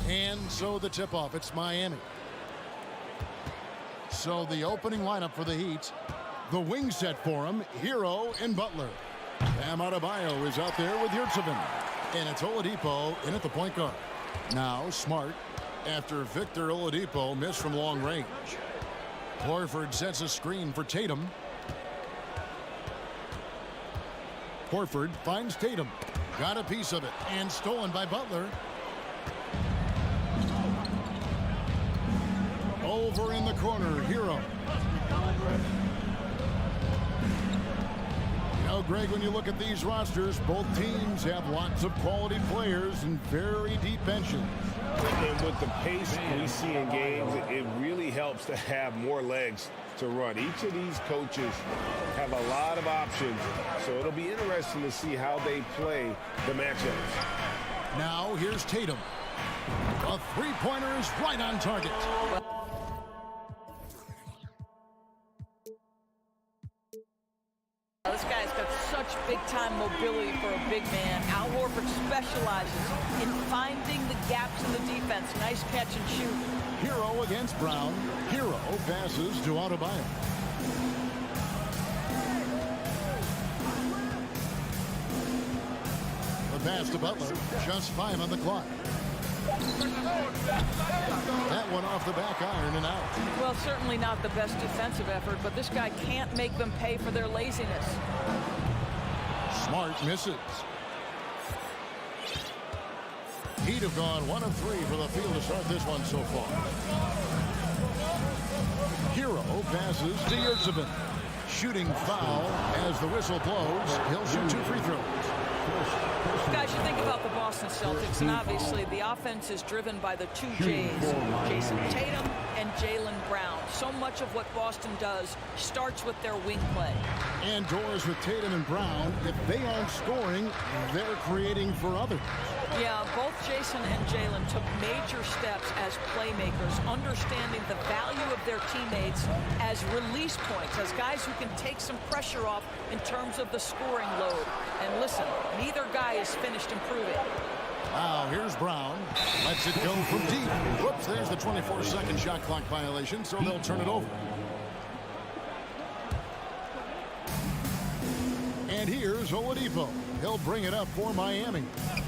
And so the tip-off, it's Miami. So the opening lineup for the Heat, the wing set for him, Hero and Butler. Bam Adebayo is out there with Yurtseven. And it's Oladipo in at the point guard. Now Smart after Victor Oladipo missed from long range. Horford sets a screen for Tatum. Horford finds Tatum. Got a piece of it and stolen by Butler. Over in the corner, Hero. You know, Greg, when you look at these rosters, both teams have lots of quality players and very deep benches. And with the pace we see in games, it really helps to have more legs to run. Each of these coaches have a lot of options, so it'll be interesting to see how they play the matchups. Now here's Tatum. A three-pointer is right on target. This guy's got such big-time mobility for a big man. Al Horford specializes in finding the gaps in the defense. Nice catch and shoot. Hero against Brown. Hero passes to Adebayo. The pass to Butler. Just 5 on the clock. That one off the back iron and out. Well, certainly not the best defensive effort, but this guy can't make them pay for their laziness. Smart misses. Heat have gone 1 of 3 for the field to start this one so far. Hero passes to Yurtseven. Shooting foul as the whistle blows. He'll shoot 2 free throws. Guys, you think about the Boston Celtics, and obviously the offense is driven by the two J's, Jason Tatum and Jaylen Brown. So much of what Boston does starts with their wing play. And doors with Tatum and Brown, if they aren't scoring, they're creating for others. Yeah, both Jason and Jaylen took major steps as playmakers, understanding the value of their teammates as release points, as guys who can take some pressure off in terms of the scoring load. And listen, neither guy is finished improving. Wow, here's Brown. Lets it go from deep. Whoops, there's the 24-second shot clock violation, so they'll turn it over. And here's Oladipo. He'll bring it up for Miami.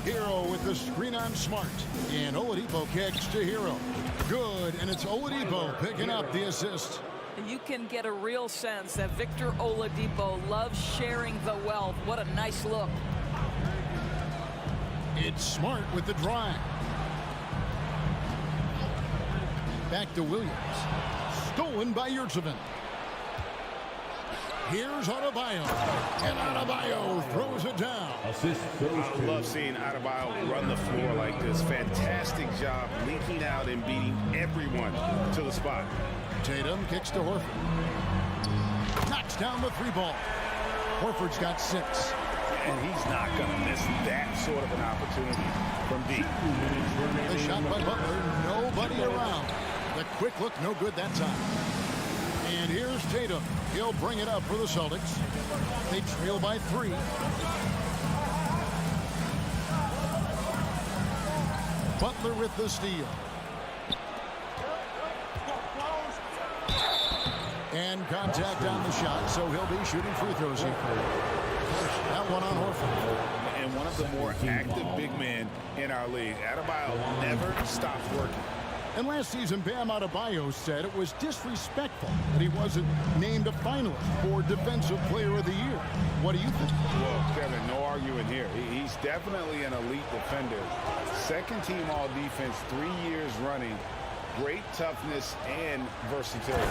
Hero with the screen on Smart. And Oladipo kicks to Hero. Good, and it's Oladipo picking up the assist. You can get a real sense that Victor Oladipo loves sharing the wealth. What a nice look. It's Smart with the drive. Back to Williams. Stolen by Yurtseven. Here's Adebayo. And Adebayo throws it down. I love seeing Adebayo run the floor like this. Fantastic job leaking out and beating everyone to the spot. Tatum kicks to Horford. Knocks down the 3-ball. Horford's got 6. And he's not going to miss that sort of an opportunity from deep. The shot by Butler, nobody around. The quick look, no good that time. And here's Tatum. He'll bring it up for the Celtics. They trail by 3. Butler with the steal. And contact on the shot, so he'll be shooting free throws here. That one on Horford. And one of the more active big men in our league. Adebayo never stops working. And last season, Bam Adebayo said it was disrespectful that he wasn't named a finalist for Defensive Player of the Year. What do you think? Well, Kevin, no arguing here. He's definitely an elite defender. Second team all defense, 3 years running. Great toughness and versatility.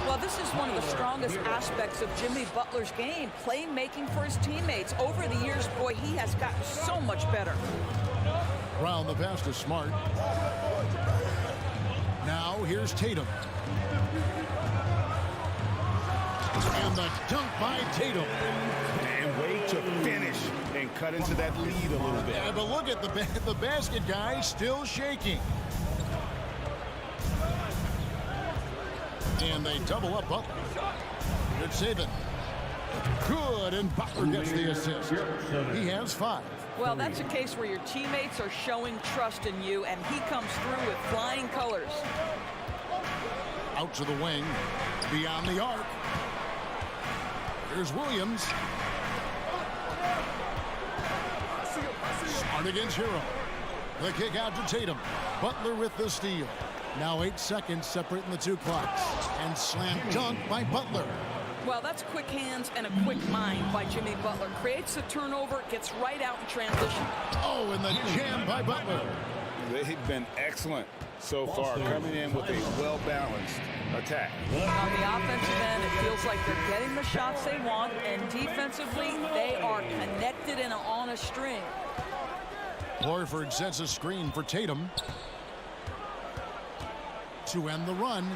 Well, this is one of the strongest aspects of Jimmy Butler's game, playmaking for his teammates. Over the years, boy, he has gotten so much better. Brown the pass to Smart. Now here's Tatum. And the dunk by Tatum. And wait to finish and cut into that lead a little bit. Yeah, but look at the basket guy still shaking. And they double up Butler. Good saving. Good, and Butler gets the assist. He has 5. Well, that's a case where your teammates are showing trust in you, and he comes through with flying colors. Out to the wing, beyond the arc. Here's Williams. Smart against Hero. The kick out to Tatum. Butler with the steal. Now 8 seconds separating the two clocks. And slam dunk by Butler. Well, that's quick hands and a quick mind by Jimmy Butler. Creates the turnover, gets right out in transition. Oh, and the jam by Butler. They've been excellent so far, coming in with a well-balanced attack. On the offensive end, it feels like they're getting the shots they want, and defensively, they are connected and on a string. Horford sets a screen for Tatum to end the run.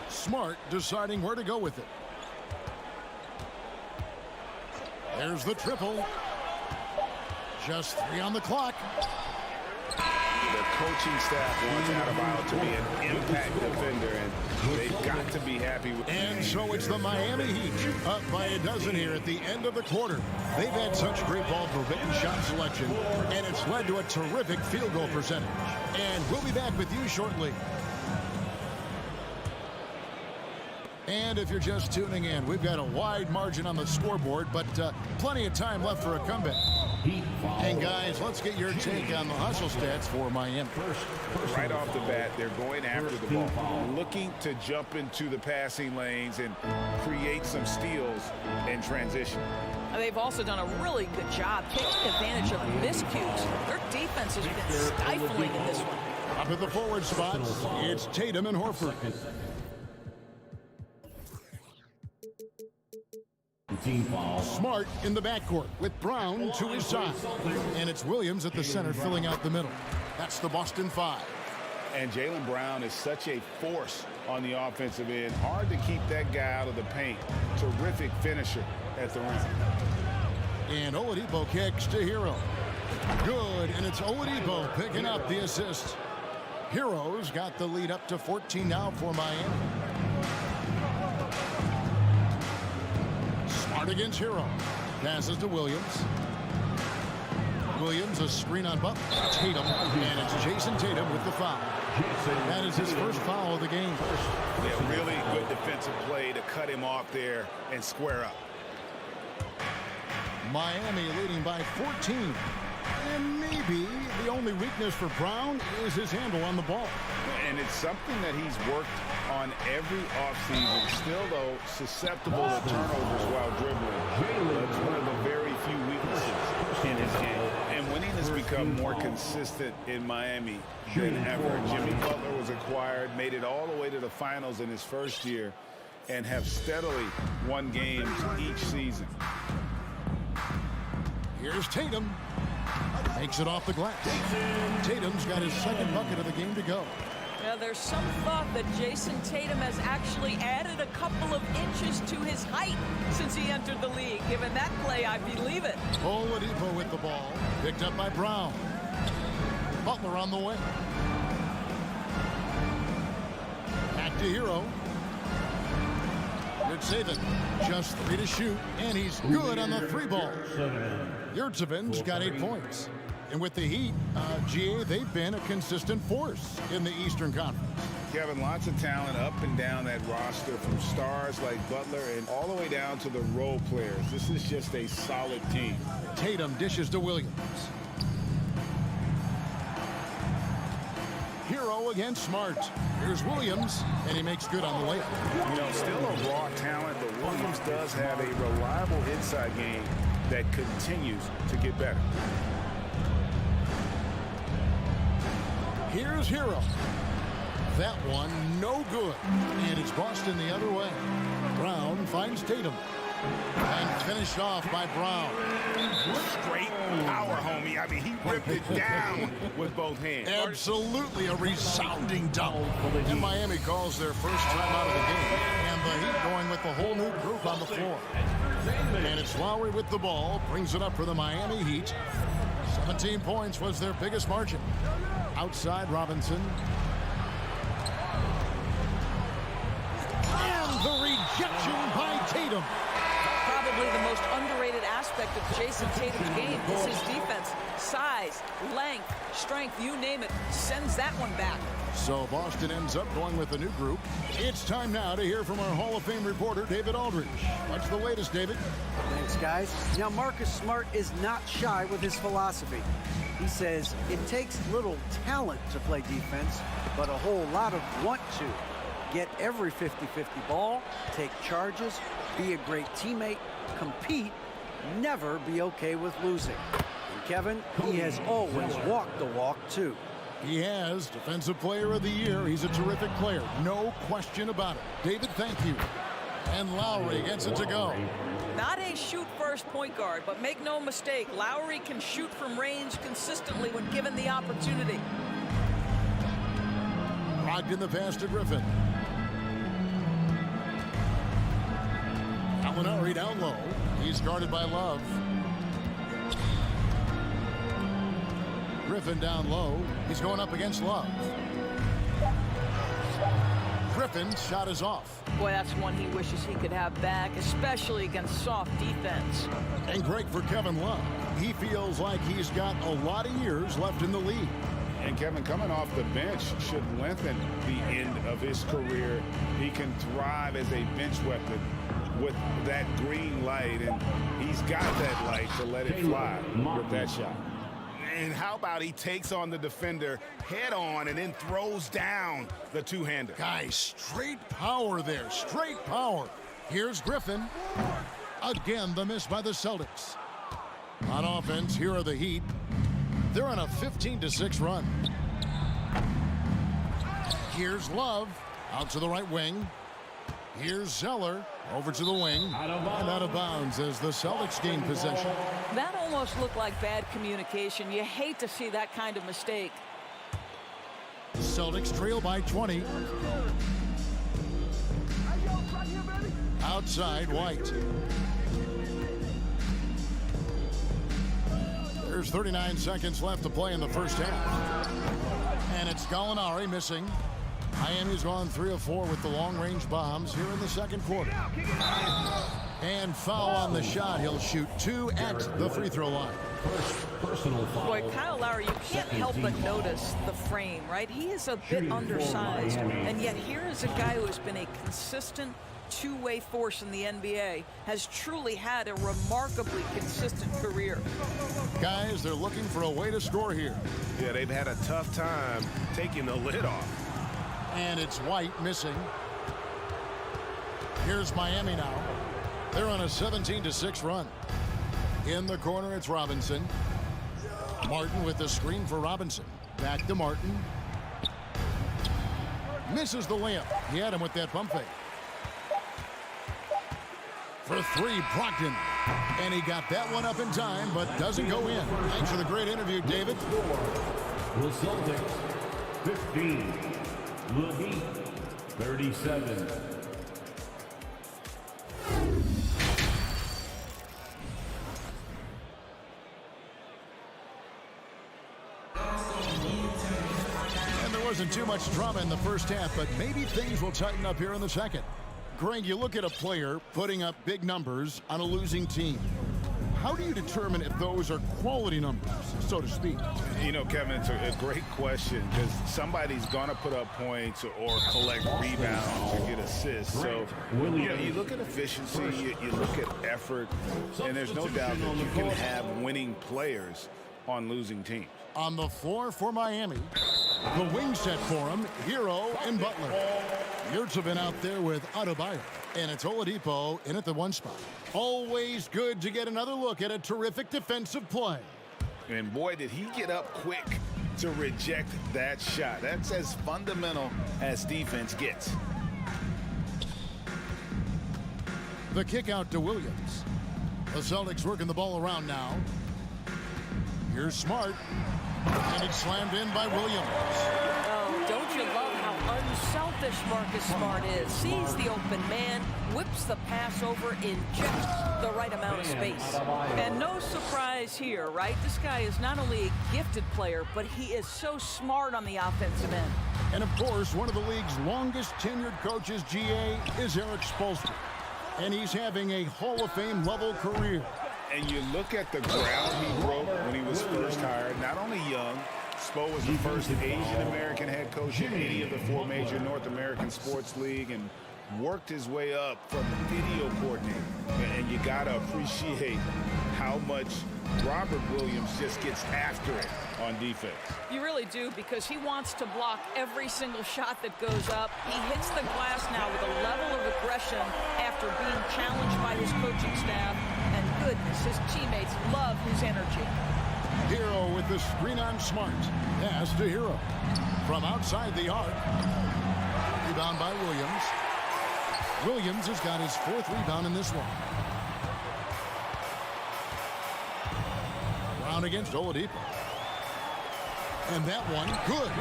Smart deciding where to go with it. There's the triple. Just 3 on the clock. The coaching staff wants Adebayo to be an impact defender, and they've got to be happy with And that. so it's the Miami Heat up by a dozen here at the end of the quarter. They've had such great ball forbidden shot selection, and it's led to a terrific field goal percentage. And we'll be back with you shortly. And if you're just tuning in, we've got a wide margin on the scoreboard, but plenty of time left for a comeback. And guys, let's get your take on the hustle stats for Miami. Right off the bat, they're going after the ball, looking to jump into the passing lanes and create some steals and transition. They've also done a really good job taking advantage of miscues. Their defense has been stifling in this one. Up at the forward spots, it's Tatum and Horford. Smart in the backcourt with Brown to his side. And it's Williams at the center filling out the middle. That's the Boston 5. And Jaylen Brown is such a force on the offensive end. Hard to keep that guy out of the paint. Terrific finisher at the rim. And Oladipo kicks to Hero. Good, and it's Oladipo picking up the assist. Hero's got the lead up to 14 now for Miami. Smart against Hero. Passes to Williams. Williams, a screen on Butler. Tatum, and it's Jason Tatum with the foul. That is his first foul of the game. Yeah, really good defensive play to cut him off there and square up. Miami leading by 14. And maybe the only weakness for Brown is his handle on the ball. And it's something that he's worked on every offseason. Still, though, susceptible to turnovers while dribbling. That's one of the very few weaknesses in his game. And winning has become more consistent in Miami than ever. Jimmy Butler was acquired, made it all the way to the finals in his first year, and have steadily won games each season. Here's Tatum. Makes it off the glass. Tatum's got his second bucket of the game to go. Yeah, there's some thought that Jason Tatum has actually added a couple of inches to his height since he entered the league. Given that play, I believe it. Oladipo with the ball. Picked up by Brown. Butler on the way. Back to Hero. Good saving. Just 3 to shoot, and he's good on the 3 ball. Yurtseven's got 8 points. And with the Heat, GA, they've been a consistent force in the Eastern Conference. Kevin, lots of talent up and down that roster, from stars like Butler and all the way down to the role players. This is just a solid team. Tatum dishes to Williams. Hero against Smart. Here's Williams, and he makes good on the layup. You know, still a raw talent, but Williams does have a reliable inside game that continues to get better. Here's Hero. That one, no good. And it's Boston the other way. Brown finds Tatum. And finished off by Brown. Straight power, homie. I mean, he ripped it down with both hands. Absolutely a resounding double. And Miami calls their first time out of the game. And the Heat going with the whole new group on the floor. And it's Lowry with the ball. Brings it up for the Miami Heat. 17 points was their biggest margin. Outside Robinson. And the rejection by Tatum. Probably Probably the most underrated aspect of Jason Tatum's game is his defense. Size, length, strength, you name it, sends that one back. So Boston ends up going with a new group. It's time now to hear from our Hall of Fame reporter, David Aldridge. What's the latest, David? Thanks, guys. Now, Marcus Smart is not shy with his philosophy. He says it takes little talent to play defense, but a whole lot of want to. Get every 50-50 ball, take charges, be a great teammate, compete, never be okay with losing. And Kevin, he has always walked the walk, too. He has Defensive Player of the Year. He's a terrific player. No question about it. David, thank you. And Lowry gets it to go. Not a shoot-first point guard, but make no mistake, Lowry can shoot from range consistently when given the opportunity. Locked in the pass to Griffin. Gallinari down low. He's guarded by Love. Griffin down low. He's going up against Love. Griffin's shot is off. Boy, that's one he wishes he could have back, especially against soft defense. And great for Kevin Love. He feels like he's got a lot of years left in the league. And Kevin, coming off the bench should lengthen the end of his career. He can thrive as a bench weapon with that green light, and he's got that light to let it fly with that shot. And how about he takes on the defender head on and then throws down the two-hander. Guys, straight power there, straight power. Here's Griffin. Again, the miss by the Celtics. On offense, here are the Heat. They're on a 15-6 run. Here's Love out to the right wing. Here's Zeller over to the wing and out of bounds as the Celtics gain possession. That almost looked like bad communication. You hate to see that kind of mistake. Celtics trail by 20. Outside, White. There's 39 seconds left to play in the first half. And it's Gallinari missing. Miami's gone 3 of 4 with the long-range bombs here in the second quarter. And foul on the shot. He'll shoot 2 at the free throw line. Personal foul. Boy, Kyle Lowry, you can't help but notice the frame, right? He is a bit undersized, and yet here is a guy who has been a consistent two-way force in the NBA, has truly had a remarkably consistent career. Guys, they're looking for a way to score here. Yeah, they've had a tough time taking the lid off. And it's White missing. Here's Miami now. They're on a 17-6 run. In the corner, it's Robinson. Martin with the screen for Robinson. Back to Martin. Misses the layup. He had him with that pump fake. For 3, Brogdon. And he got that one up in time, but doesn't go in. Thanks for the great interview, David. The Celtics, 15. The Heat, 37. And there wasn't too much drama in the first half, but maybe things will tighten up here in the second. Greg, you look at a player putting up big numbers on a losing team. How do you determine if those are quality numbers, so to speak? You know, Kevin, it's a great question because somebody's going to put up points or collect rebounds or get assists. So, you look at efficiency, you look at effort, and there's no doubt that you can have winning players on losing teams. On the floor for Miami, the wing set for him, Hero and Butler. Yurts have been out there with Octopi, and it's Oladipo in at the 1 spot. Always good to get another look at a terrific defensive play. And boy, did he get up quick to reject that shot. That's as fundamental as defense gets. The kick out to Williams. The Celtics working the ball around now. Here's Smart. And it's slammed in by Williams. Oh, don't you love how unselfish Marcus Smart is? Sees the open man, whips the pass over in just the right amount of space. And no surprise here, right? This guy is not only a gifted player, but he is so smart on the offensive end. And of course, one of the league's longest tenured coaches, GA, is Eric Spoelstra. And he's having a Hall of Fame level career. And you look at the ground he broke when he was first hired. Not only young, Spo was the first Asian-American head coach in any of the 4 major North American sports league and worked his way up from video coordinator. And you got to appreciate how much Robert Williams just gets after it on defense. You really do, because he wants to block every single shot that goes up. He hits the glass now with a level of aggression after being challenged by his coaching staff. And goodness, his teammates love his energy. Hero with the screen on Smart. Pass to Hero. From outside the arc. Rebound by Williams. Williams has got his 4th rebound in this one. Brown against Oladipo. And that one, good.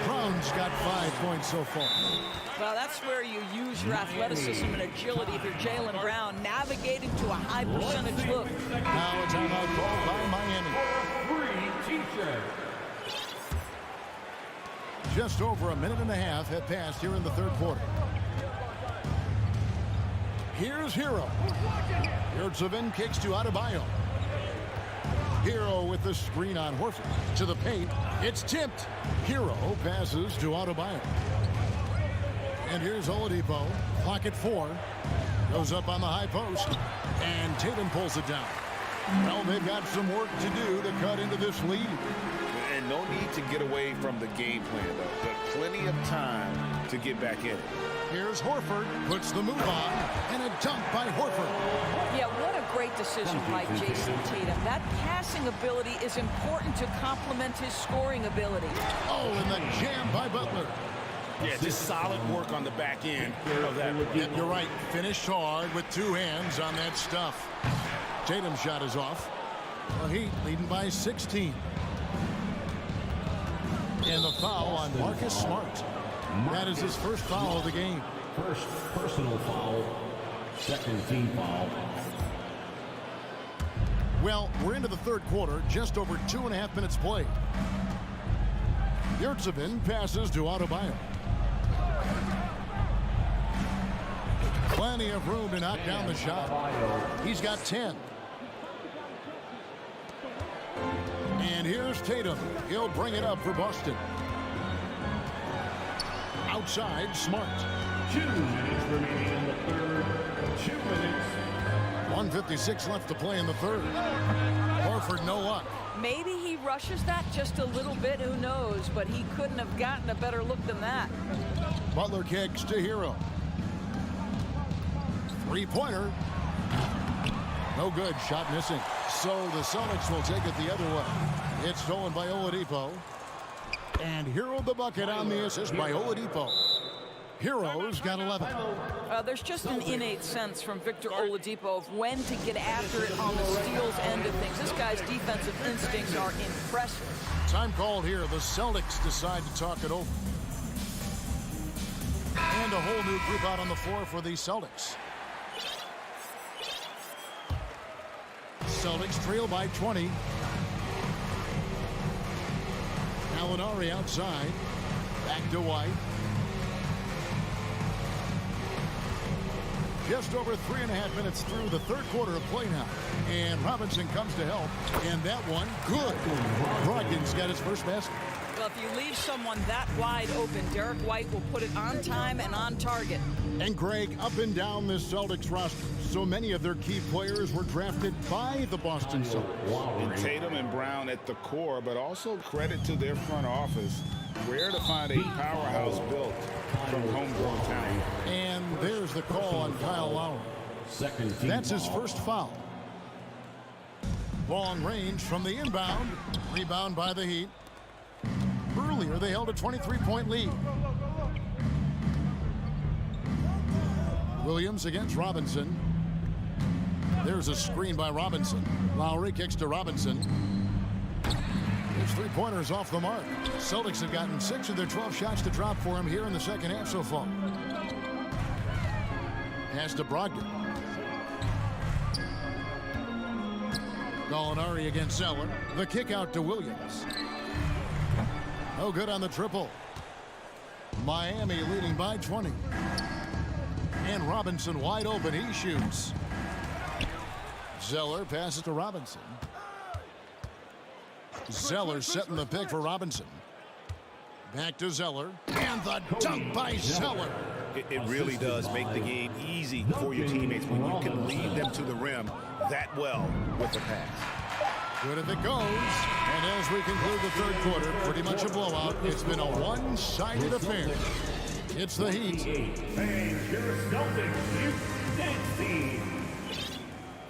Brown's got 5 points so far. Well, that's where you use your athleticism and agility if you're Jaylen Brown, navigating to a high percentage look. Now a timeout called by Miami. Just over a minute and a half have passed here in the 3rd quarter. Here's Hero. Yurtseven kicks to Adebayo. Hero with the screen on Horford. To the paint. It's tipped. Hero passes to Adebayo. And here's Oladipo. Clock at 4. Goes up on the high post. And Tatum pulls it down. Well, they've got some work to do to cut into this lead. And no need to get away from the game plan, though. But plenty of time to get back in it. Here's Horford. Puts the move on. And a dunk by Horford. Yeah, what a great decision by Jason Tatum. That passing ability is important to complement his scoring ability. Oh, and the jam by Butler. Yeah, just solid work on the back end of that. Yep, you're right. Finished hard with 2 hands on that stuff. Tatum's shot is off. The Heat leading by 16. And the foul on Marcus Smart. That is his first foul of the game. First personal foul, 2nd team foul. Well, we're into the 3rd quarter, just over 2.5 minutes played. Yurtseven passes to Adebayo. Plenty of room to knock down the shot. He's got 10. And here's Tatum. He'll bring it up for Boston. Outside, Smart. 2 minutes remaining in the 3rd. 2 minutes. 1:56 left to play in the 3rd. Horford, no luck. Maybe he rushes that just a little bit, who knows, but he couldn't have gotten a better look than that. Butler kicks to Hero. 3-pointer. No good. Shot missing. So the Celtics will take it the other way. It's stolen by Oladipo. And Hero the bucket on the assist by Oladipo. Hero's got 11. There's just an innate sense from Victor Oladipo of when to get after it on the steals end of things. This guy's defensive instincts are impressive. Time called here. The Celtics decide to talk it over. And a whole new group out on the floor for the Celtics. Celtics trail by 20. Gallinari outside. Back to White. Just over 3.5 minutes through the 3rd quarter of play now. And Robinson comes to help. And that one, good. Brogdon's got his first basket. Well, if you leave someone that wide open, Derek White will put it on time and on target. And Greg, up and down this Celtics roster, so many of their key players were drafted by the Boston Celtics. And Tatum and Brown at the core, but also credit to their front office. Rare to find a powerhouse built from homegrown talent. And there's the call on Kyle Lowry. 2nd team That's his foul. first foul. Long range from the inbound. Rebound by the Heat. Earlier, they held a 23-point lead. Williams against Robinson. There's a screen by Robinson. Lowry kicks to Robinson. His 3-pointers off the mark. Celtics have gotten 6 of their 12 shots to drop for him here in the 2nd half so far. Pass to Brogdon. Gallinari against Zeller. The kick out to Williams. No good on the triple. Miami leading by 20. And Robinson wide open. He shoots. Zeller passes to Robinson. Zeller setting the pick for Robinson. Back to Zeller. And the dunk by Zeller. It really does make the game easy for your teammates when you can lead them to the rim that well with the pass. Good if it goes. And as we conclude the third quarter, pretty much a blowout. It's been a one-sided affair. It's the Heat.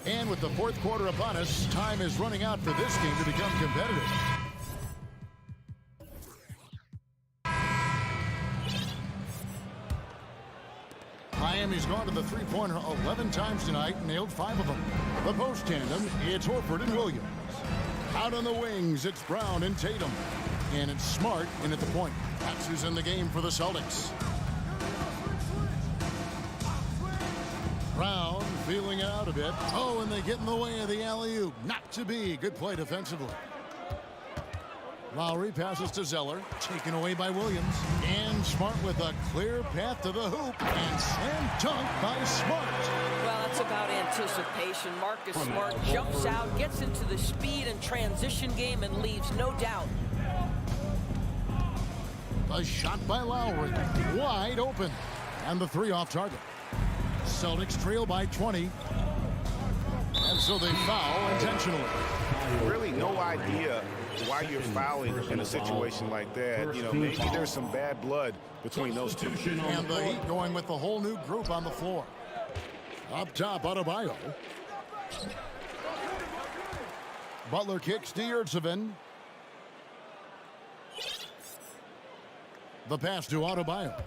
And with the fourth quarter upon us, time is running out for this game to become competitive. Miami's gone to the three-pointer 11 times tonight and nailed 5 of them. The post tandem, it's Horford and Williams. Out on the wings, it's Brown and Tatum. And it's Smart in at the point. That's who's in the game for the Celtics. Brown feeling it out a bit. Oh, and they get in the way of the alley-oop. Not to be. Good play defensively. Lowry passes to Zeller, taken away by Williams. And Smart with a clear path to the hoop. And slam dunk by Smart. Well, that's about anticipation. Marcus Smart jumps out, gets into the speed and transition game, and leaves no doubt. A shot by Lowry. Wide open. And the three off target. Celtics trail by 20. And so they foul intentionally. Really no idea why you're fouling in a situation like that. You know, maybe there's some bad blood between those two. And the Heat going with the whole new group on the floor. Up top, Adebayo. Butler kicks to Yurtseven. The pass to Adebayo.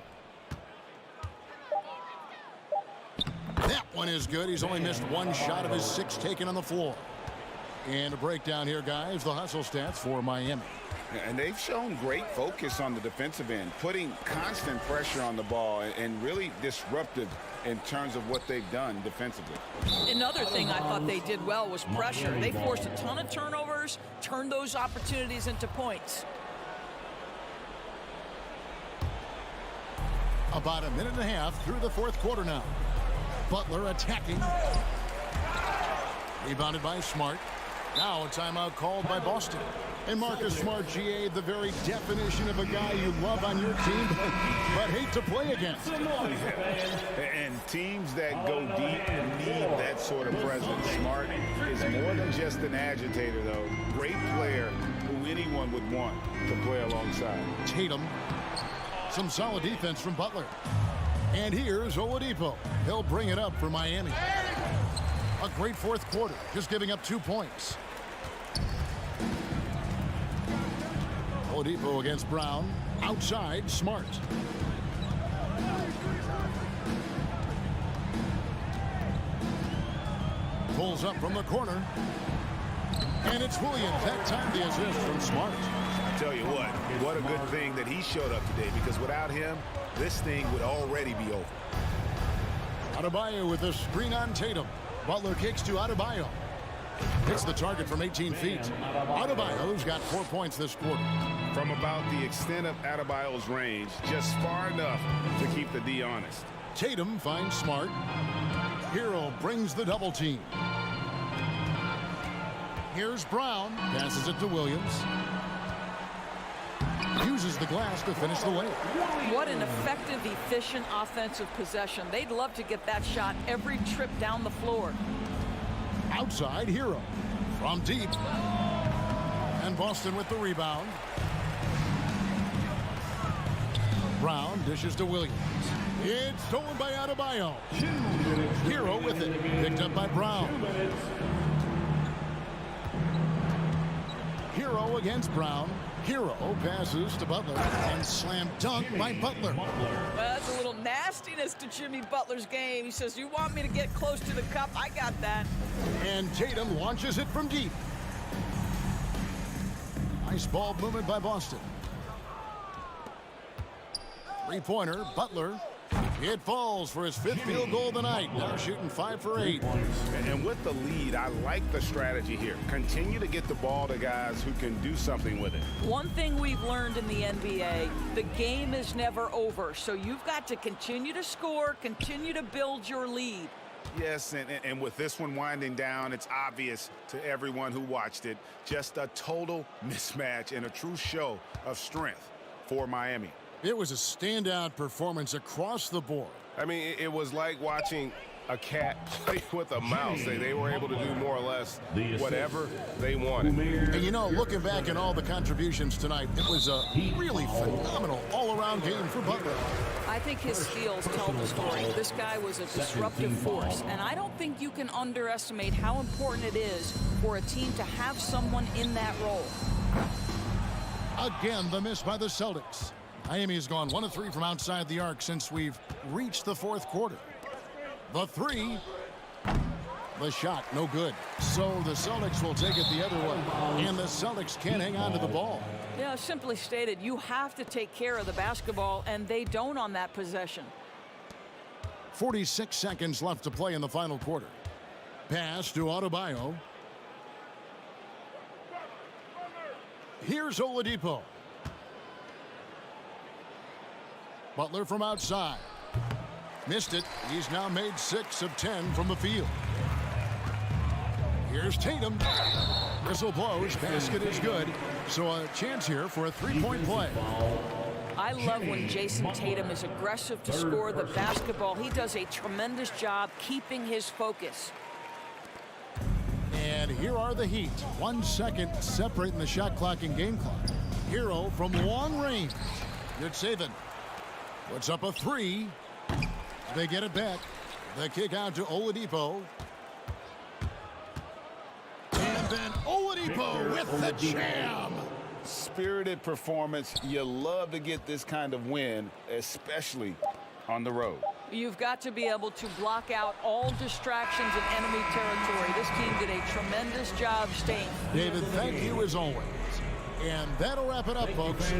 That one is good. He's only missed one shot of his 6 taken on the floor. And a breakdown here, guys. The hustle stats for Miami. And they've shown great focus on the defensive end, putting constant pressure on the ball and really disruptive in terms of what they've done defensively. Another thing I thought they did well was pressure. They forced a ton of turnovers, turned those opportunities into points. About a minute and a half through the fourth quarter now. Butler attacking. Rebounded by Smart. Now a timeout called by Boston. And Marcus Smart, GA, the very definition of a guy you love on your team, but hate to play against. And teams that go deep need that sort of presence. Smart is more than just an agitator, though. Great player who anyone would want to play alongside. Tatum. Some solid defense from Butler. And here's Oladipo. He'll bring it up for Miami. A great fourth quarter, just giving up 2 points. Oladipo against Brown. Outside, Smart. Pulls up from the corner. And it's Williams. That time the assist from Smart. I tell you what a good thing that he showed up today, because without him, this thing would already be over. Adebayo with a screen on Tatum. Butler kicks to Adebayo. Hits the target from 18 feet. Adebayo's got 4 points this quarter. From about the extent of Adebayo's range, just far enough to keep the D honest. Tatum finds Smart. Hero brings the double team. Here's Brown. Passes it to Williams. Uses the glass to finish the layup. What an effective, efficient offensive possession. They'd love to get that shot every trip down the floor. Outside, Hero. From deep. And Boston with the rebound. Brown dishes to Williams. It's stolen by Adebayo. Hero with it. Picked up by Brown. Hero against Brown. Hero passes to Butler and slam dunk by Butler. Well, that's a little nastiness to Jimmy Butler's game. He says, you want me to get close to the cup? I got that. And Tatum launches it from deep. Nice ball movement by Boston. Three-pointer, Butler. It falls for his 5th field goal of the night. Now shooting 5 for 8. And with the lead, I like the strategy here. Continue to get the ball to guys who can do something with it. One thing we've learned in the NBA, the game is never over. So you've got to continue to score, continue to build your lead. Yes, and with this one winding down, it's obvious to everyone who watched it. Just a total mismatch and a true show of strength for Miami. It was a standout performance across the board. I mean, it was like watching a cat play with a mouse. They were able to do more or less whatever they wanted. And, you know, looking back at all the contributions tonight, it was a really phenomenal all-around game for Butler. I think his steals tell the story. This guy was a disruptive force, and I don't think you can underestimate how important it is for a team to have someone in that role. Again, the miss by the Celtics. Miami has gone 1 of 3 from outside the arc since we've reached the 4th quarter. The 3. The shot, no good. So the Celtics will take it the other way. And the Celtics can't hang on to the ball. Yeah, simply stated, you have to take care of the basketball, and they don't on that possession. 46 seconds left to play in the final quarter. Pass to Adebayo. Here's Oladipo. Butler from outside. Missed it. He's now made 6 of 10 from the field. Here's Tatum. Whistle blows. Basket is good. So a chance here for a 3-point play. I love when Jason Tatum is aggressive to score the basketball. He does a tremendous job keeping his focus. And here are the Heat. 1 second separating the shot clock and game clock. Hero from long range. Good saving. Puts up a 3. They get it back. The kick out to Oladipo. And then Oladipo with the jam. Spirited performance. You love to get this kind of win, especially on the road. You've got to be able to block out all distractions in enemy territory. This team did a tremendous job staying. David, thank you as always. And that'll wrap it up, folks.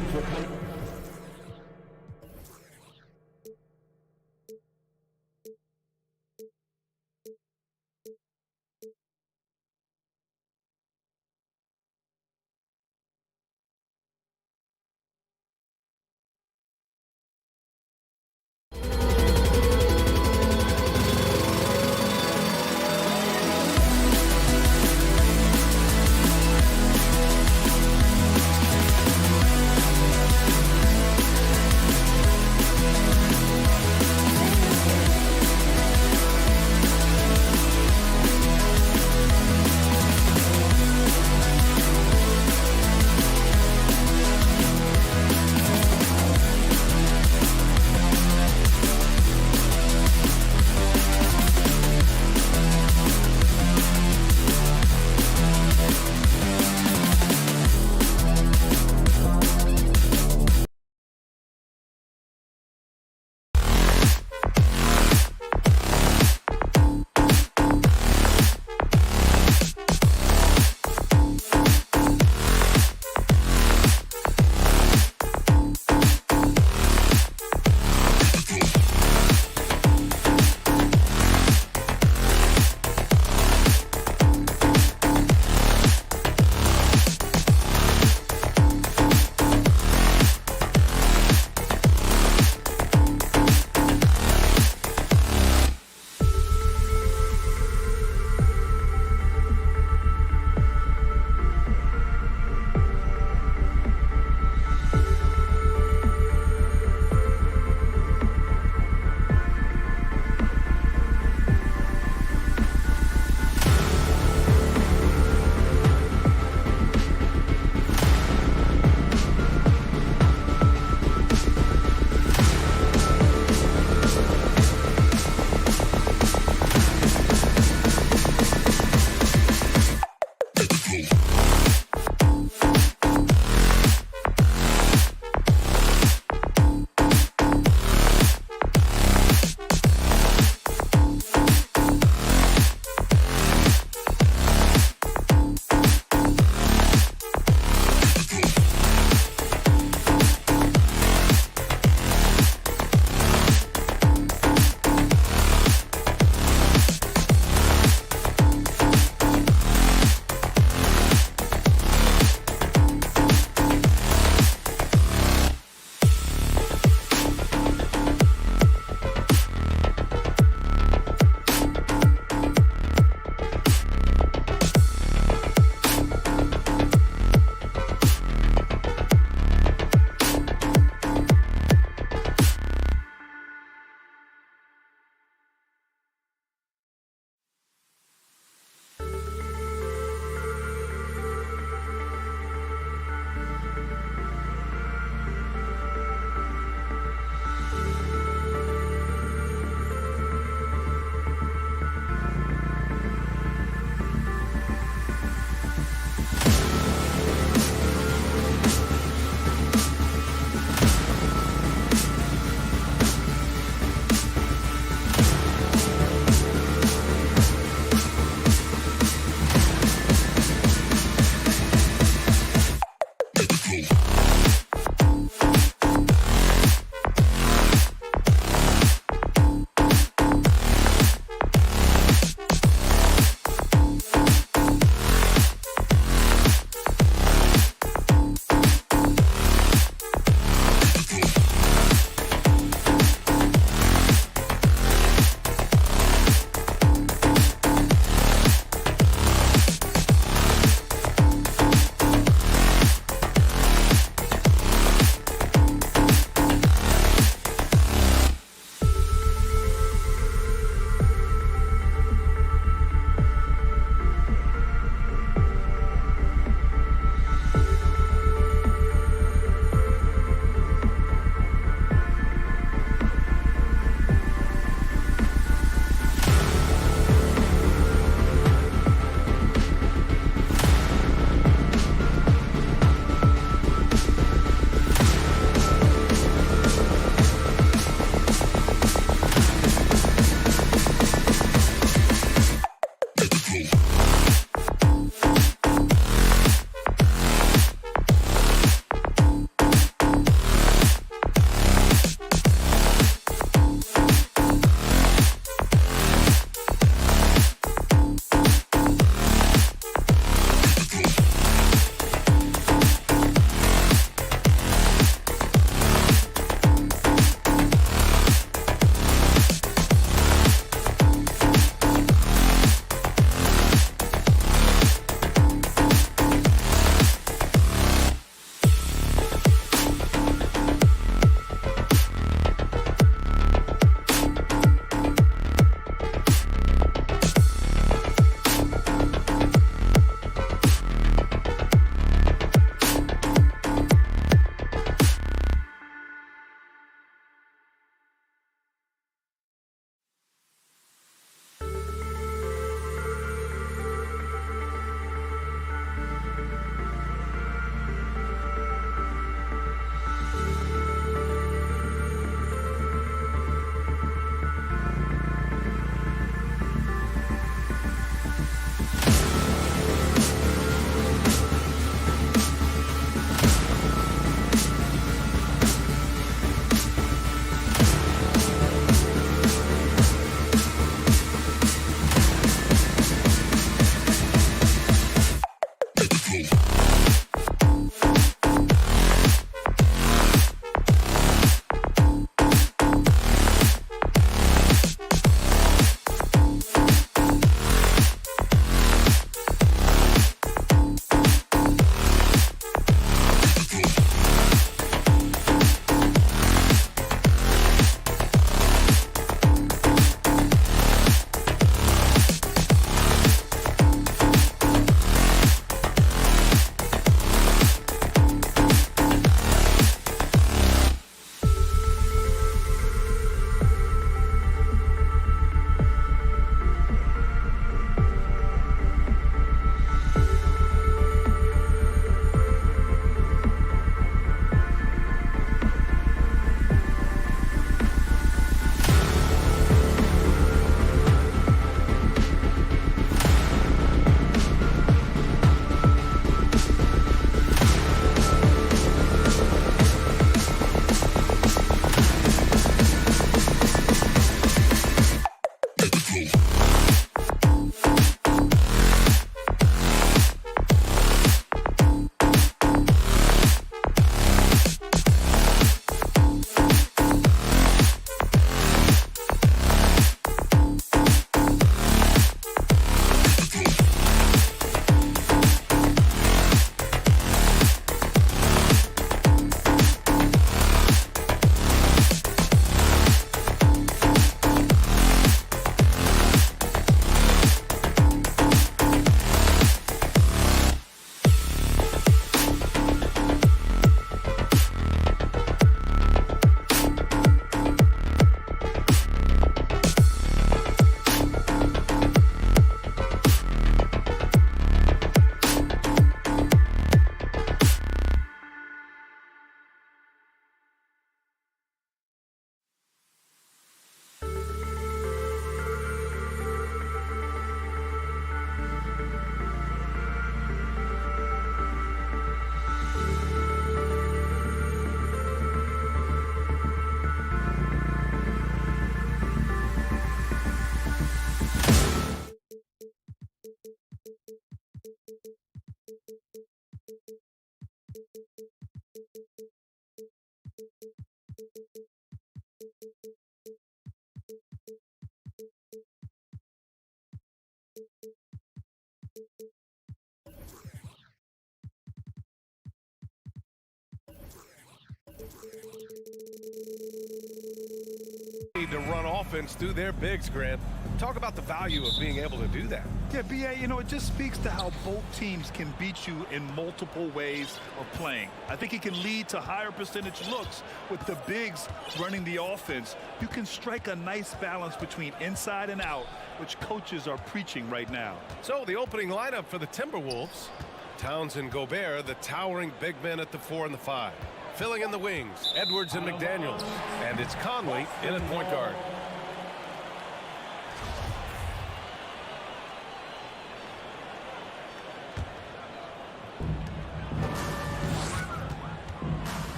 on offense through their bigs, Grant. Talk about the value of being able to do that. Yeah, B.A., you know, it just speaks to how both teams can beat you in multiple ways of playing. I think it can lead to higher percentage looks with the bigs running the offense. You can strike a nice balance between inside and out, which coaches are preaching right now. So the opening lineup for the Timberwolves. Towns and Gobert, the towering big men at the 4 and the 5. Filling in the wings, Edwards and McDaniels. And it's Conley in at point guard.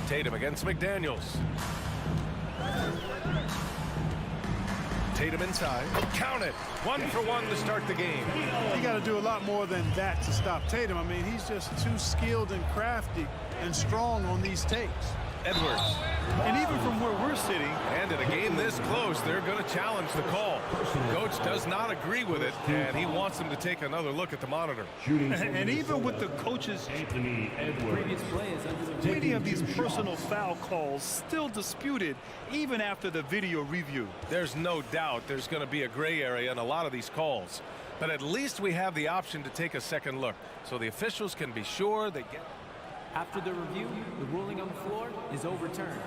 Tatum against McDaniels. Tatum inside. Count it. 1 for 1 to start the game. You got to do a lot more than that to stop Tatum. I mean, he's just too skilled and crafty and strong on these takes. Edwards. And even from where we're sitting, And in a game this close, they're going to challenge the call. Coach does not agree with it, and he wants them to take another look at the monitor. and even with the coaches, Anthony Edwards. many of these personal foul calls still disputed even after the video review. There's no doubt there's going to be a gray area in a lot of these calls. But at least we have the option to take a second look, so the officials can be sure they get... After the review, the ruling on the floor is overturned.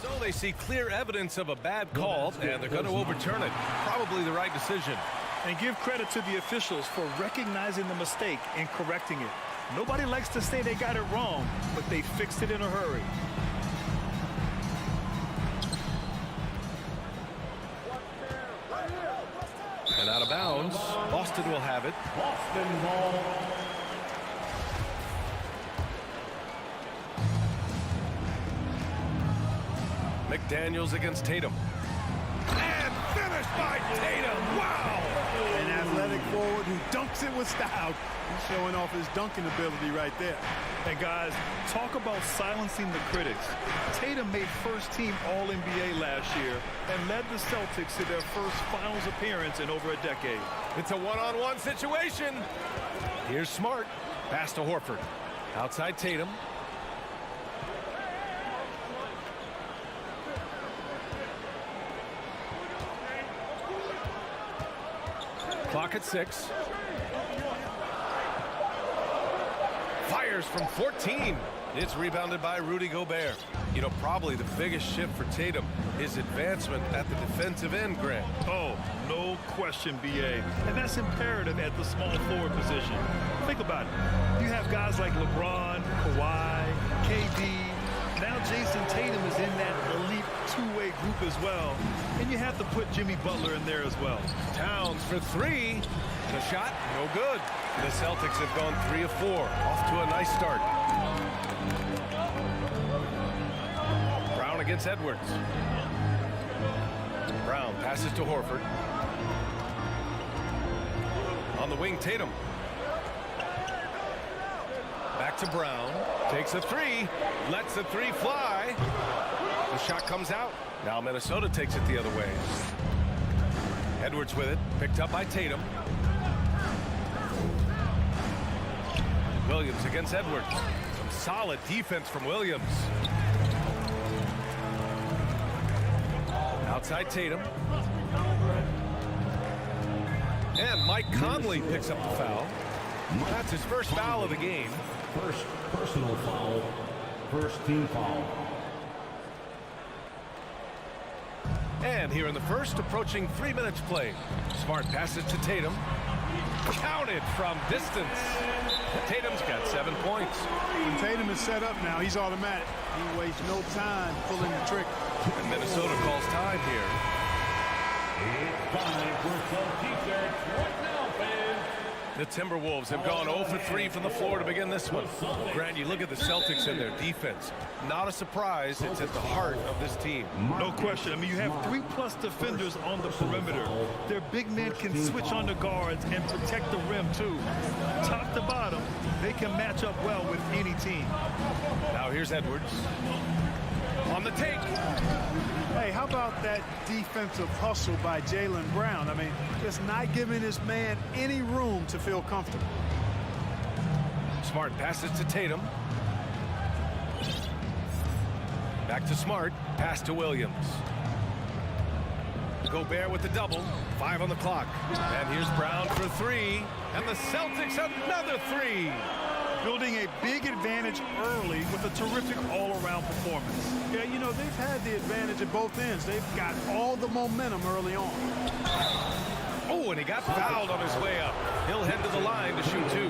So they see clear evidence of a bad call, and they're going to overturn it. Probably the right decision. And give credit to the officials for recognizing the mistake and correcting it. Nobody likes to say they got it wrong, but they fixed it in a hurry. And out of bounds, Boston will have it. Boston ball. McDaniels against Tatum. And finished by Tatum. Wow! An athletic forward who dunks it with style. He's showing off his dunking ability right there. And guys, talk about silencing the critics. Tatum made first-team All-NBA last year and led the Celtics to their first finals appearance in over a decade. It's a one-on-one situation. Here's Smart. Pass to Horford. Outside Tatum. Clock at 6. Fires from 14. It's rebounded by Rudy Gobert. You know, probably the biggest shift for Tatum, his advancement at the defensive end, Grant. Oh, no question, B.A. And that's imperative at the small forward position. Think about it. You have guys like LeBron, Kawhi, KD. Now Jason Tatum is in that elite two-way group as well. And you have to put Jimmy Butler in there as well. Towns for 3. The shot, no good. The Celtics have gone 3 of 4. Off to a nice start. Brown against Edwards. Brown passes to Horford. On the wing, Tatum. Back to Brown. Takes a 3. Lets the 3 fly. The shot comes out. Now Minnesota takes it the other way. Edwards with it. Picked up by Tatum. Williams against Edwards. Some solid defense from Williams. Outside Tatum. And Mike Conley picks up the foul. That's his first foul of the game. First personal foul. First team foul. And here in the first, approaching 3 minutes played. Smart passes to Tatum. Counted from distance. Tatum's got 7 points. When Tatum is set up now, he's automatic. He wastes no time pulling the trigger. And Minnesota calls time here. It's time for some t-shirts right now, fans. The Timberwolves have gone 0 for 3 from the floor to begin this one. Grant, you look at the Celtics and their defense. Not a surprise. It's at the heart of this team. No question. I mean, you have 3+ defenders on the perimeter. Their big men can switch on the guards and protect the rim, too. Top to bottom, they can match up well with any team. Now here's Edwards. On the take. Hey, how about that defensive hustle by Jaylen Brown? I mean, just not giving this man any room to feel comfortable. Smart passes to Tatum. Back to Smart. Pass to Williams. Gobert with the double. 5 on the clock. And here's Brown for 3. And the Celtics another 3. Building a big advantage early with a terrific all-around performance. Yeah, you know, they've had the advantage at both ends. They've got all the momentum early on. Oh, and he got fouled on his way up. He'll head to the line to shoot 2.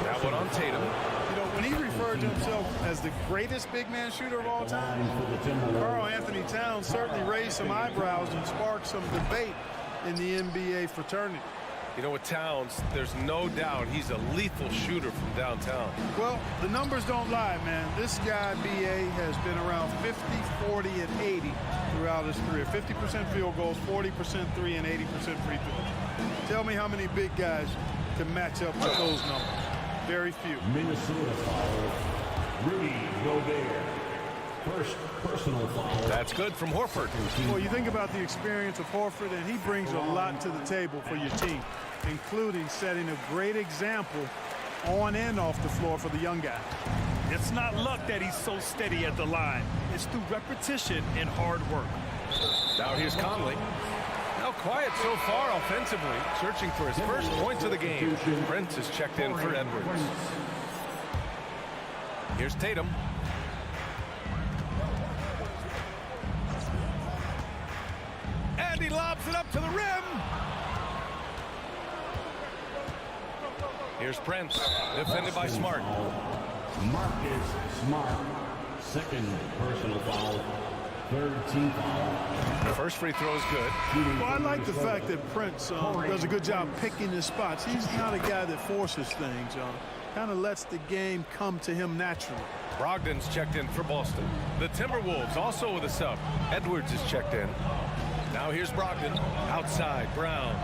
That one on Tatum. You know, when he referred to himself as the greatest big man shooter of all time, Karl Anthony Towns certainly raised some eyebrows and sparked some debate in the NBA fraternity. You know, with Towns, there's no doubt he's a lethal shooter from downtown. Well, the numbers don't lie, man. This guy, B.A., has been around 50, 40, and 80 throughout his career. 50% field goals, 40% 3, and 80% free throws. Tell me how many big guys can match up with those numbers. Very few. Minnesota foul. Rudy Gobert. First personal foul. That's good from Horford. Well, you think about the experience of Horford, and he brings a lot to the table for your team, including setting a great example on and off the floor for the young guy. It's not luck that he's so steady at the line. It's through repetition and hard work. Now here's Conley. Now quiet so far offensively, searching for his first points of the game. Prince is checked in for Edwards. Here's Tatum. And he lobs it up to the rim. Here's Prince, defended by Smart. Marcus Smart. Second personal foul. Third team foul. The first free throw is good. Well, I like the fact that Prince does a good job picking his spots. He's not a guy that forces things. Kind of lets the game come to him naturally. Brogdon's checked in for Boston. The Timberwolves also with a sub. Edwards is checked in. Now here's Brogdon. Outside, Brown.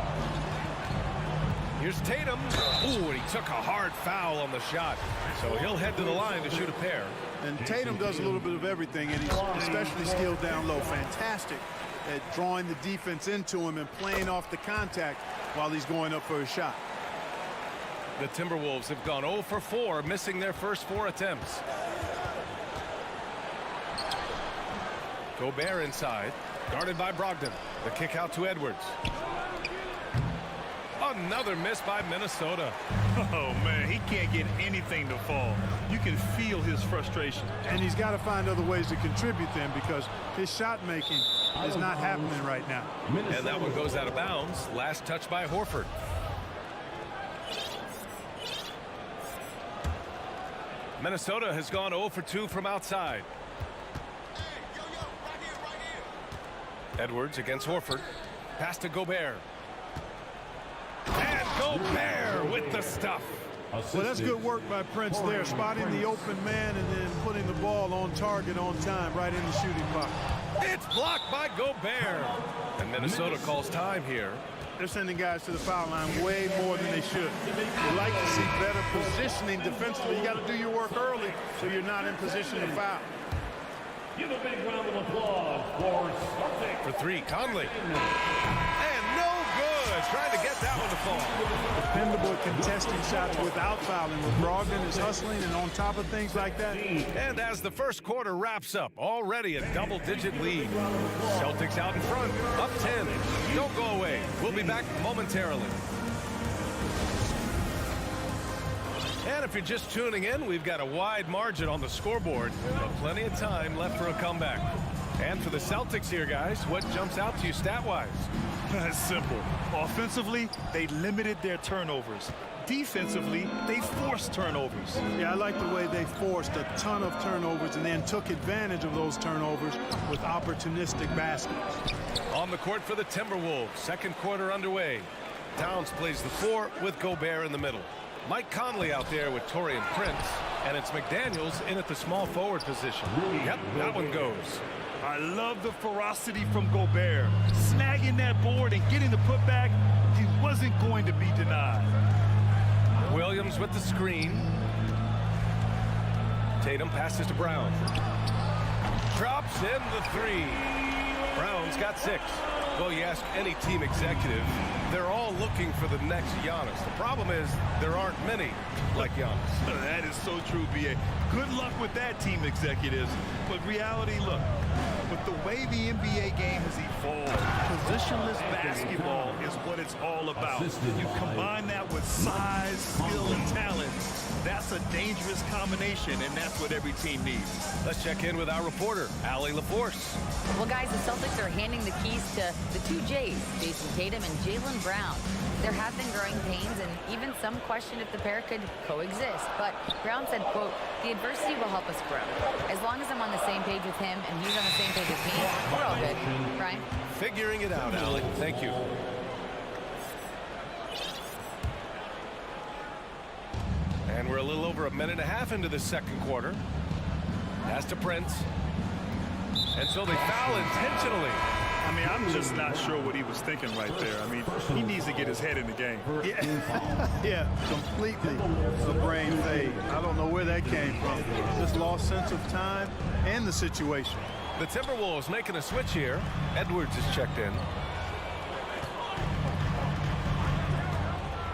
Here's Tatum. Ooh, and he took a hard foul on the shot. So he'll head to the line to shoot a pair. And Tatum does a little bit of everything, and he's especially skilled down low. Fantastic at drawing the defense into him and playing off the contact while he's going up for a shot. The Timberwolves have gone 0 for 4, missing their first 4 attempts. Gobert inside, guarded by Brogdon. The kick out to Edwards. Another miss by Minnesota. Oh, man, he can't get anything to fall. You can feel his frustration. And he's got to find other ways to contribute then, because his shot making is not happening right now. And that one goes out of bounds. Last touch by Horford. Minnesota has gone 0 for 2 from outside. Edwards against Horford. Pass to Gobert. And Gobert with the stuff. Well, that's good work by Prince there, spotting the open man and then putting the ball on target on time right in the shooting box. It's blocked by Gobert. And Minnesota calls time here. They're sending guys to the foul line way more than they should. They like to see better positioning defensively. You got to do your work early so you're not in position to foul. Give a big round of applause for Celtics. For 3, Conley. And no good. Trying to get that one to fall. Dependable at contesting shots without fouling. With Brogdon is hustling and on top of things like that. And as the first quarter wraps up, already a double-digit lead. Celtics out in front, up 10. Don't go away. We'll be back momentarily. And if you're just tuning in, we've got a wide margin on the scoreboard, but plenty of time left for a comeback. And for the Celtics here, guys, what jumps out to you stat-wise? That's simple. Offensively, they limited their turnovers. Defensively, they forced turnovers. Yeah, I like the way they forced a ton of turnovers and then took advantage of those turnovers with opportunistic baskets. On the court for the Timberwolves, second quarter underway. Towns plays the 4 with Gobert in the middle. Mike Conley out there with Taurean Prince, and it's McDaniels in at the small forward position. Yep, that one goes. I love the ferocity from Gobert. Snagging that board and getting the putback, he wasn't going to be denied. Williams with the screen. Tatum passes to Brown. Drops in the 3. Brown's got 6. Well, you ask any team executive, they're all looking for the next Giannis. The problem is there aren't many like Giannis. That is so true, B.A. Good luck with that, team executives. But reality, look, But the way the NBA game has evolved, positionless basketball is what it's all about. You combine that with size, skill, and talent. That's a dangerous combination, and that's what every team needs. Let's check in with our reporter, Allie LaForce. Well, guys, the Celtics are handing the keys to the two J's, Jason Tatum and Jaylen Brown. There have been growing pains, and even some question if the pair could coexist. But Brown said, quote, "The adversity will help us grow. As long as I'm on the same page with him and he's on the same page with me, we're all good." Brian? Figuring it out, Allie. Thank you. And we're a little over a minute and a half into the second quarter. Pass to Prince. And so they foul intentionally. I mean, I'm just not sure what he was thinking right there. I mean, he needs to get his head in the game. Yeah, completely a brain fade. I don't know where that came from. Just lost sense of time and the situation. The Timberwolves making a switch here. Edwards is checked in.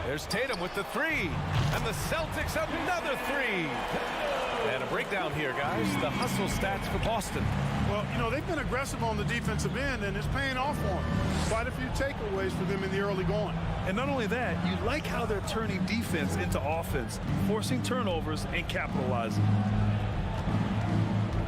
There's Tatum with the three. And the Celtics another three. And a breakdown here, guys. The hustle stats for Boston. Well, you know, they've been aggressive on the defensive end, and it's paying off for them. Quite a few takeaways for them in the early going. And not only that, you like how they're turning defense into offense, forcing turnovers and capitalizing.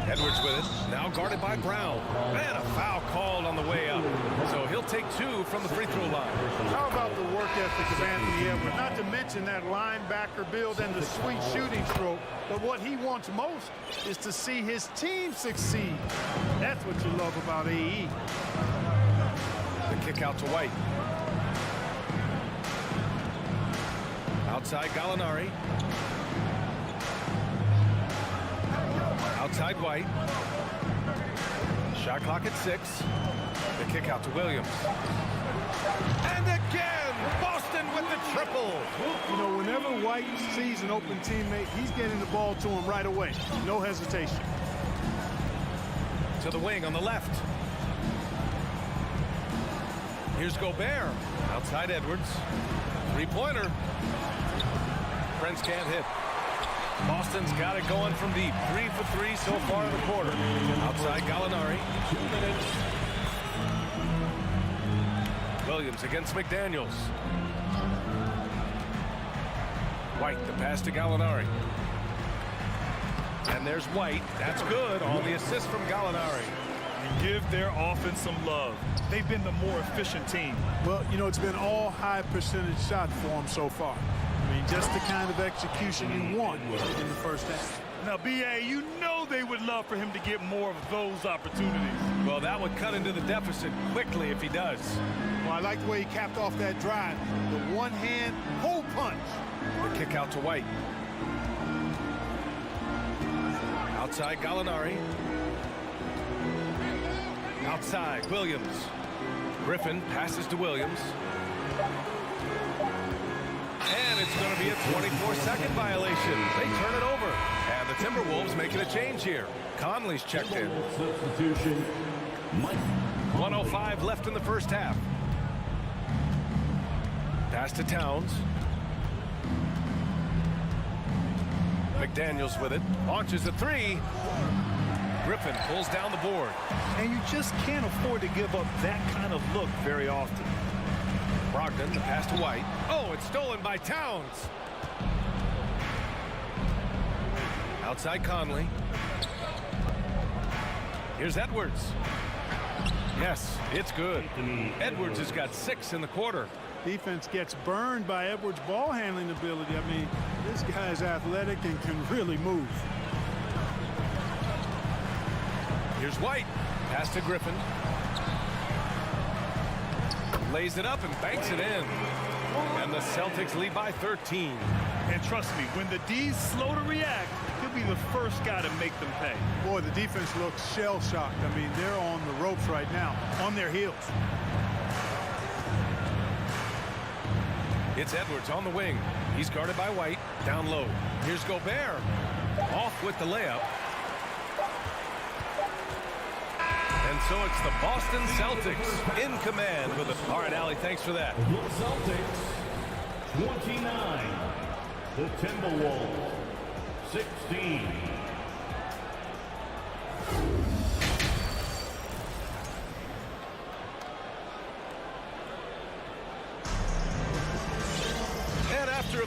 Edwards with it. Now guarded by Brown. And a foul called on the way up. So he'll take two from the free throw line. How about the work ethic of Anthony Edwards? Not to mention that linebacker build and the sweet shooting stroke. But what he wants most is to see his team succeed. That's what you love about AE. The kick out to White. Outside Gallinari. Outside White. Shot clock at 6. The kick out to Williams. And again, Boston with the triple. You know, whenever White sees an open teammate, he's getting the ball to him right away. No hesitation. To the wing on the left. Here's Gobert. Outside Edwards. Three-pointer. Prince can't hit. Boston's got it going from deep. 3 for 3 so far in the quarter. Outside Gallinari. 2 minutes. Williams against McDaniels. White, the pass to Gallinari. And there's White. That's good on the assist from Gallinari. And give their offense some love. They've been the more efficient team. Well, you know, it's been all high percentage shots for them so far. I mean, just the kind of execution you want in the first half. Now, B.A., you know they would love for him to get more of those opportunities. Well, that would cut into the deficit quickly if he does. Well, I like the way he capped off that drive. The one-hand hole punch. The kick out to White. Outside Gallinari. Outside Williams. Griffin passes to Williams. And it's going to be a 24-second violation. They turn it over. And the Timberwolves making a change here. Conley's checked in. Substitution, Mike. 1:05 left in the first half. Pass to Towns. McDaniels with it. Launches a three. Griffin pulls down the board. And you just can't afford to give up that kind of look very often. Brogdon, the pass to White. Oh, it's stolen by Towns. Outside Conley. Here's Edwards. Yes, it's good. Edwards has got 6 in the quarter. Defense gets burned by Edwards' ball handling ability. I mean, this guy's athletic and can really move. Here's White. Pass to Griffin. Lays it up and banks it in. And the Celtics lead by 13. And trust me, when the D's slow to react, he'll be the first guy to make them pay. Boy, the defense looks shell-shocked. I mean, they're on the ropes right now, on their heels. It's Edwards on the wing. He's guarded by White. Down low. Here's Gobert. Off with the layup. And so it's the Boston Celtics in command with it. All right, Allie, thanks for that. The Celtics, 29. The Timberwolves, 16.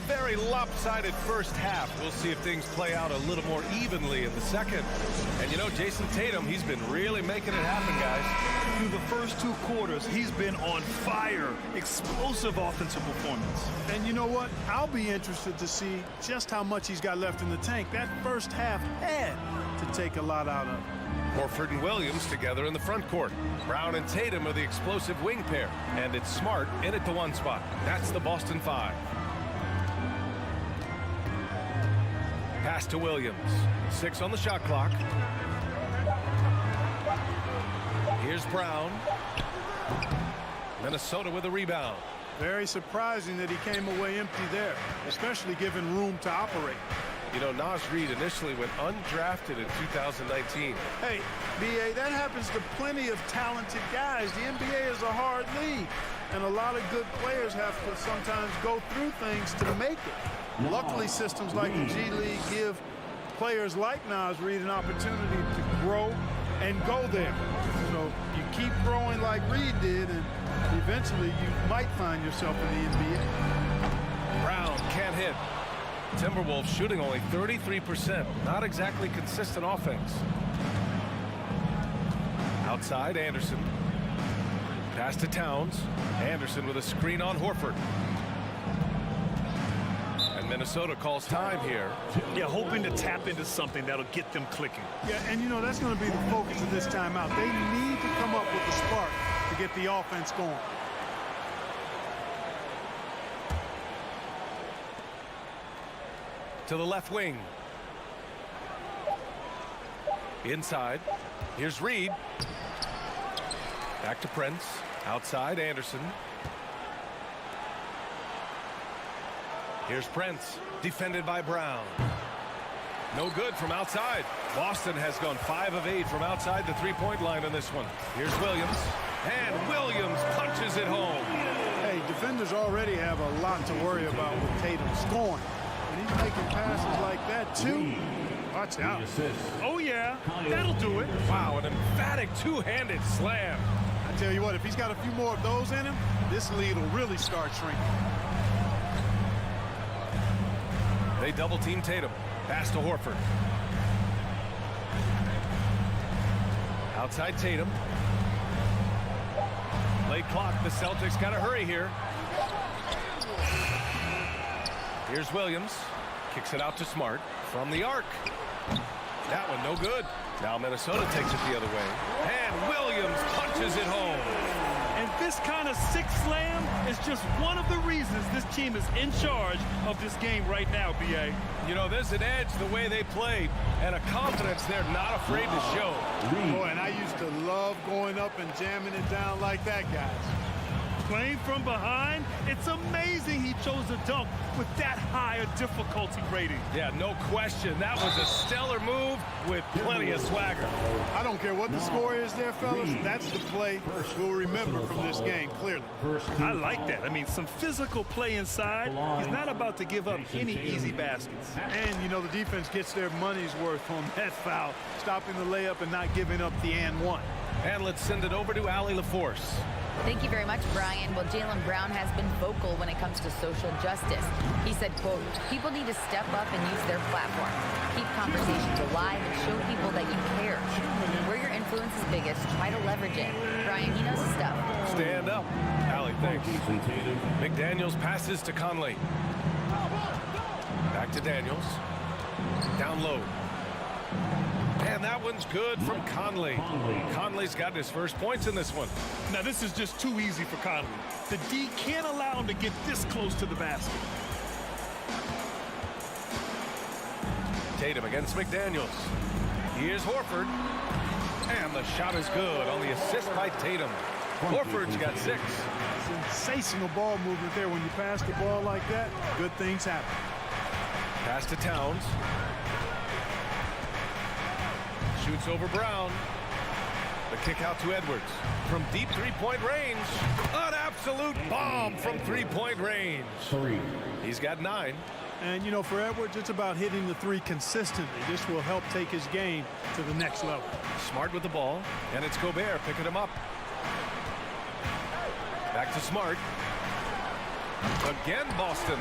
very lopsided first half. We'll see if things play out a little more evenly in the second. And you know, Jason Tatum, he's been really making it happen, guys. Through the first 2 quarters, he's been on fire. Explosive offensive performance. And you know what? I'll be interested to see just how much he's got left in the tank. That first half had to take a lot out of it. Horford and Williams together in the front court. Brown and Tatum are the explosive wing pair. And it's Smart in at the 1 spot. That's the Boston 5. Pass to Williams. 6 on the shot clock. Here's Brown. Minnesota with a rebound. Very surprising that he came away empty there, especially given room to operate. You know, Naz Reid initially went undrafted in 2019. Hey, B.A., that happens to plenty of talented guys. The NBA is a hard league, and a lot of good players have to sometimes go through things to make it. Luckily, systems like the G League give players like Naz Reid an opportunity to grow and go there. So you keep growing like Reid did, and eventually you might find yourself in the NBA. Brown can't hit. Timberwolves shooting only 33%. Not exactly consistent offense. Outside, Anderson. Pass to Towns. Anderson with a screen on Horford. And Minnesota calls time here. Yeah, hoping to tap into something that'll get them clicking. Yeah, and you know, that's going to be the focus of this timeout. They need to come up with a spark to get the offense going. To the left wing. Inside. Here's Reid. Back to Prince. Outside, Anderson. Here's Prince. Defended by Brown. No good from outside. Boston has gone 5 of 8 from outside the three-point line on this one. Here's Williams. And Williams punches it home. Hey, defenders already have a lot to worry about with Tatum scoring. And he's making passes like that, too. Watch out. Oh, yeah. That'll do it. Wow, an emphatic two-handed slam. I tell you what, if he's got a few more of those in him, this lead will really start shrinking. They double-team Tatum. Pass to Horford. Outside Tatum. Late clock. The Celtics got to hurry here. Here's Williams. Kicks it out to Smart from the arc. That one no good. Now Minnesota takes it the other way. And Williams punches it home. And this kind of six slam is just one of the reasons this team is in charge of this game right now, B.A. You know, there's an edge the way they play and a confidence they're not afraid to show. Boy, and I used to love going up and jamming it down like that, guys. Playing from behind, it's amazing he chose a dunk with that high a difficulty rating. Yeah, no question. That was a stellar move with plenty of swagger. I don't care what the score is there, fellas. That's the play we'll remember from this game, clearly. I like that. I mean, some physical play inside. He's not about to give up any easy baskets. And, you know, the defense gets their money's worth on that foul, stopping the layup and not giving up the and one. And let's send it over to Allie LaForce. Thank you very much, Brian. Well, Jaylen Brown has been vocal when it comes to social justice. He said, quote, people need to step up and use their platform. Keep conversations alive and show people that you care. Where your influence is biggest, try to leverage it. Brian, he knows his stuff. Stand up. Allie, thanks. McDaniels passes to Conley. Back to Daniels. Down low. And that one's good from Conley. Conley's got his first points in this one. Now, this is just too easy for Conley. The D can't allow him to get this close to the basket. Tatum against McDaniels. Here's Horford. And the shot is good on the assist by Tatum. Horford's got 6. Sensational ball movement there. When you pass the ball like that, good things happen. Pass to Towns. Shoots over Brown. The kick out to Edwards. From deep three-point range. An absolute bomb from three-point range. 3. He's got 9. And, you know, for Edwards, it's about hitting the three consistently. This will help take his game to the next level. Smart with the ball. And it's Gobert picking him up. Back to Smart. Again, Boston.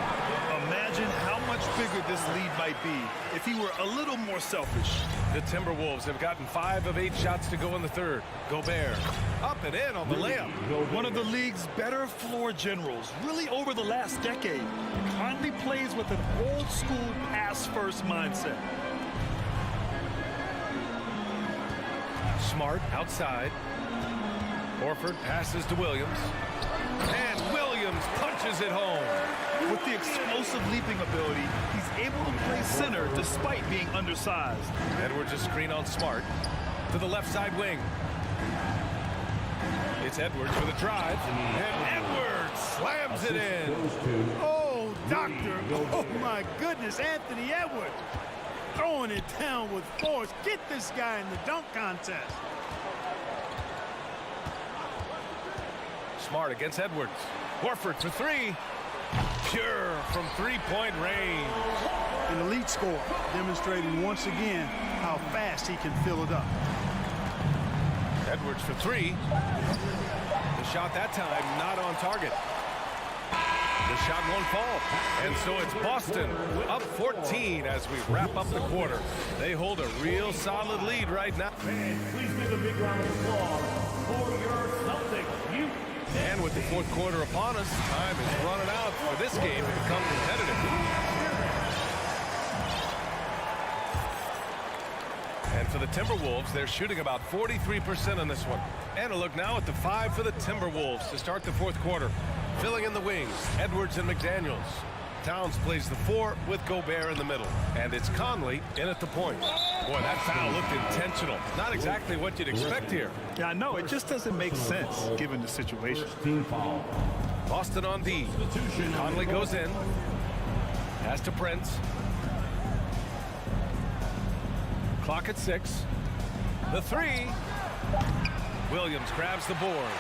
Imagine how much bigger this lead might be if he were a little more selfish. The Timberwolves have gotten 5 of 8 shots to go in the third. Gobert up and in on the layup. One of the league's better floor generals, really over the last decade. Conley plays with an old-school pass-first mindset. Smart outside. Horford passes to Williams. And Williams punches it home. With the explosive leaping ability, he's able to play center despite being undersized. Edwards a screen on Smart to the left side wing. It's Edwards with a drive, and Edwards slams it in. Oh, doctor. Oh, my goodness, Anthony Edwards. Throwing it down with force. Get this guy in the dunk contest. Smart against Edwards. Horford for 3. Pure from three-point range. An elite scorer, demonstrating once again how fast he can fill it up. Edwards for 3. The shot that time not on target. The shot won't fall. And so it's Boston up 14 as we wrap up the quarter. They hold a real solid lead right now. Please give a big round of applause for your Celtics. And with the fourth quarter upon us, time is running out for this game to become competitive. And for the Timberwolves, they're shooting about 43% on this one. And a look now at the 5 for the Timberwolves to start the fourth quarter. Filling in the wings, Edwards and McDaniels. Towns plays the 4 with Gobert in the middle. And it's Conley in at the point. Boy, that foul looked intentional. Not exactly what you'd expect here. Yeah, I know. It just doesn't make sense given the situation. Boston on D. Conley goes in. Pass to Prince. Clock at 6. The 3. Williams grabs the board.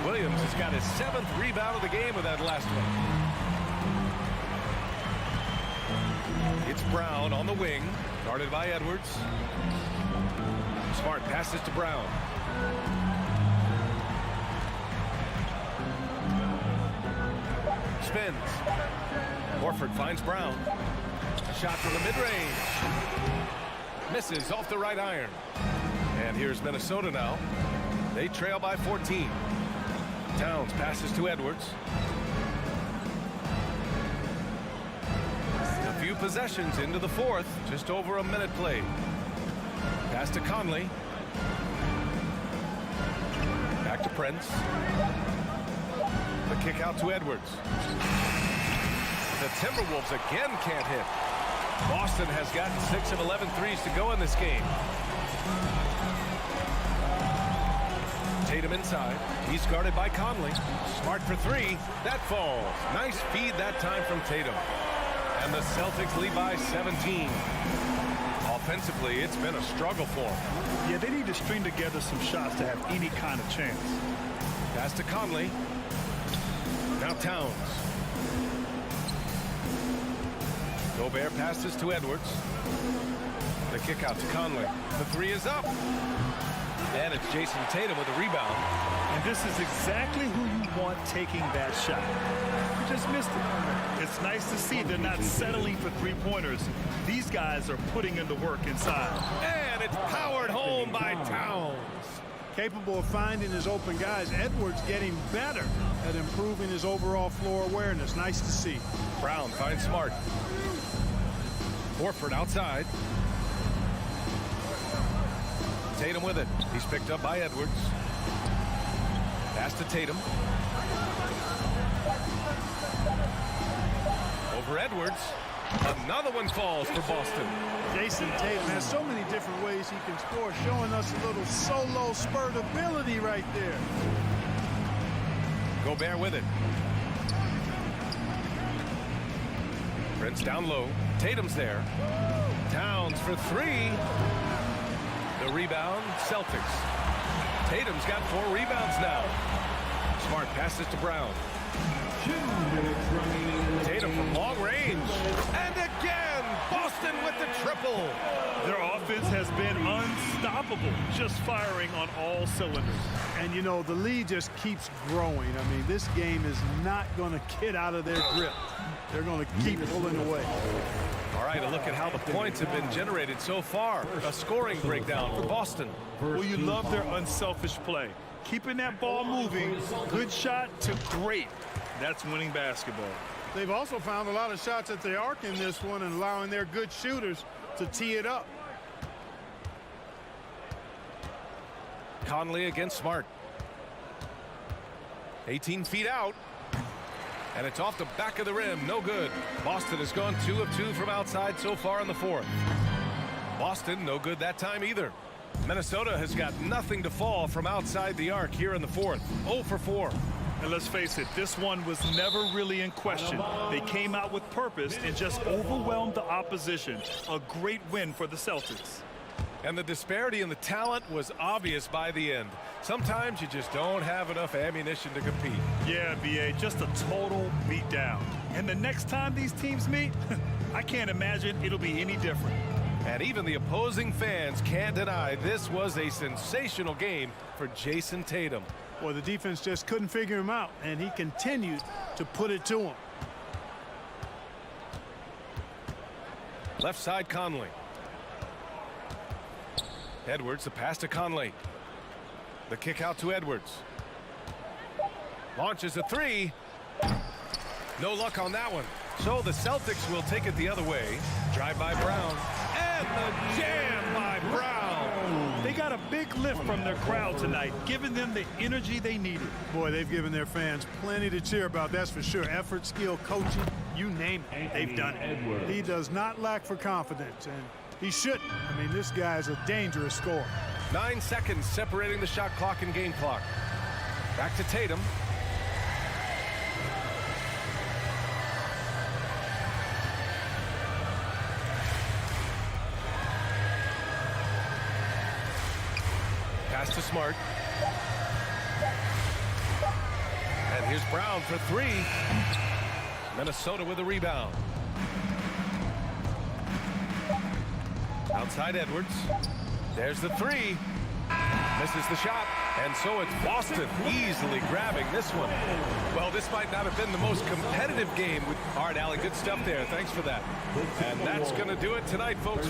Williams has got his 7th rebound of the game with that last one. It's Brown on the wing, guarded by Edwards. Smart passes to Brown. Spins. Horford finds Brown. Shot from the mid-range. Misses off the right iron. And here's Minnesota now. They trail by 14. Towns passes to Edwards. A few possessions into the fourth. Just over a minute played. Pass to Conley. Back to Prince. The kick out to Edwards. The Timberwolves again can't hit. Boston has gotten 6 of 11 threes to go in this game. Tatum inside. He's guarded by Conley. Smart for 3. That falls. Nice feed that time from Tatum. And the Celtics lead by 17. Offensively, it's been a struggle for them. Yeah, they need to string together some shots to have any kind of chance. Pass to Conley. Now Towns. Gobert passes to Edwards. The kick out to Conley. The 3 is up. And it's Jason Tatum with a rebound. And this is exactly who you want taking that shot. You just missed it. It's nice to see they're not settling for three-pointers. These guys are putting in the work inside. And it's powered home by Towns. Capable of finding his open guys. Edwards getting better at improving his overall floor awareness. Nice to see. Brown finds Smart. Horford outside. Tatum with it. He's picked up by Edwards. Pass to Tatum. Over Edwards. Another one falls for Boston. Jason Tatum has so many different ways he can score, showing us a little solo spurt ability right there. Gobert with it. Prince down low. Tatum's there. Towns for 3. The rebound, Celtics. Tatum's got 4 rebounds now. Smart passes to Brown. 2 minutes remaining. Tatum from long range. And again, Boston with the triple. Their offense has been unstoppable, just firing on all cylinders. And, you know, the lead just keeps growing. I mean, this game is not going to get out of their grip. They're going to keep pulling away. All right, a look at how the points have been generated so far. A scoring breakdown for Boston. Well, you love their unselfish play. Keeping that ball moving, good shot to great. That's winning basketball. They've also found a lot of shots at the arc in this one and allowing their good shooters to tee it up. Conley against Smart. 18 feet out. And it's off the back of the rim. No good. Boston has gone 2 of 2 from outside so far in the fourth. Boston no good that time either. Minnesota has got nothing to fall from outside the arc here in the fourth. 0 for 4. And let's face it, this one was never really in question. They came out with purpose and just overwhelmed the opposition. A great win for the Celtics. And the disparity in the talent was obvious by the end. Sometimes you just don't have enough ammunition to compete. Yeah, BA, just a total beatdown. And the next time these teams meet, I can't imagine it'll be any different. And even the opposing fans can't deny this was a sensational game for Jason Tatum. Well, the defense just couldn't figure him out, and he continued to put it to him. Left side, Conley. Edwards, the pass to Conley. The kick out to Edwards. Launches a 3. No luck on that one. So the Celtics will take it the other way. Drive by Brown. And the jam by Brown. They got a big lift from their crowd tonight, giving them the energy they needed. Boy, they've given their fans plenty to cheer about, that's for sure. Effort, skill, coaching, you name it, they've done it. He does not lack for confidence, and he shouldn't. I mean, this guy is a dangerous scorer. 9 seconds separating the shot clock and game clock. Back to Tatum. Pass to Smart. And here's Brown for 3. Minnesota with a rebound. Outside Edwards. There's the 3. Misses the shot. And so it's Boston easily grabbing this one. Well, this might not have been the most competitive game. All right, Allie, good stuff there. Thanks for that. And that's going to do it tonight, folks.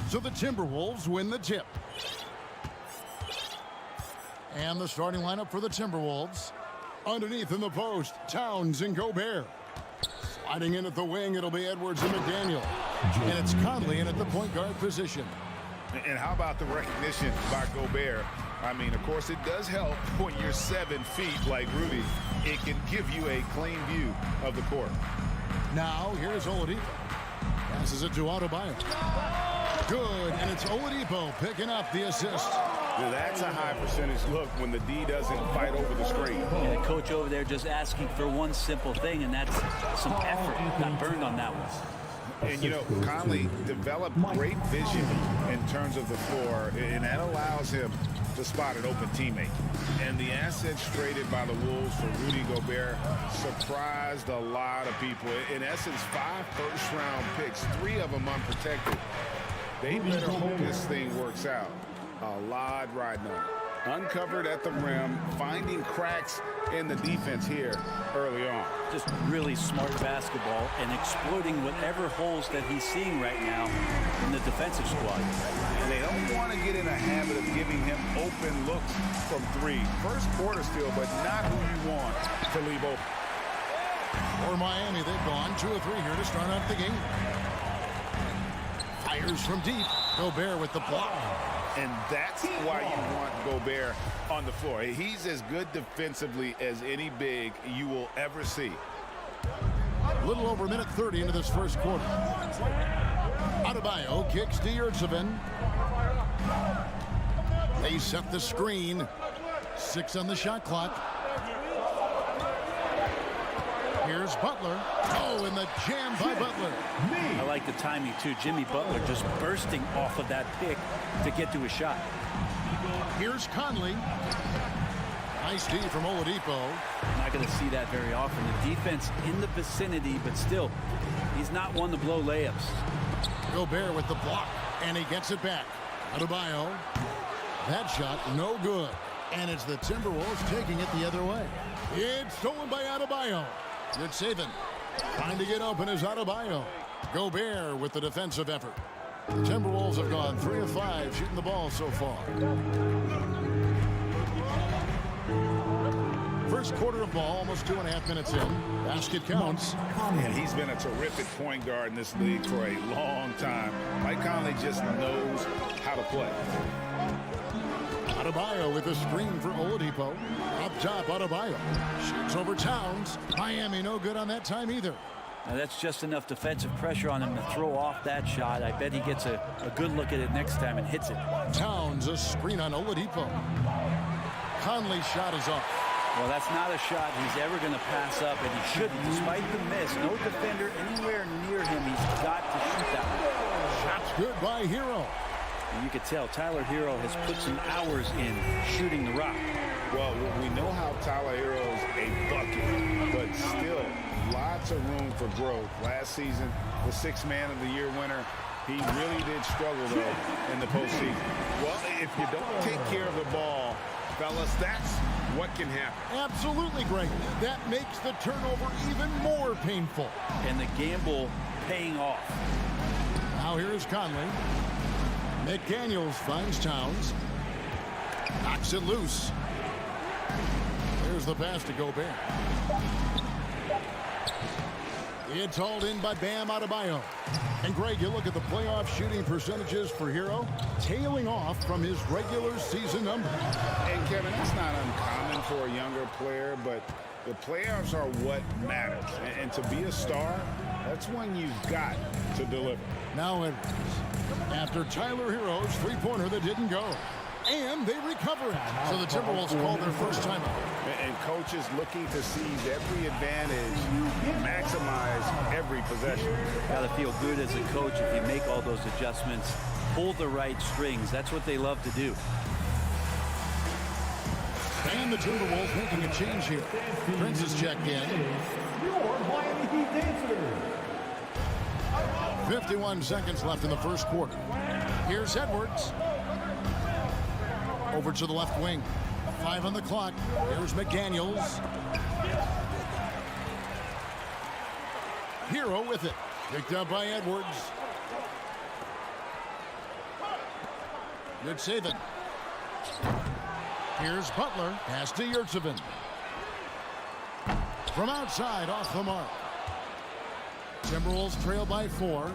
So the Timberwolves win the tip. And the starting lineup for the Timberwolves. Underneath in the post, Towns and Gobert. Sliding in at the wing, it'll be Edwards and McDaniel. And it's Conley in at the point guard position. And how about the recognition by Gobert? I mean, of course, it does help when you're 7 feet like Rudy. It can give you a clean view of the court. Now, here's Oladipo. Passes it to Adebayo. Good, and it's Oladipo picking up the assist. Now, that's a high percentage look when the D doesn't fight over the screen. And the coach over there just asking for one simple thing, and that's some effort. Got burned on that one. And, you know, Conley developed great vision in terms of the floor, and that allows him to spot an open teammate. And the assets traded by the Wolves for Rudy Gobert surprised a lot of people. In essence, 5 first-round picks, 3 of them unprotected. They better hope this thing works out. A lot riding on it. Uncovered at the rim, finding cracks in the defense here early on. Just really smart basketball and exploiting whatever holes that he's seeing right now in the defensive squad. And they don't want to get in a habit of giving him open looks from 3. First quarter still, but not who you want to leave open. For Miami, they've gone 2 of 3 here to start off the game. Fires from deep. Gobert with the block. And that's why you want Gobert on the floor. He's as good defensively as any big you will ever see. A little over a minute 30 into this first quarter. Adebayo kicks to Yurtseven. They set the screen. 6 on the shot clock. Here's Butler. Oh, and the jam by Butler. I like the timing, too. Jimmy Butler just bursting off of that pick to get to a shot. Here's Conley. Nice D from Oladipo. Not going to see that very often. The defense in the vicinity, but still, he's not one to blow layups. Gobert with the block, and he gets it back. Adebayo. That shot, no good. And it's the Timberwolves taking it the other way. It's stolen by Adebayo. Yurtseven trying to get open is Adebayo. Gobert with the defensive effort. The Timberwolves have gone 3 of 5 shooting the ball so far. First quarter of ball, almost 2.5 minutes in. Basket counts. And he's been a terrific point guard in this league for a long time. Mike Conley just knows how to play. Adebayo with a screen for Oladipo. Up top, Adebayo shoots over Towns. Miami no good on that time either. Now that's just enough defensive pressure on him to throw off that shot. I bet he gets a good look at it next time and hits it. Towns a screen on Oladipo. Conley's shot is up. Well, that's not a shot he's ever going to pass up, and he shouldn't. Despite the miss, no defender anywhere near him. He's got to shoot that one. Shot's good by Hero. And you could tell Tyler Hero has put some hours in shooting the rock. Well, we know how Tyler Hero's a bucket, but still lots of room for growth. Last season, the 6th Man of the Year winner, he really did struggle, though, in the postseason. Well, if you don't take care of the ball, fellas, that's what can happen. Absolutely, Greg. That makes the turnover even more painful. And the gamble paying off. Now here's Conley. McDaniels finds Towns. Knocks it loose. Here's the pass to Gobert. It's hauled in by Bam Adebayo. And Greg, you look at the playoff shooting percentages for Hero, tailing off from his regular season numbers. And Kevin, that's not uncommon for a younger player, but the playoffs are what matters. And to be a star, that's when you've got to deliver. Now Edwards. After Tyler Hero's three-pointer that didn't go. And they recover it. So the Timberwolves call their first timeout. And coaches looking to seize every advantage, maximize every possession. Got to feel good as a coach if you make all those adjustments, pull the right strings. That's what they love to do. And the Timberwolves making a change here. Prince is checked in. 51 seconds left in the first quarter. Here's Edwards. Over to the left wing. 5 on the clock. Here's McDaniels. Hero with it. Picked up by Edwards. Good saving. Here's Butler. Pass to Yurtsevin. From outside, off the mark. Timberwolves trail by 4.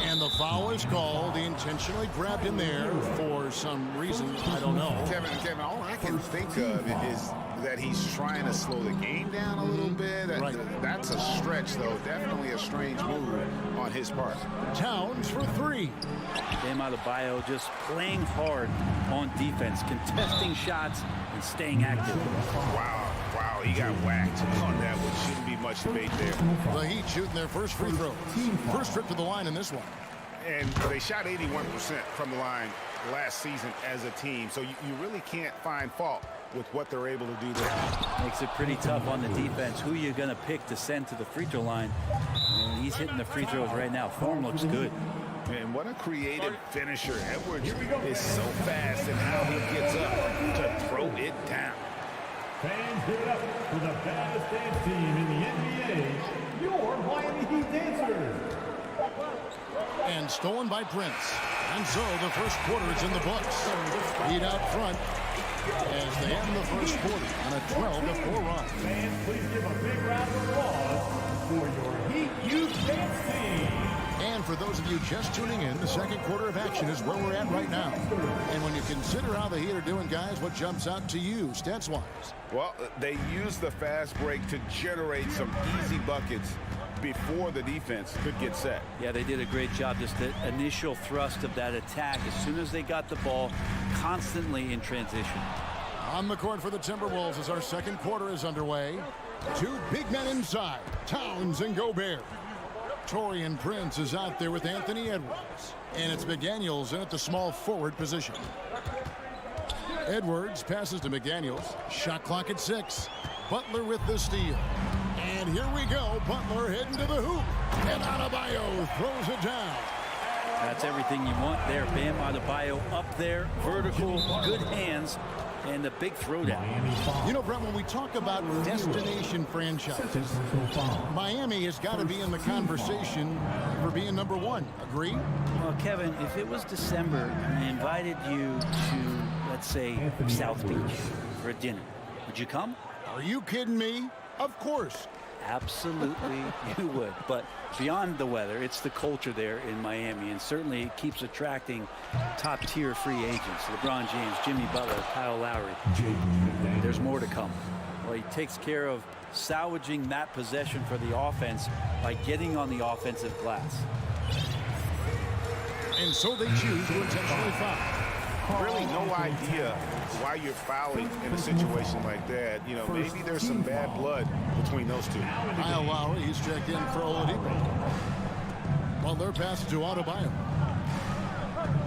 And the foul is called. He intentionally grabbed him there for some reason. I don't know. Kevin, all I can think of is that he's trying to slow the game down a little bit. Right. That's a stretch, though. Definitely a strange move on his part. Towns for 3. Bam Adebayo just playing hard on defense, contesting shots and staying active. Wow, he got whacked on that one. Shouldn't be much debate there. The Heat shooting their first free throws. First trip to the line in this one. And they shot 81% from the line last season as a team. So you really can't find fault with what they're able to do there. Makes it pretty tough on the defense. Who are you going to pick to send to the free throw line? And he's hitting the free throws right now. Form looks good. And what a creative finisher. Edwards is so fast in how he gets up to throw it down. Fans, give it up for the baddest dance team in the NBA, your Miami Heat Dancers. And stolen by Prince. And so the first quarter is in the books. Heat out front as they end the first quarter on a 12-4 run. Fans, please give a big round of applause for your Heat Youth Dance Team. And for those of you just tuning in, the second quarter of action is where we're at right now. And when you consider how the Heat are doing, guys, what jumps out to you, stats-wise? Well, they use the fast break to generate some easy buckets before the defense could get set. Yeah, they did a great job. Just the initial thrust of that attack as soon as they got the ball, constantly in transition. On the court for the Timberwolves as our second quarter is underway. 2 big men inside, Towns and Gobert. Taurean Prince is out there with Anthony Edwards. And it's McDaniels in at the small forward position. Edwards passes to McDaniels. Shot clock at 6. Butler with the steal. And here we go. Butler heading to the hoop. And Adebayo throws it down. That's everything you want there. Bam Adebayo up there, vertical, good hands, and a big throwdown. You know, Brett, when we talk about destination franchises, Miami has got to be in the conversation for being number 1. Agree? Well, Kevin, if it was December and I invited you to, let's say, South Beach for a dinner, would you come? Are you kidding me? Of course. Absolutely, you would. But beyond the weather, it's the culture there in Miami, and certainly it keeps attracting top-tier free agents. LeBron James, Jimmy Butler, Kyle Lowry. There's more to come. Well, he takes care of salvaging that possession for the offense by getting on the offensive glass. And so they choose to intentionally foul. Really no idea why you're fouling in a situation like that. You know, maybe there's some bad blood between those two. Kyle Lowry, he's checked in for Oladipo. Butler passes to Adebayo.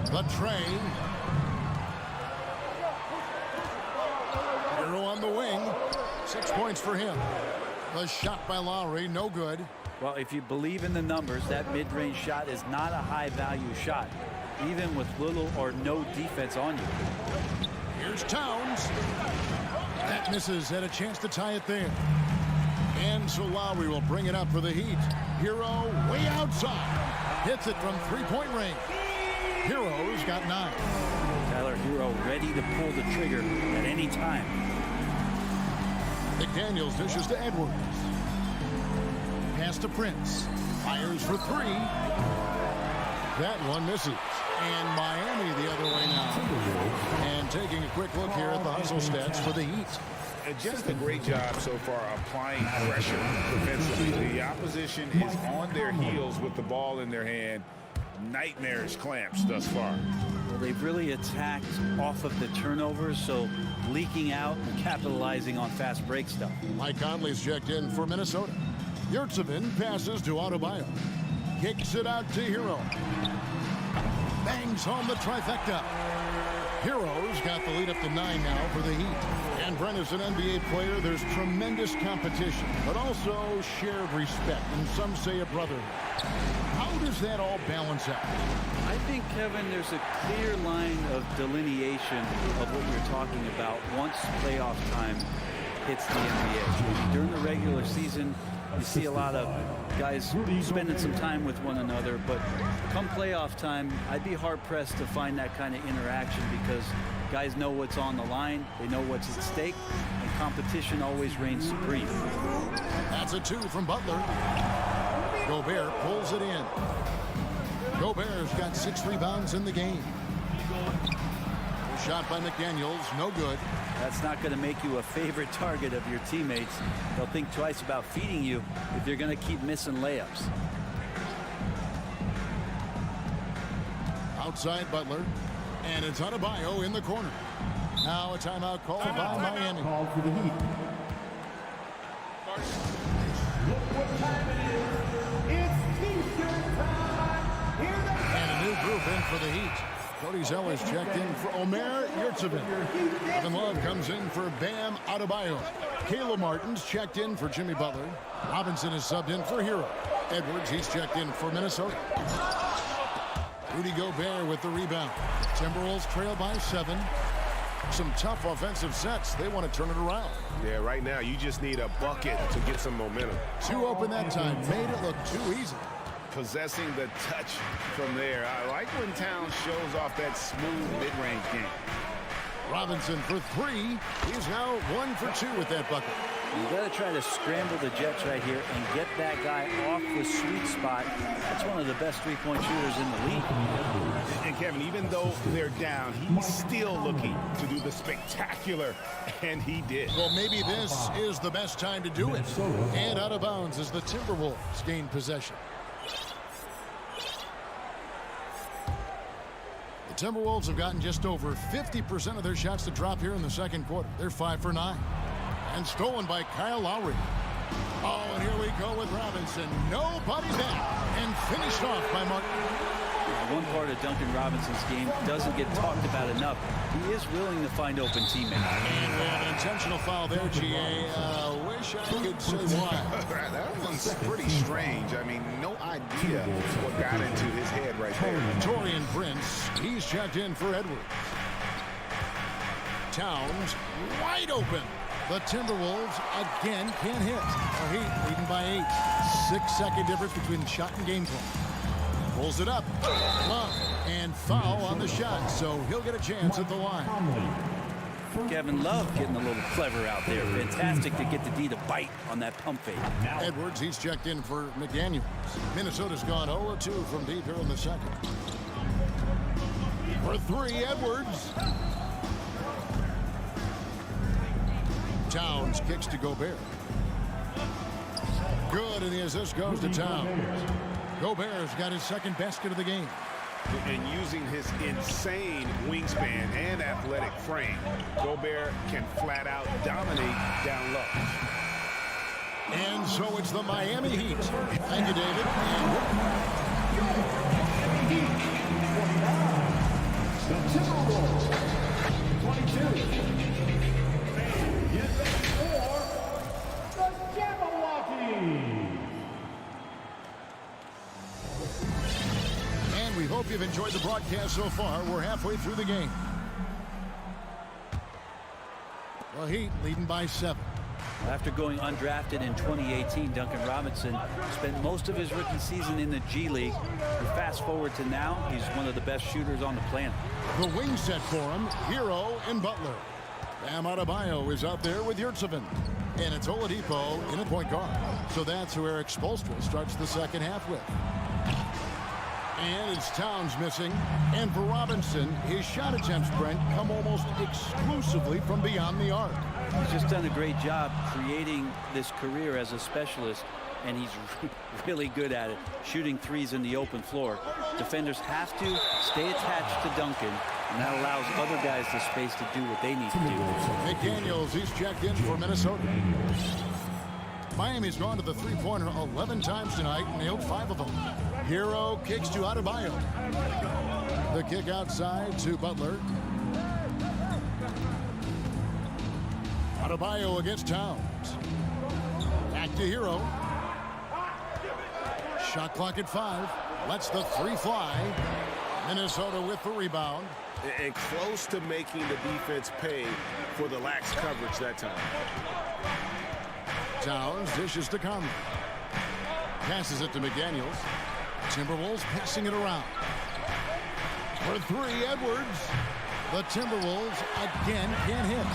The train. Hero on the wing. 6 points for him. The shot by Lowry, no good. Well, if you believe in the numbers, that mid-range shot is not a high-value shot. even with little or no defense on you. Here's Towns. That misses, had a chance to tie it there. And so Lowry will bring it up for the Heat. Hero way outside. Hits it from three-point range. Hero's got 9. Tyler Hero ready to pull the trigger at any time. McDaniels dishes to Edwards. Pass to Prince. Fires for 3. That one misses. And Miami the other way now. And taking a quick look here at the hustle stats for the Heat. Just a great job so far applying pressure defensively. The opposition is on their heels with the ball in their hand. Nightmarish clamps thus far. Well, they've really attacked off of the turnovers, so leaking out and capitalizing on fast break stuff. Mike Conley's checked in for Minnesota. Yurtsevin passes to Adebayo. Kicks it out to Hero. Bangs home the trifecta. Hero's got the lead up to 9 now for the Heat. And Brent, as an NBA player, there's tremendous competition, but also shared respect, and some say a brotherhood. How does that all balance out? I think, Kevin, there's a clear line of delineation of what you're talking about once playoff time hits the NBA. During the regular season, you see a lot of guys spending some time with one another, but come playoff time, I'd be hard-pressed to find that kind of interaction because guys know what's on the line, they know what's at stake, and competition always reigns supreme. That's a 2 from Butler. Gobert pulls it in. Gobert's got 6 rebounds in the game. Shot by McDaniels, no good. That's not going to make you a favorite target of your teammates. They'll think twice about feeding you if you're going to keep missing layups. Outside Butler, and it's Adebayo in the corner. Now a timeout called by Miami. Called for the Heat. Look what time it is. It's T-shirt time. Here they And a new group in for the Heat. Cody Zeller's checked in for Omer Yurtsevin. Kevin Love comes in for Bam Adebayo. Caleb Martin's checked in for Jimmy Butler. Robinson is subbed in for Hero. Edwards, he's checked in for Minnesota. Rudy Gobert with the rebound. Timberwolves trail by 7. Some tough offensive sets. They want to turn it around. Yeah, right now you just need a bucket to get some momentum. 2 open that time. Made it look too easy. Possessing the touch from there. I like when Towns shows off that smooth mid-range game. Robinson for 3. He's now 1 for 2 with that bucket. You got to try to scramble the Jets right here and get that guy off the sweet spot. That's one of the best three-point shooters in the league. And Kevin, even though they're down, he's still looking to do the spectacular, and he did. Well, maybe this is the best time to do it. And out of bounds as the Timberwolves gain possession. The Timberwolves have gotten just over 50% of their shots to drop here in the second quarter. They're 5 for 9. And stolen by Kyle Lowry. Oh, and here we go with Robinson. Nobody back. And finished off by Martin. One part of Duncan Robinson's game doesn't get talked about enough. He is willing to find open teammates. And we have an intentional foul there, GA. Wish I could say why. That one's pretty strange. I mean, no idea what got into his head right there. Torian Prince, he's checked in for Edwards. Towns, wide open. The Timberwolves again can't hit. The Heat leading by 8. 6-second difference between shot and game clock. Pulls it up. Love and foul on the shot, so he'll get a chance at the line. Kevin Love getting a little clever out there. Fantastic to get the D to bite on that pump fake. Edwards, he's checked in for McDaniels. Minnesota's gone 0-2 from deep here in the second. For 3, Edwards. Towns kicks to Gobert. Good, and the assist goes to Towns. Gobert's got his second basket of the game. And using his insane wingspan and athletic frame, Gobert can flat out dominate down low. And so it's the Miami Heat. Thank you, David. The Timberwolves, 22. Get ready for the Jabberwockies. And we hope you've enjoyed enjoyed the broadcast so far. We're halfway through the game. The Heat leading by 7. After going undrafted in 2018, Duncan Robinson spent most of his rookie season in the G League. And fast forward to now, he's one of the best shooters on the planet. The wing set for him, Hero and Butler. Bam Adebayo is out there with Yurtseven. And it's Oladipo in a point guard. So that's who Eric Spoelstra starts the second half with. And it's Towns missing. And for Robinson, his shot attempts, Brent, come almost exclusively from beyond the arc. He's just done a great job creating this career as a specialist, and he's really good at it, shooting threes in the open floor. Defenders have to stay attached to Duncan, and that allows other guys the space to do what they need to do. McDaniels, he's checked in for Minnesota. Miami's gone to the three-pointer 11 times tonight and nailed 5 of them. Hero kicks to Adebayo. The kick outside to Butler. Adebayo against Towns. Back to Hero. Shot clock at 5. Lets the 3 fly. Minnesota with the rebound. And close to making the defense pay for the lax coverage that time. Towns dishes to Conley. Passes it to McDaniels. Timberwolves passing it around. For 3, Edwards. The Timberwolves again can't hit.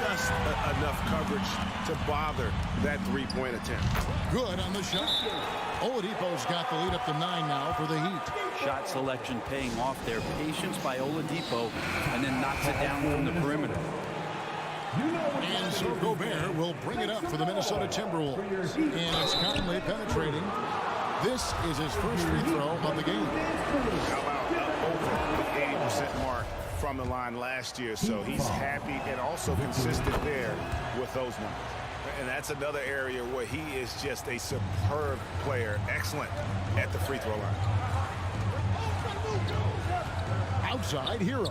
Just enough coverage to bother that three-point attempt. Good on the shot. Oladipo's got the lead up to 9 now for the Heat. Shot selection paying off there. Patience by Oladipo, and then knocks it down from the perimeter. And so Gobert will bring it up for the Minnesota Timberwolves. And it's Conley penetrating. This is his first free throw of the game. How about over the 80% mark from the line last year, so he's happy and also consistent there with those numbers. And that's another area where he is just a superb player, excellent at the free throw line. Outside, Hero.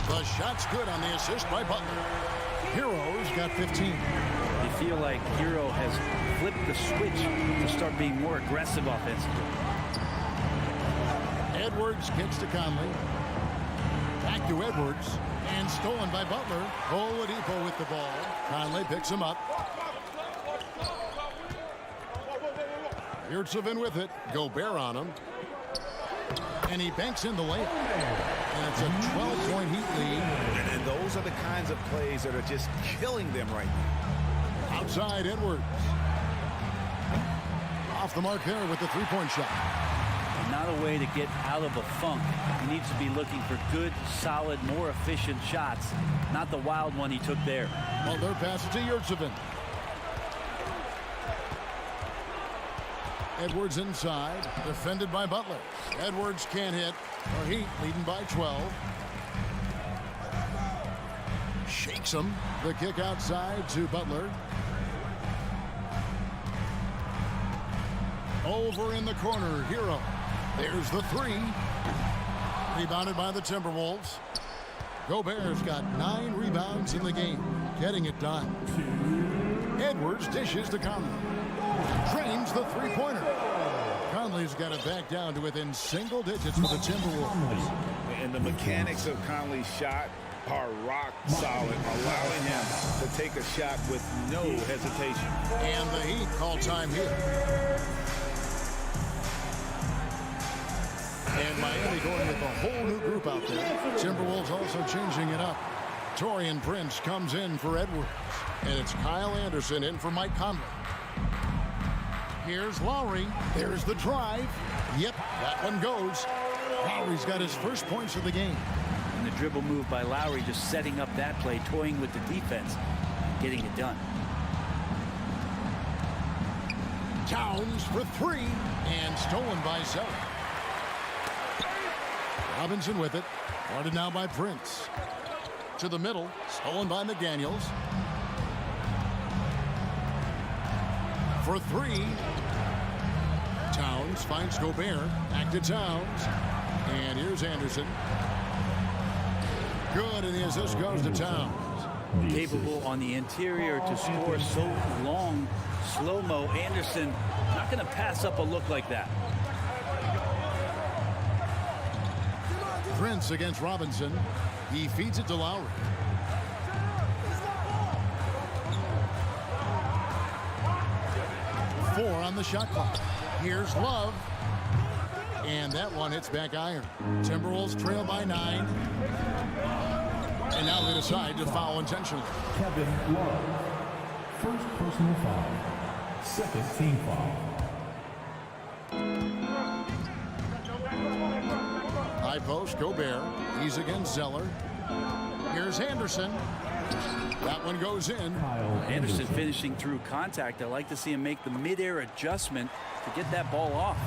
The shot's good on the assist by Butler. Hero's got 15. You feel like Hero has flipped the switch to start being more aggressive offensively. Edwards kicks to Conley. Back to Edwards. And stolen by Butler. Oladipo with the ball. Conley picks him up. Yurtseven with it. Gobert on him. And he banks in the layup. And it's a 12-point Heat lead. And those are the kinds of plays that are just killing them right now. Outside, Edwards. Off the mark there with the three-point shot. Not a way to get out of a funk. He needs to be looking for good, solid, more efficient shots. Not the wild one he took there. Butler passes to Yurtseven. Edwards inside, defended by Butler. Edwards can't hit. The Heat leading by 12. Shakes him. The kick outside to Butler. Over in the corner, Hero. There's the 3. Rebounded by the Timberwolves. Gobert's got 9 rebounds in the game. Getting it done. Edwards dishes to Conley. Drains the three-pointer. Conley's got it back down to within single digits for the Timberwolves. And the mechanics of Conley's shot are rock solid, allowing him to take a shot with no hesitation. And the Heat call time here. And Miami going with a whole new group out there. Timberwolves also changing it up. Taurean Prince comes in for Edwards. And it's Kyle Anderson in for Mike Conley. Here's Lowry. There's the drive. Yep, that one goes. Lowry's got his first points of the game. And the dribble move by Lowry just setting up that play, toying with the defense, getting it done. Towns for 3. And stolen by Celtics. Robinson with it. Guarded now by Prince. To the middle. Stolen by McDaniels. For 3. Towns finds Gobert. Back to Towns. And here's Anderson. Good, and the assist goes to Towns. Capable on the interior to score so long. Slow-mo. Anderson not going to pass up a look like that. Prince against Robinson. He feeds it to Lowry. Four on the shot clock. Here's Love. And that one hits back iron. Timberwolves trail by 9. And now they decide to foul intentionally. Kevin Love. First personal foul. Second team foul. High post, Gobert. He's against Zeller. Here's Anderson. That one goes in. Anderson finishing through contact. I like to see him make the mid-air adjustment to get that ball off.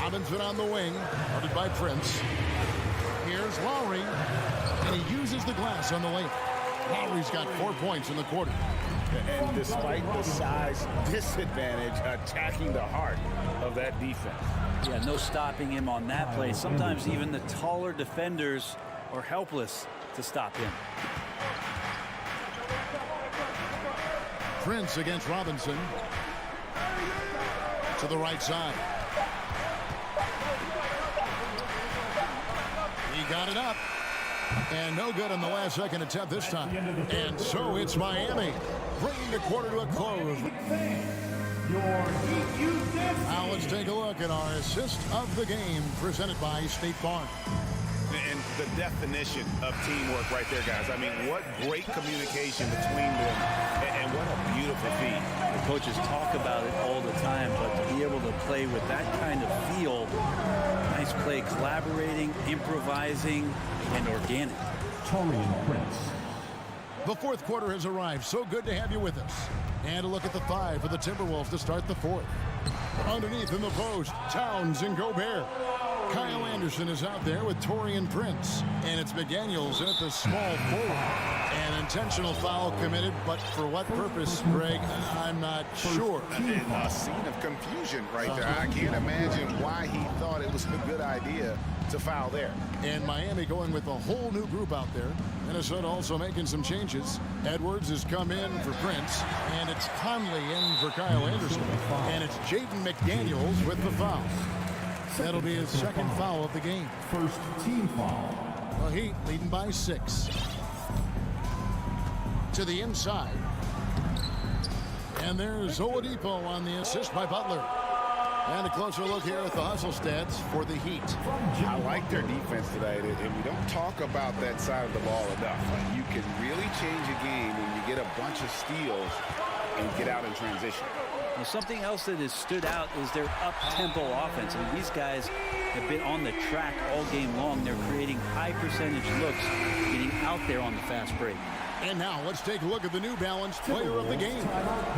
Robinson on the wing, guarded by Prince. Here's Lowry, and he uses the glass on the lane. Lowry's got 4 points in the quarter. And despite the size disadvantage, attacking the heart of that defense. Yeah, no stopping him on that play. Sometimes even the taller defenders are helpless to stop him. Prince against Robinson. To the right side. He got it up. And no good on the last second attempt this time. And so it's Miami, bringing the quarter to a close. Now let's take a look at our assist of the game, presented by State Farm. And the definition of teamwork right there, guys. I mean, what great communication between them, and what a beautiful feat. The coaches talk about it all the time, but to be able to play with that kind of feel, nice play, collaborating, improvising, and organic. Torian Prince. The fourth quarter has arrived. So good to have you with us. And a look at the 5 for the Timberwolves to start the fourth. Underneath in the post, Towns and Gobert. Kyle Anderson is out there with Torian Prince. And it's McDaniels at the small forward. An intentional foul committed, but for what purpose, Greg? I'm not sure. A scene of confusion right there. I can't imagine why he thought it was a good idea to foul there. And Miami going with a whole new group out there. Minnesota also making some changes. Edwards has come in for Prince, and it's Conley in for Kyle Anderson. And it's Jaden McDaniels with the foul. That'll be his second foul of the game. First team foul. The Heat leading by 6. To the inside. And there's Oladipo on the assist by Butler. And a closer look here at the hustle stats for the Heat. I like their defense today, and we don't talk about that side of the ball enough. You can really change a game when you get a bunch of steals and get out in transition. Well, something else that has stood out is their up-tempo offense. I mean, these guys have been on the track all game long. They're creating high percentage looks, getting out there on the fast break. And now let's take a look at the New Balance player of the game.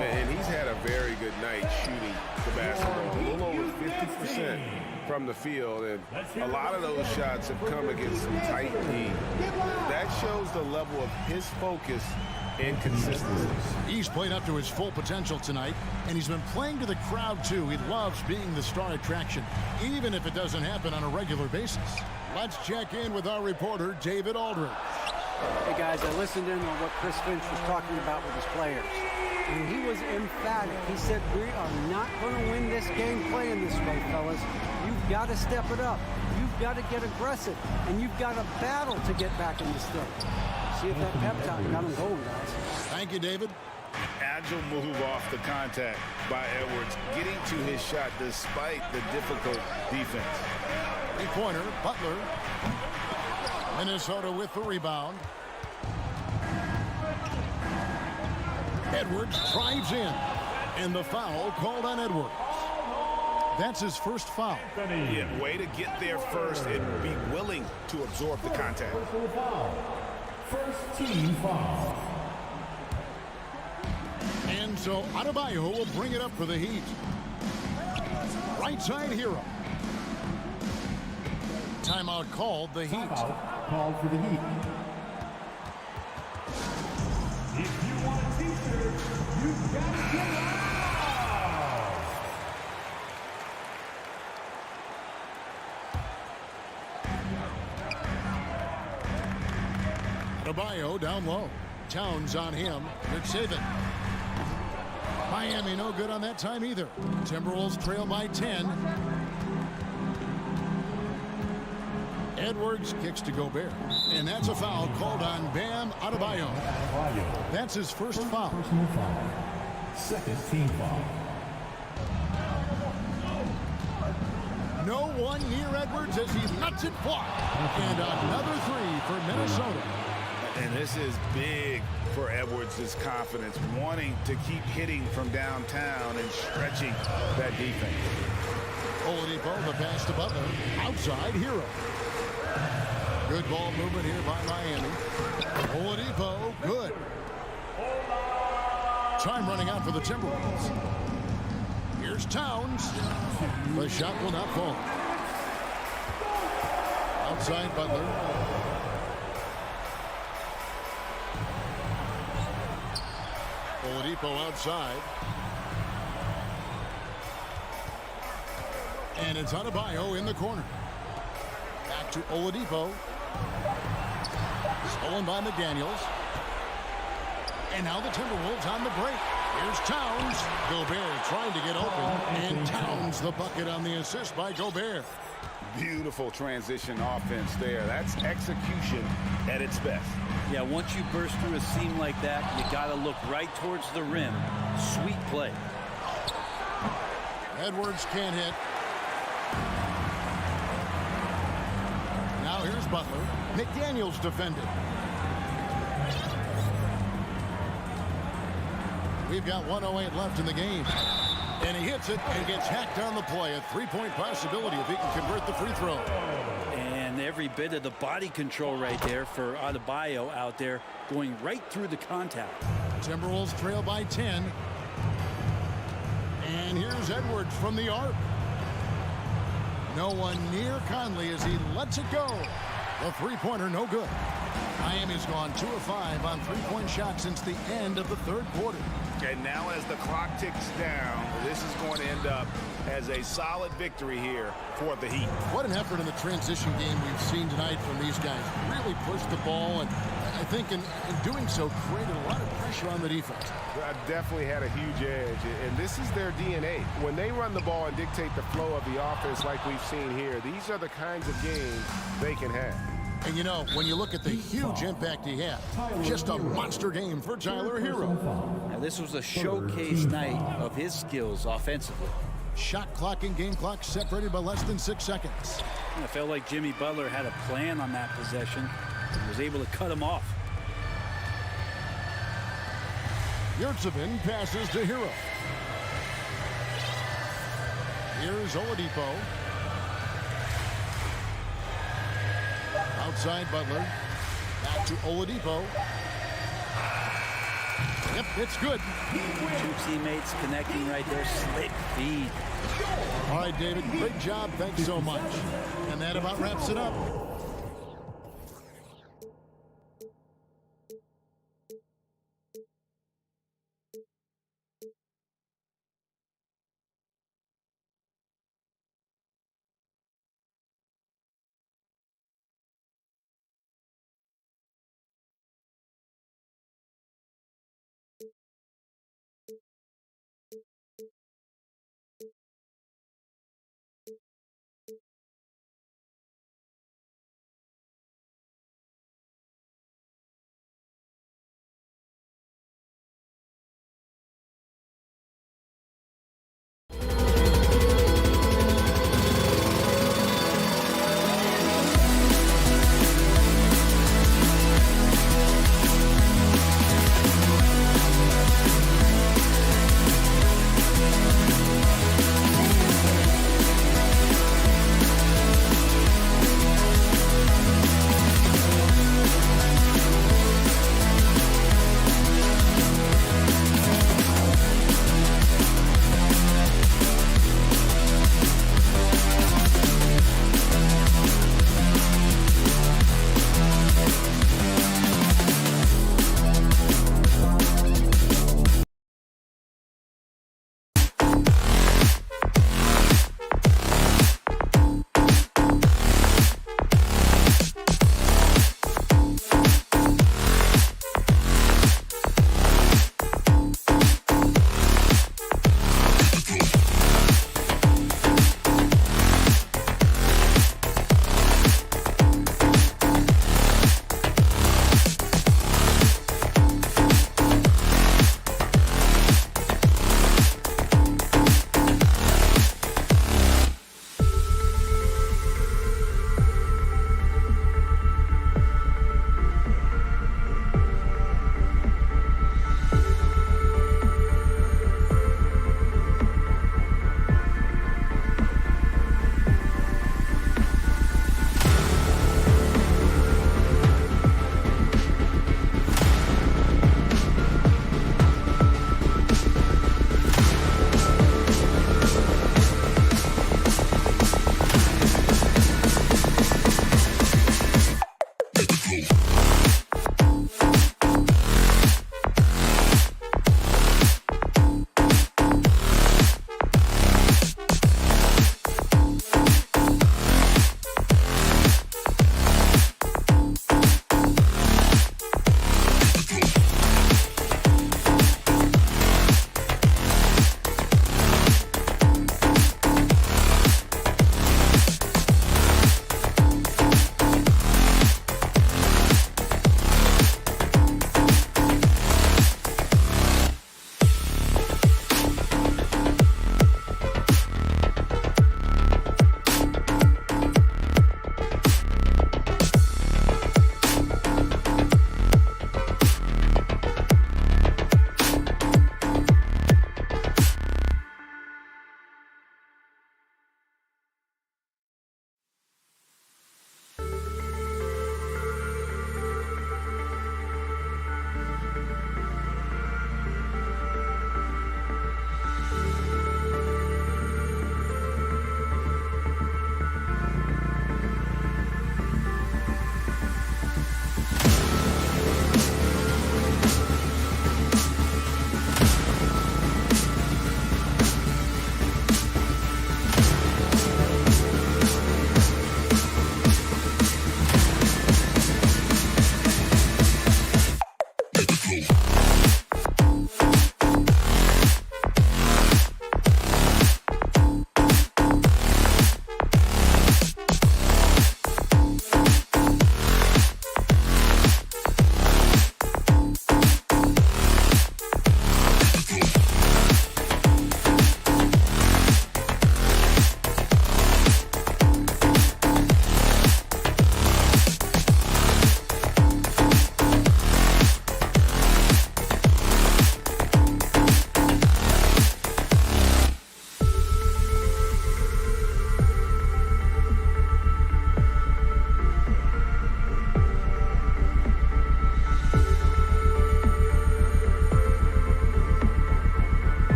And he's had a very good night shooting the basketball. A little over 50% from the field, and a lot of those shots have come against some tight D. That shows the level of his focus and consistency. He's played up to his full potential tonight, and he's been playing to the crowd too. He loves being the star attraction, even if it doesn't happen on a regular basis. Let's check in with our reporter, David Aldridge. Hey guys, I listened in on what Chris Finch was talking about with his players. And he was emphatic. He said, we are not going to win this game playing this way, fellas. You've got to step it up. You've got to get aggressive. And you've got to battle to get back in the stick. See if that pep talk got him going, guys. Thank you, David. Agile move off the contact by Edwards, getting to his shot despite the difficult defense. Three-pointer, Butler. Minnesota with the rebound. Edwards drives in, and the foul called on Edwards. That's his first foul. Yeah, way to get there first and be willing to absorb the contact. First team foul. And so Adebayo will bring it up for the Heat. Right side hero. Timeout called, the Heat. Timeout called for the Heat. If you want a t-shirt, you've got to get out. Adebayo down low. Towns on him. Good saving. Miami no good on that time either. Timberwolves trail by 10. Edwards kicks to Gobert. And that's a foul called on Bam Adebayo. That's his first foul. Personal foul. Second team foul. No one near Edwards as he lets it fly. And another three for Minnesota. And this is big for Edwards' confidence, wanting to keep hitting from downtown and stretching that defense. Oladipo, the pass to Butler. Outside, Hero. Good ball movement here by Miami. Oladipo, good. Time running out for the Timberwolves. Here's Towns. The shot will not fall. Outside, Butler. Oladipo outside. And it's Adebayo in the corner. Back to Oladipo. Stolen by McDaniels. And now the Timberwolves on the break. Here's Towns. Gobert trying to get open. And Towns the bucket on the assist by Gobert. Beautiful transition offense there. That's execution at its best. Yeah, once you burst through a seam like that, you got to look right towards the rim. Sweet play. Edwards can't hit. Now here's Butler. McDaniels defended. We've got 1:08 left in the game. And he hits it and gets hacked on the play. A three-point possibility if he can convert the free throw. And every bit of the body control right there for Adebayo out there, going right through the contact. Timberwolves trail by 10. And here's Edwards from the arc. No one near Conley as he lets it go. The three-pointer no good. Miami's gone 2 of 5 on three-point shots since the end of the third quarter. And now as the clock ticks down, this is going to end up as a solid victory here for the Heat. What an effort in the transition game we've seen tonight from these guys. Really pushed the ball, and I think in doing so created a lot of pressure on the defense. Definitely had a huge edge, and this is their DNA. When they run the ball and dictate the flow of the offense like we've seen here, these are the kinds of games they can have. And, you know, when you look at the huge impact he had, just a monster game for Tyler Hero. Now, this was a showcase night of his skills offensively. Shot clock and game clock separated by less than 6 seconds. I felt like Jimmy Butler had a plan on that possession and was able to cut him off. Yurtsevin passes to Hero. Here's Oladipo. Outside Butler. Back to Oladipo. Yep, it's good. Two teammates connecting right there. Slick feed. All right, David, great job. Thanks so much. And that about wraps it up.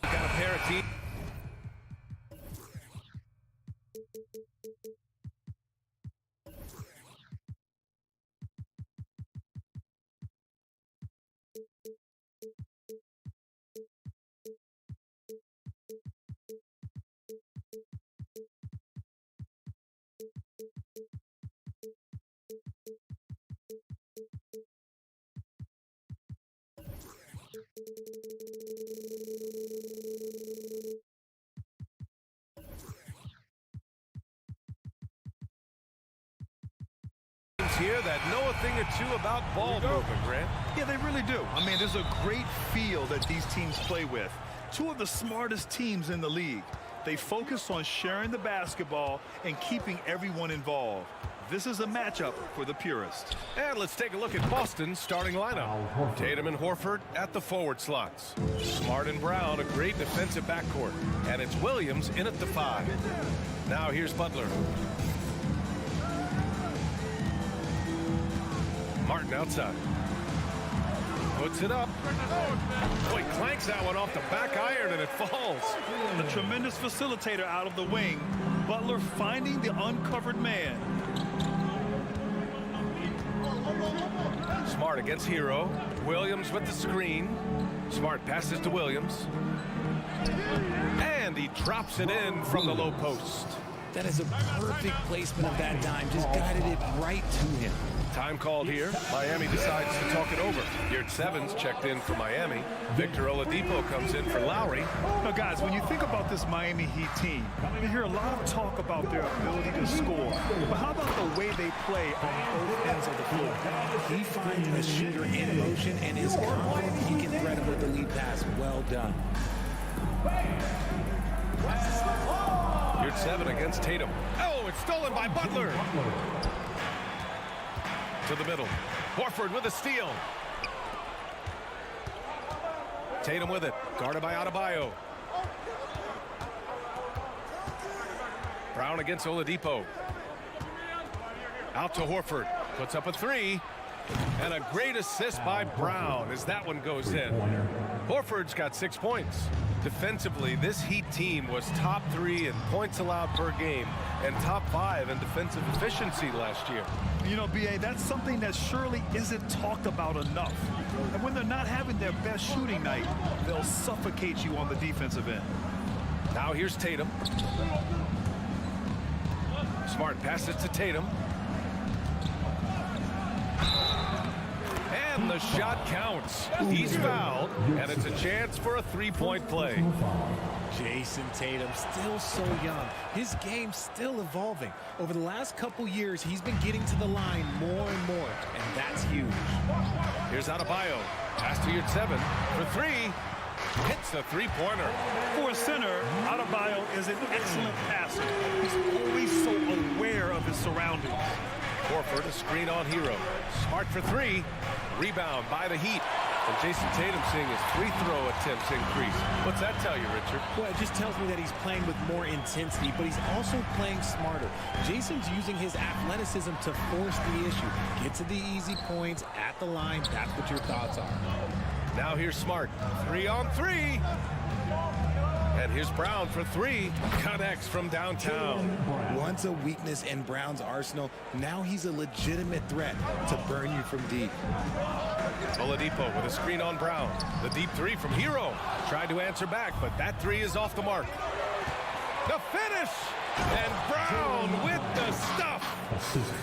Got a pair of teams. Here that know a thing or two about ball movement, Grant. Yeah, they really do. I mean, there's a great feel that these teams play with. Two of the smartest teams in the league. They focus on sharing the basketball and keeping everyone involved. This is a matchup for the purist. And let's take a look at Boston's starting lineup. Tatum and Horford at the forward slots. Smart and Brown, a great defensive backcourt. And it's Williams in at the 5. Now here's Butler. Martin outside. Puts it up. Boy, clanks that one off the back iron and it falls. A tremendous facilitator out of the wing. Butler finding the uncovered man. Smart against Hero. Williams with the screen. Smart passes to Williams. And he drops it in from the low post. That is a perfect placement of that dime. Just guided it right to him. Time called here. Miami decides to talk it over. Geert Sevens checked in for Miami. Victor Oladipo comes in for Lowry. Now, guys, when you think about this Miami Heat team, you hear a lot of talk about their ability to score. But how about the way they play on both ends of the floor? He finds the shooter in motion and is confident he can thread him with the lead pass. Well done. Geert Seven against Tatum. Oh, it's stolen by Butler. To the middle. Horford with a steal. Tatum with it. Guarded by Adebayo. Brown against Oladipo. Out to Horford. Puts up a 3. And a great assist by Brown as that one goes in. Horford's got 6 points. Defensively, this Heat team was top 3 in points allowed per game and top 5 in defensive efficiency last year. You know, B.A., that's something that surely isn't talked about enough. And when they're not having their best shooting night, they'll suffocate you on the defensive end. Now here's Tatum. Smart passes to Tatum. And the shot counts. He's fouled, and it's a chance for a three-point play. Jason Tatum, still so young. His game's still evolving. Over the last couple years, he's been getting to the line more and more, and that's huge. Here's Adebayo. Pass to Geert Seven for 3. Hits the three-pointer. For a center, Adebayo is an excellent passer. He's always so aware of his surroundings. Horford, a screen on Hero. Smart for 3. Rebound by the Heat. And Jason Tatum seeing his free throw attempts increase. What's that tell you, Richard? Well, it just tells me that he's playing with more intensity, but he's also playing smarter. Jason's using his athleticism to force the issue. Get to the easy points at the line. That's what your thoughts are. Now here's Smart. 3 on 3. And here's Brown for 3. Connects from downtown. Once a weakness in Brown's arsenal, now he's a legitimate threat to burn you from deep. Oladipo with a screen on Brown. The deep 3 from Hero. Tried to answer back, but that 3 is off the mark. The finish! And Brown with the stuff.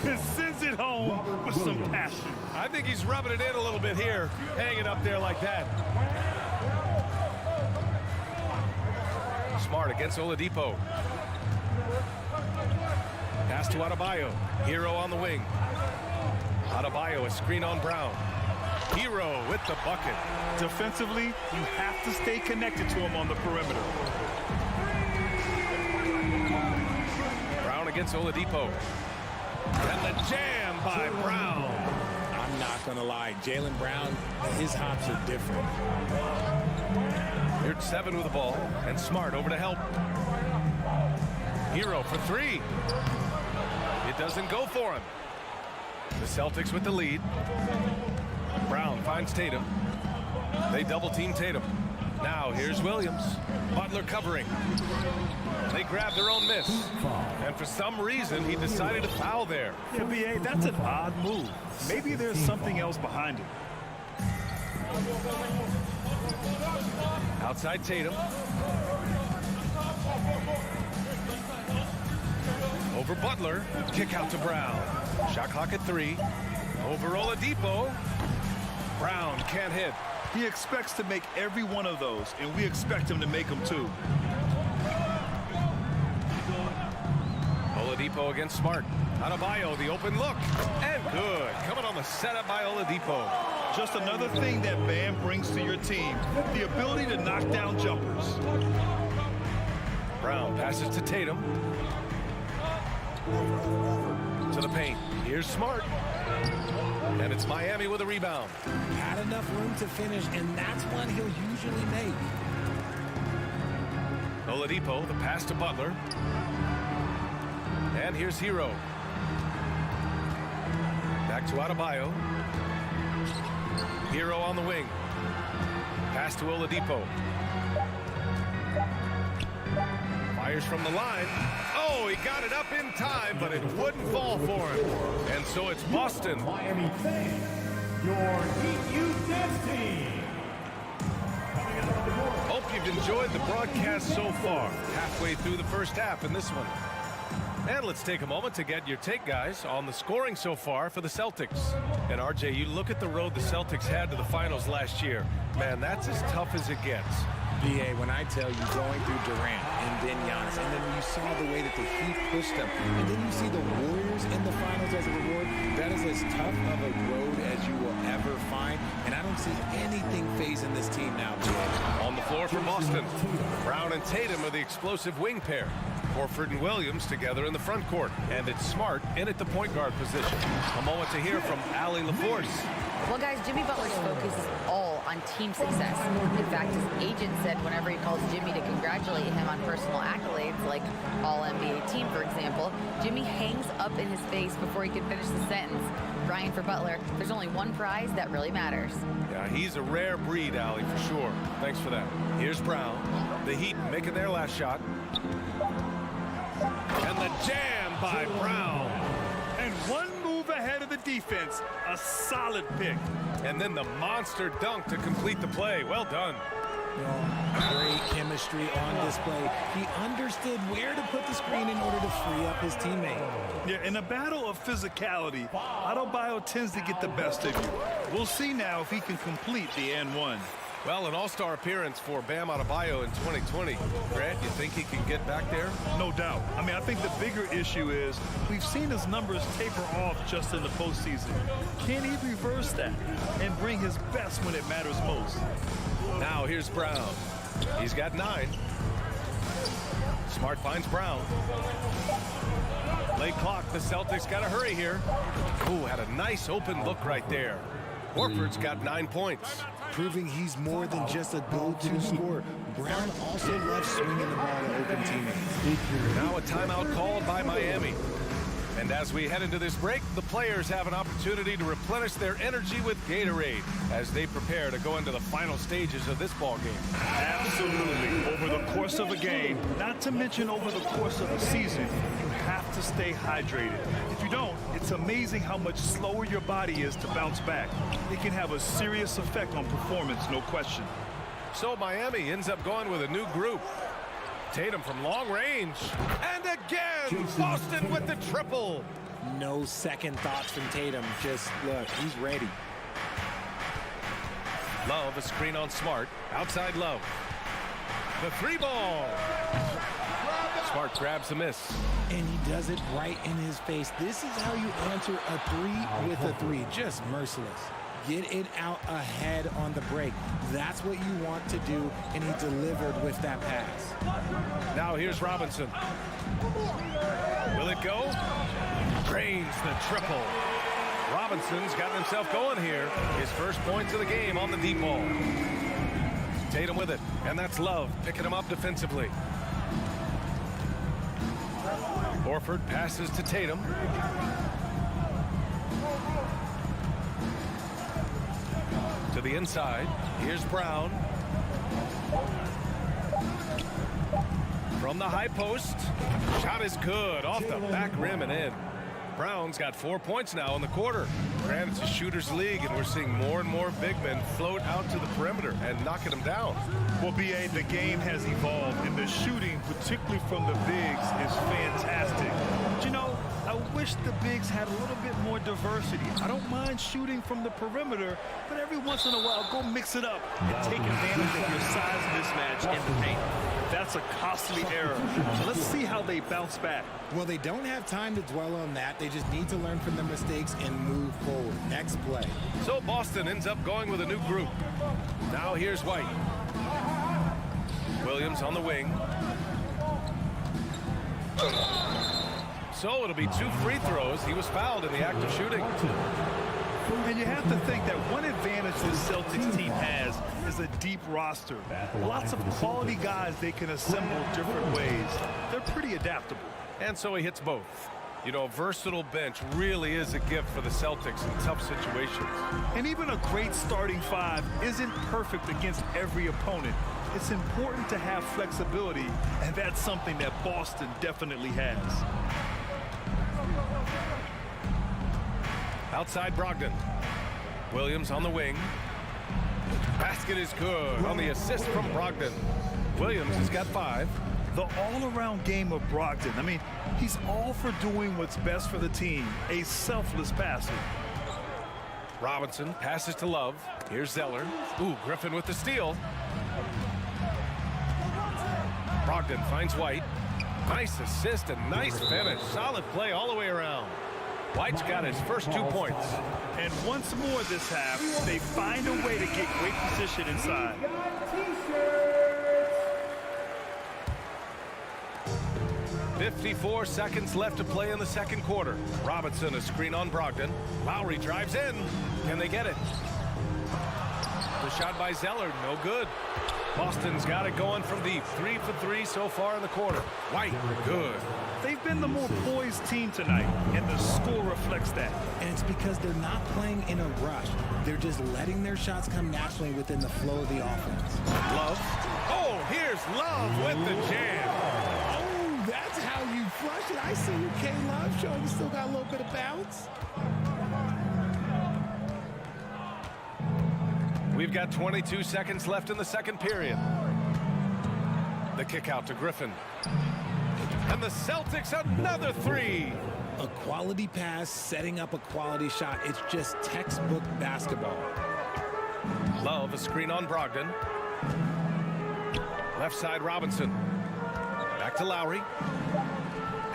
He sends it home with some passion. I think he's rubbing it in a little bit here, hanging up there like that. Smart against Oladipo. Pass to Adebayo. Hero on the wing. Adebayo, a screen on Brown. Hero with the bucket. Defensively, you have to stay connected to him on the perimeter. Brown against Oladipo. And the jam by Brown. I'm not going to lie. Jaylen Brown, his hops are different. Here's 7 with the ball. And Smart over to help. Hero for 3. It doesn't go for him. The Celtics with the lead. Brown finds Tatum. They double team Tatum. Now here's Williams. Butler covering. They grab their own miss. And for some reason, he decided to foul there. Yeah, B.A., that's an odd move. Maybe there's something else behind it. Outside Tatum. Over Butler. Kick out to Brown. Shot clock at 3. Over Oladipo. Brown can't hit. He expects to make every one of those, and we expect him to make them too. Oladipo against Smart. Adebayo, the open look. And good. Coming on the setup by Oladipo. Just another thing that Bam brings to your team, the ability to knock down jumpers. Brown passes to Tatum. To the paint. Here's Smart. And it's Miami with a rebound. Had enough room to finish, and that's one he'll usually make. Oladipo, the pass to Butler. And here's Hero. Back to Adebayo. Hero on the wing. Pass to Oladipo. Fires from the line. Oh, he got it up in time, but it wouldn't fall for him. And so it's Boston. Miami thanks your Heat Youth Dance Team. Hope you've enjoyed the broadcast so far. Halfway through the first half in this one. And let's take a moment to get your take, guys, on the scoring so far for the Celtics. And RJ, you look at the road the Celtics had to the finals last year. Man, that's as tough as it gets. BA, when I tell you going through Durant and then Giannis, and then you saw the way that the Heat pushed them, and then you see the Warriors in the finals as a reward, that is as tough of a road as you will ever find, and I don't see anything phasing this team now, BA. On the floor for Boston, Brown and Tatum are the explosive wing pair. Horford and Williams together in the front court, and it's Smart in at the point guard position. A moment to hear from Allie LaForce. Well, guys, Jimmy Butler's focus is all on team success. In fact, his agent said whenever he calls Jimmy to congratulate him on personal accolades, like All-NBA team, for example, Jimmy hangs up in his face before he can finish the sentence. Brian, for Butler, there's only one prize that really matters. Yeah, he's a rare breed, Allie, for sure. Thanks for that. Here's Brown. The Heat making their last shot. And the jam by Brown. And one move ahead of the defense, a solid pick. And then the monster dunk to complete the play. Well done. Great chemistry on display. He understood where to put the screen in order to free up his teammate. Yeah, in a battle of physicality, Adebayo tends to get the best of you. We'll see now if he can complete the and one. Well, an all-star appearance for Bam Adebayo in 2020. Grant, you think he can get back there? No doubt. I mean, I think the bigger issue is we've seen his numbers taper off just in the postseason. Can he reverse that and bring his best when it matters most? Now here's Brown. He's got 9. Smart finds Brown. Late clock. The Celtics got to hurry here. Ooh, had a nice open look right there. Horford's got 9 points. Proving he's more than just a go-to scorer. Brown also loves swinging the ball to open teammates. Now a timeout called by Miami. And as we head into this break, the players have an opportunity to replenish their energy with Gatorade as they prepare to go into the final stages of this ball game. Absolutely. Over the course of a game, not to mention over the course of a season, you have to stay hydrated. If you don't, it's amazing how much slower your body is to bounce back. It can have a serious effect on performance, no question. So Miami ends up going with a new group. Tatum from long range. And again, Boston with the triple. No second thoughts from Tatum. Just look, he's ready. Love, a screen on Smart. Outside Love. The 3 ball. Smart grabs a miss. And he does it right in his face. This is how you answer a three with a three. Just merciless. Get it out ahead on the break. That's what you want to do, and he delivered with that pass. Now here's Robinson. Will it go? Drains the triple. Robinson's gotten himself going here. His first points of the game on the deep ball. Tatum with it, and that's Love picking him up defensively. Horford passes to Tatum. To the inside. Here's Brown. From the high post. Shot is good. Off the back rim and in. Brown's got 4 points now in the quarter. Granted, it's a shooter's league, and we're seeing more and more big men float out to the perimeter and knocking them down. Well, B.A., the game has evolved, and the shooting, particularly from the bigs, is fantastic. But, you know, I wish the bigs had a little bit more diversity. I don't mind shooting from the perimeter, but every once in a while, go mix it up and take advantage of your size mismatch in the paint. That's a costly error. So let's see how they bounce back. Well, they don't have time to dwell on that. They just need to learn from their mistakes and move forward. Next play. So Boston ends up going with a new group. Now here's White. Williams on the wing. So it'll be 2 free throws. He was fouled in the act of shooting. And you have to think that one advantage this Celtics team has is a deep roster. Lots of quality guys they can assemble different ways. They're pretty adaptable. And so he hits both. You know, a versatile bench really is a gift for the Celtics in tough situations. And even a great starting five isn't perfect against every opponent. It's important to have flexibility, and that's something that Boston definitely has. Outside Brogdon. Williams on the wing. Basket is good on the assist from Brogdon. Williams has got 5. The all-around game of Brogdon. I mean, he's all for doing what's best for the team. A selfless passer. Robinson passes to Love. Here's Zeller. Ooh, Griffin with the steal. Brogdon finds White. Nice assist and nice finish. Solid play all the way around. White's got his first 2 points. And once more this half, they find a way to get great position inside. 54 seconds left to play in the second quarter. Robinson, a screen on Brogdon. Lowry drives in. Can they get it? The shot by Zeller, no good. Boston's got it going from deep. 3 for 3 so far in the quarter. White, good. They've been the more poised team tonight, and the score reflects that. And it's because they're not playing in a rush. They're just letting their shots come naturally within the flow of the offense. Love. Oh, here's Love with the jam. Oh, that's how you flush it. I see you, K-Love, showing you still got a little bit of bounce. We've got 22 seconds left in the second period. The kick out to Griffin. And the Celtics another 3. A quality pass, setting up a quality shot. It's just textbook basketball. Love, a screen on Brogdon. Left side Robinson. Back to Lowry.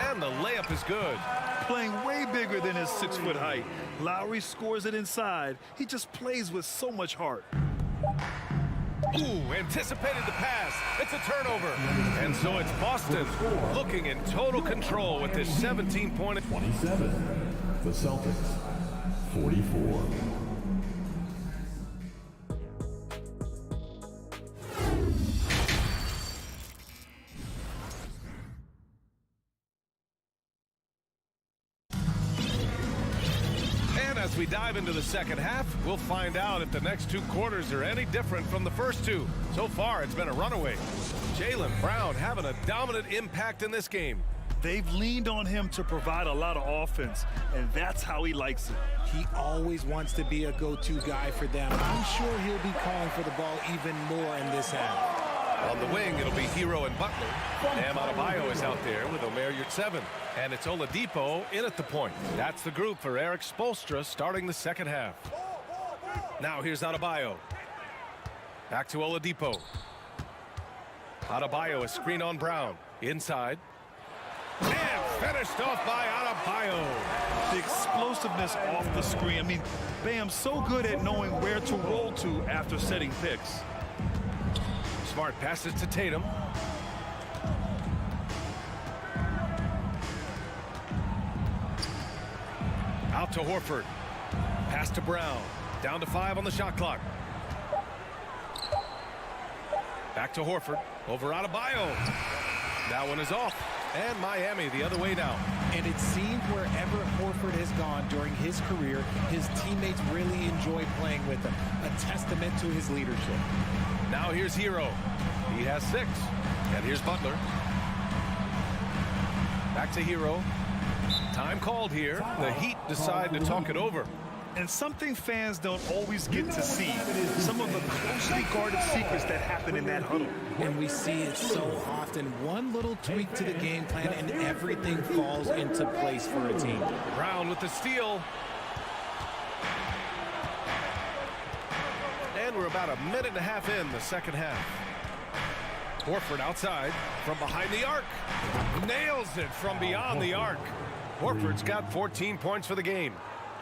And the layup is good. Playing way bigger than his 6-foot height. Lowry scores it inside. He just plays with so much heart. Ooh, anticipated the pass. It's a turnover. And so it's Boston looking in total control with this 17-point. 27. The Celtics, 44. As we dive into the second half, we'll find out if the next 2 quarters are any different from the first 2. So far, it's been a runaway. Jaylen Brown having a dominant impact in this game. They've leaned on him to provide a lot of offense, and that's how he likes it. He always wants to be a go-to guy for them. I'm sure he'll be calling for the ball even more in this half. On the wing, it'll be Hero and Butler. Bam Adebayo is out there with Omer Yurtseven. And it's Oladipo in at the point. That's the group for Eric Spoelstra starting the second half. Now here's Adebayo. Back to Oladipo. Adebayo, a screen on Brown. Inside. And finished off by Adebayo. The explosiveness off the screen. I mean, Bam's so good at knowing where to roll to after setting picks. Smart passes to Tatum. Out to Horford. Pass to Brown. Down to 5 on the shot clock. Back to Horford. Over Adebayo. That one is off. And Miami the other way now. And it seemed wherever Horford has gone during his career, his teammates really enjoy playing with him. A testament to his leadership. Now here's Hero. He has 6. And here's Butler. Back to Hero. Time called here. The Heat decide to talk it over. And something fans don't always get to see. Some of the closely guarded secrets that happen in that huddle. And we see it so often. One little tweak to the game plan and everything falls into place for a team. Brown with the steal. And we're about a minute and a half in the second half. Horford outside from behind the arc. Nails it from beyond the arc. Horford's got 14 points for the game.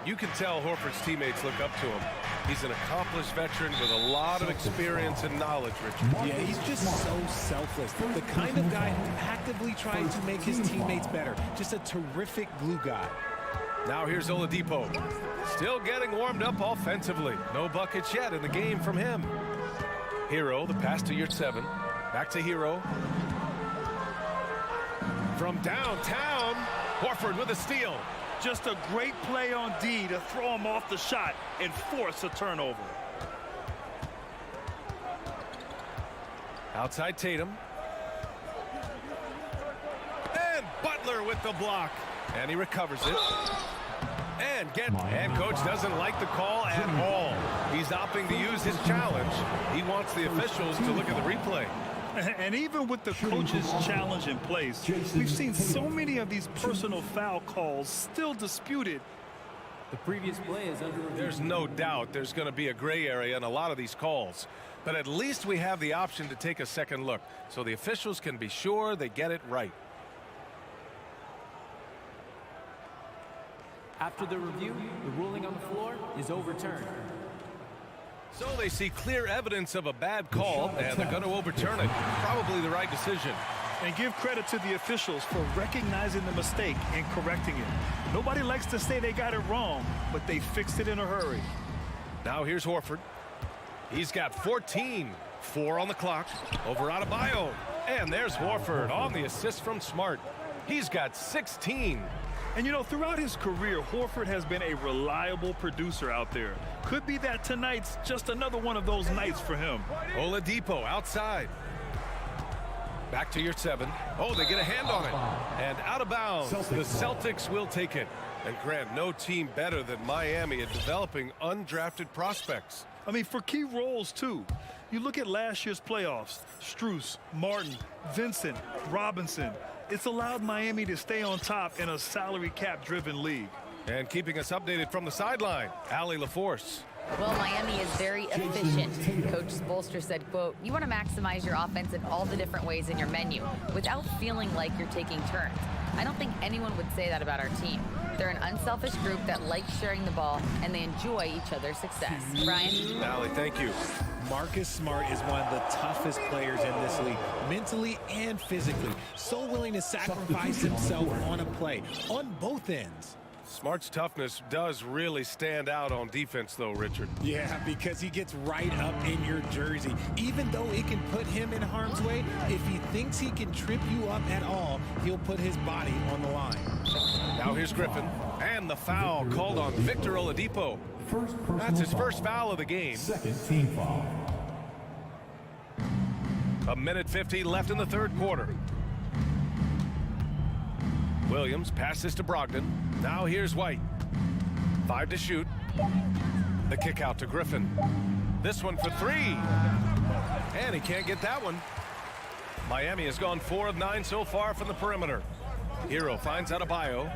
You can tell Horford's teammates look up to him. He's an accomplished veteran with a lot of experience and knowledge, Richard. Yeah, he's just so selfless. The kind of guy who actively tries to make his teammates better. Just a terrific glue guy. Now here's Oladipo. Still getting warmed up offensively. No buckets yet in the game from him. Hero, the pass to Yurtseven. Back to Hero. From downtown, Horford with a steal. Just a great play on D to throw him off the shot and force a turnover. Outside Tatum. And Butler with the block. And he recovers it. And coach doesn't like the call at all. He's opting to use his challenge. He wants the officials to look at the replay. And even with the coach's challenge in place, we've seen so many of these personal foul calls still disputed. The previous play is under review. There's no doubt there's going to be a gray area in a lot of these calls. But at least we have the option to take a second look so the officials can be sure they get it right. After the review, the ruling on the floor is overturned. So they see clear evidence of a bad call, and they're going to overturn it. Probably the right decision. And give credit to the officials for recognizing the mistake and correcting it. Nobody likes to say they got it wrong, but they fixed it in a hurry. Now here's Horford. He's got 14. 4 on the clock. Over Adebayo. And there's Horford on the assist from Smart. He's got 16. And, you know, throughout his career, Horford has been a reliable producer out there. Could be that tonight's just another one of those nights for him. Oladipo outside. Back to Yurtseven. Oh, they get a hand on it. And out of bounds. The Celtics will take it. And Grant, no team better than Miami at developing undrafted prospects. I mean, for key roles, too. You look at last year's playoffs. Strus, Martin, Vincent, Robinson. It's allowed Miami to stay on top in a salary cap-driven league. And keeping us updated from the sideline, Allie LaForce. Well, Miami is very efficient. Coach Spoelstra said, quote, you want to maximize your offense in all the different ways in your menu without feeling like you're taking turns. I don't think anyone would say that about our team. They're an unselfish group that likes sharing the ball, and they enjoy each other's success. Brian? Allie, thank you. Marcus Smart is one of the toughest players in this league, mentally and physically. So willing to sacrifice himself on a play, on both ends. Smart's toughness does really stand out on defense, though, Richard. Yeah, because he gets right up in your jersey. Even though it can put him in harm's way, if he thinks he can trip you up at all, he'll put his body on the line. Now here's Griffin. And the foul called on Victor Oladipo. That's his first foul of the game. Second team foul. A minute 50 left in the third quarter. Williams passes to Brogdon. Now here's White. 5 to shoot. The kick out to Griffin. This one for 3. And he can't get that one. Miami has gone 4 of 9 so far from the perimeter. Hero finds Adebayo.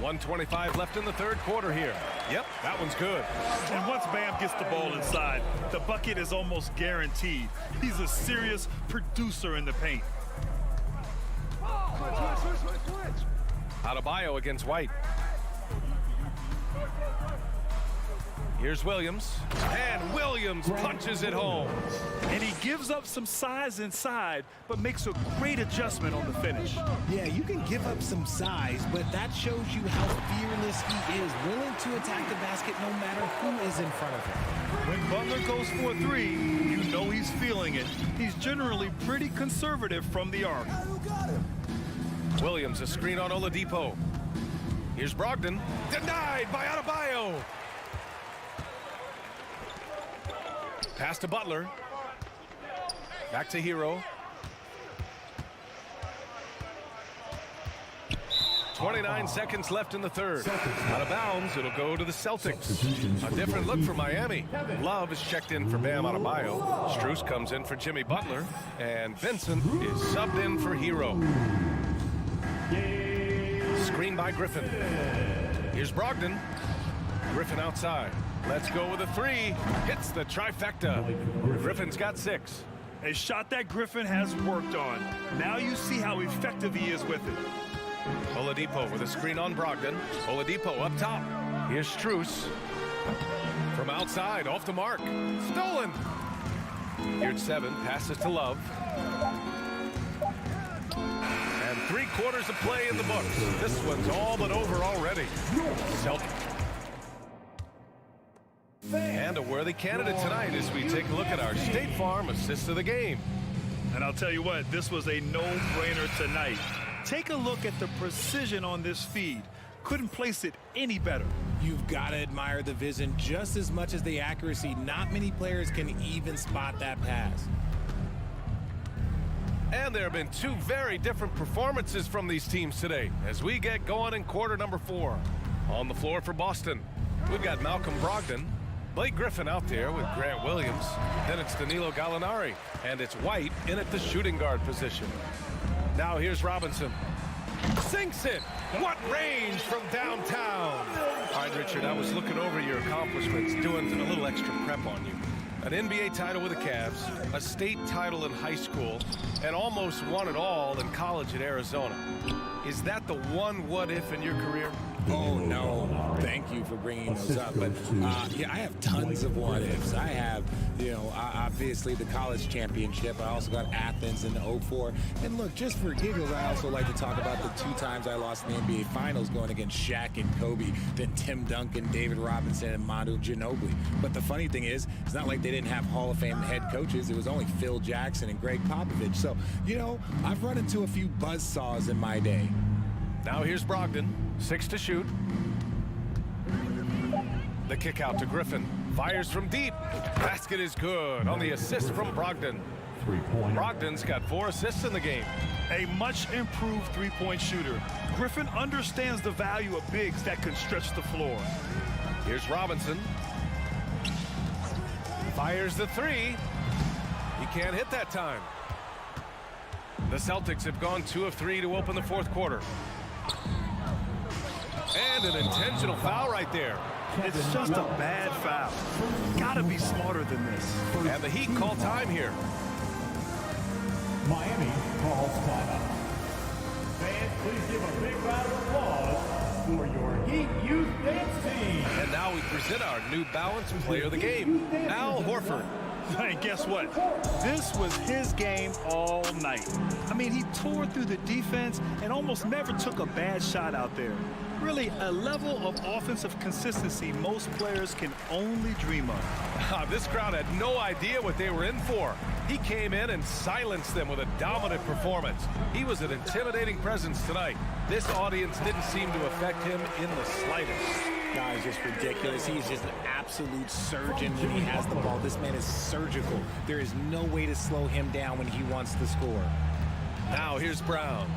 1:25 left in the third quarter here. Yep, that one's good. And once Bam gets the ball inside, the bucket is almost guaranteed. He's a serious producer in the paint. Adebayo against White. Here's Williams. And Williams punches it home. And he gives up some size inside, but makes a great adjustment on the finish. Yeah, you can give up some size, but that shows you how fearless he is, willing to attack the basket no matter who is in front of him. When Butler goes for a three, you know he's feeling it. He's generally pretty conservative from the arc. Williams, a screen on Oladipo. Here's Brogdon. Denied by Adebayo. Pass to Butler. Back to Hero. 29 seconds left in the third. Out of bounds, it'll go to the Celtics. A different look for Miami. Love is checked in for Bam Adebayo. Strus comes in for Jimmy Butler. And Vincent is subbed in for Hero. Screen by Griffin. Here's Brogdon. Griffin outside. Let's go with a three. Hits the trifecta. Griffin's got 6. A shot that Griffin has worked on. Now you see how effective he is with it. Oladipo with a screen on Brogdon. Oladipo up top. Here's Strus. From outside, off the mark. Stolen. Here's 7. Passes to Love. And 3/4 of play in the books. This one's all but over already. Celtics. And a worthy candidate tonight as we take a look at our State Farm assist of the game. And I'll tell you what, this was a no-brainer tonight. Take a look at the precision on this feed. Couldn't place it any better. You've got to admire the vision just as much as the accuracy. Not many players can even spot that pass. And there have been 2 very different performances from these teams today as we get going in quarter number 4. On the floor for Boston, we've got Malcolm Brogdon, Blake Griffin out there with Grant Williams. Then it's Danilo Gallinari, and it's White in at the shooting guard position. Now here's Robinson. Sinks it. What range from downtown. All right, Richard, I was looking over your accomplishments, doing a little extra prep on you. An NBA title with the Cavs, a state title in high school, and almost won it all in college at Arizona. Is that the one what-if in your career? Oh, no. Thank you for bringing those up. But, yeah, I have tons of what-ifs. I have, obviously the college championship. I also got Athens in 04. And, look, just for giggles, I also like to talk about the 2 times I lost in the NBA Finals going against Shaq and Kobe, then Tim Duncan, David Robinson, and Manu Ginobili. But the funny thing is, it's not like they didn't have Hall of Fame head coaches. It was only Phil Jackson and Greg Popovich. So, I've run into a few buzzsaws in my day. Now here's Brogdon, 6 to shoot. The kick out to Griffin. Fires from deep. Basket is good on the assist from Brogdon. Brogdon's got 4 assists in the game. A much improved three-point shooter. Griffin understands the value of bigs that can stretch the floor. Here's Robinson. Fires the 3. He can't hit that time. The Celtics have gone 2 of 3 to open the 4th quarter. And an intentional foul right there. It's just a bad foul. Gotta be smarter than this. And the Heat call time here. Miami calls timeout. Fans, please give a big round of applause for your Heat Youth Dance Team. And now we present our New Balance Player of the Game, Al Horford. Hey, guess what? This was his game all night. I mean, he tore through the defense and almost never took a bad shot out there. Really, a level of offensive consistency most players can only dream of. This crowd had no idea what they were in for. He came in and silenced them with a dominant performance. He was an intimidating presence tonight. This audience didn't seem to affect him in the slightest. Guys, just ridiculous. He's just an absolute surgeon when he has the ball. This man is surgical. There is no way to slow him down when he wants to score. Now here's Brown.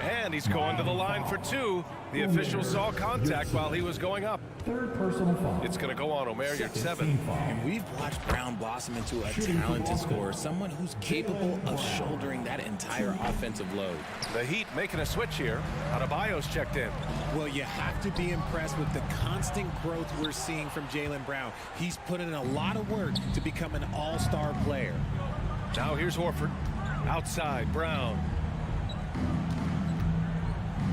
And And he's going to the line for two. The official saw contact while he was going up. Third personal foul. It's going to go on Omer, you're 7. And we've watched Brown blossom into a talented scorer, someone who's capable of shouldering that entire offensive load. The Heat making a switch here. Adebayo's checked in. Well, you have to be impressed with the constant growth we're seeing from Jaylen Brown. He's put in a lot of work to become an all-star player. Now here's Horford. Outside, Brown.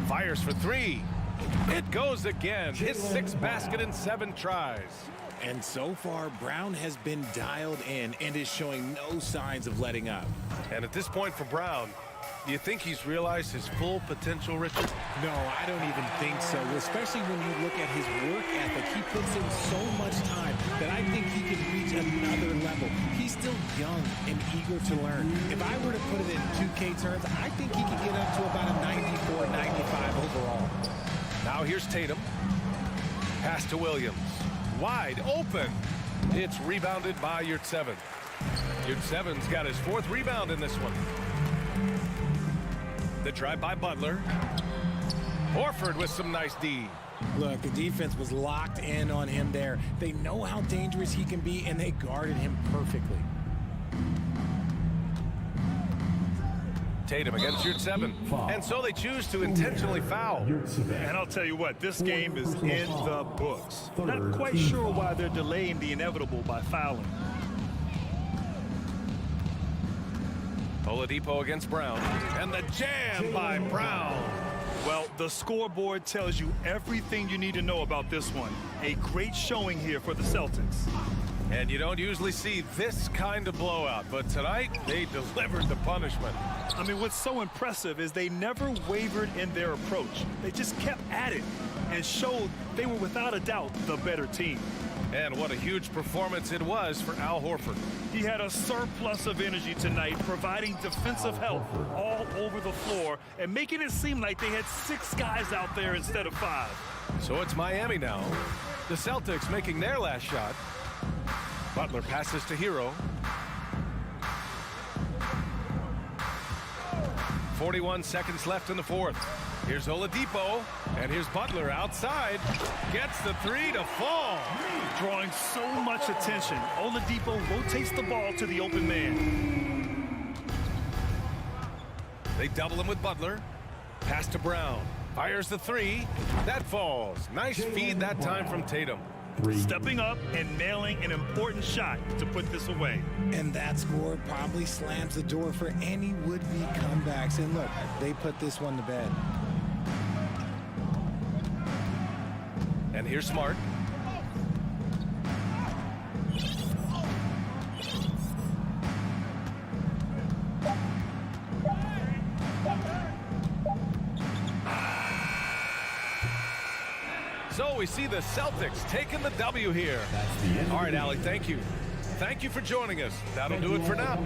Fires for 3. It goes again. His 6th basket in 7 tries. And so far, Brown has been dialed in and is showing no signs of letting up. And at this point for Brown, do you think he's realized his full potential, Richard? No, I don't even think so, especially when you look at his work ethic. He puts in so much time that I think he can reach another level. He's still young and eager to learn. If I were to put it in 2K terms, I think he could get up to about a 94, 95 overall. Now here's Tatum. Pass to Williams. Wide open. It's rebounded by Yurtseven. Yurtseven's got his 4th rebound in this one. The drive by Butler. Horford with some nice D. Look, the defense was locked in on him there. They know how dangerous he can be, and they guarded him perfectly. Tatum against Yurtseven. And so they choose to intentionally foul. And I'll tell you what, this game is in the books. Not quite sure why they're delaying the inevitable by fouling. Oladipo against Brown. And the jam by Brown. Well, the scoreboard tells you everything you need to know about this one. A great showing here for the Celtics. And you don't usually see this kind of blowout, but tonight they delivered the punishment. I mean, what's so impressive is they never wavered in their approach. They just kept at it and showed they were without a doubt the better team. And what a huge performance it was for Al Horford. He had a surplus of energy tonight, providing defensive help all over the floor and making it seem like they had 6 guys out there instead of 5. So it's Miami now. The Celtics making their last shot. Butler passes to Hero. 41 seconds left in the 4th. Here's Oladipo, and here's Butler outside. Gets the 3 to fall. Drawing so much attention, Oladipo rotates the ball to the open man. They double him with Butler. Pass to Brown. Fires the 3. That falls. Nice feed that time from Tatum. Stepping up and nailing an important shot to put this away. And that score probably slams the door for any would-be comebacks. And look, they put this one to bed. And here's Smart. So we see the Celtics taking the W here. All right, Alec, thank you. Thank you for joining us. That'll do it for now.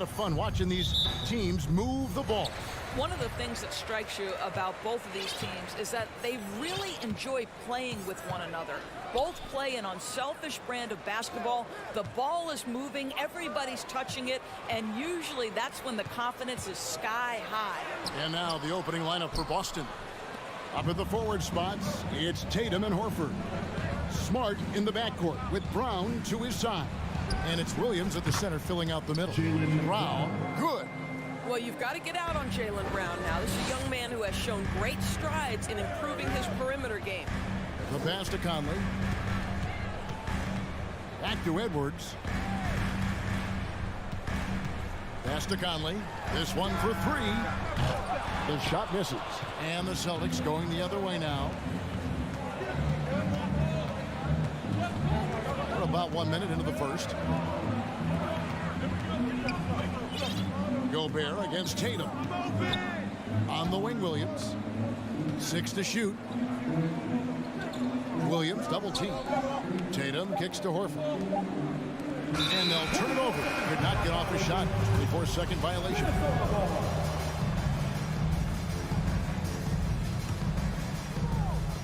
of fun watching these teams move the ball. One of the things that strikes you about both of these teams is that they really enjoy playing with one another. Both play an unselfish brand of basketball. The ball is moving, everybody's touching it, and usually that's when the confidence is sky high. And now the opening lineup for Boston. Up at the forward spots, it's Tatum and Horford. Smart in the backcourt with Brown to his side. And it's Williams at the center filling out the middle. Brown, good. Well, you've got to get out on Jaylen Brown now. This is a young man who has shown great strides in improving his perimeter game. The pass to Conley. Back to Edwards. Pass to Conley. This one for three. The shot misses. And the Celtics going the other way now. We're about 1 minute into the first. Gobert against Tatum. On the wing, Williams. 6 to shoot. Williams double team. Tatum kicks to Horford. And they'll turn it over. Could not get off a shot. 24-second violation.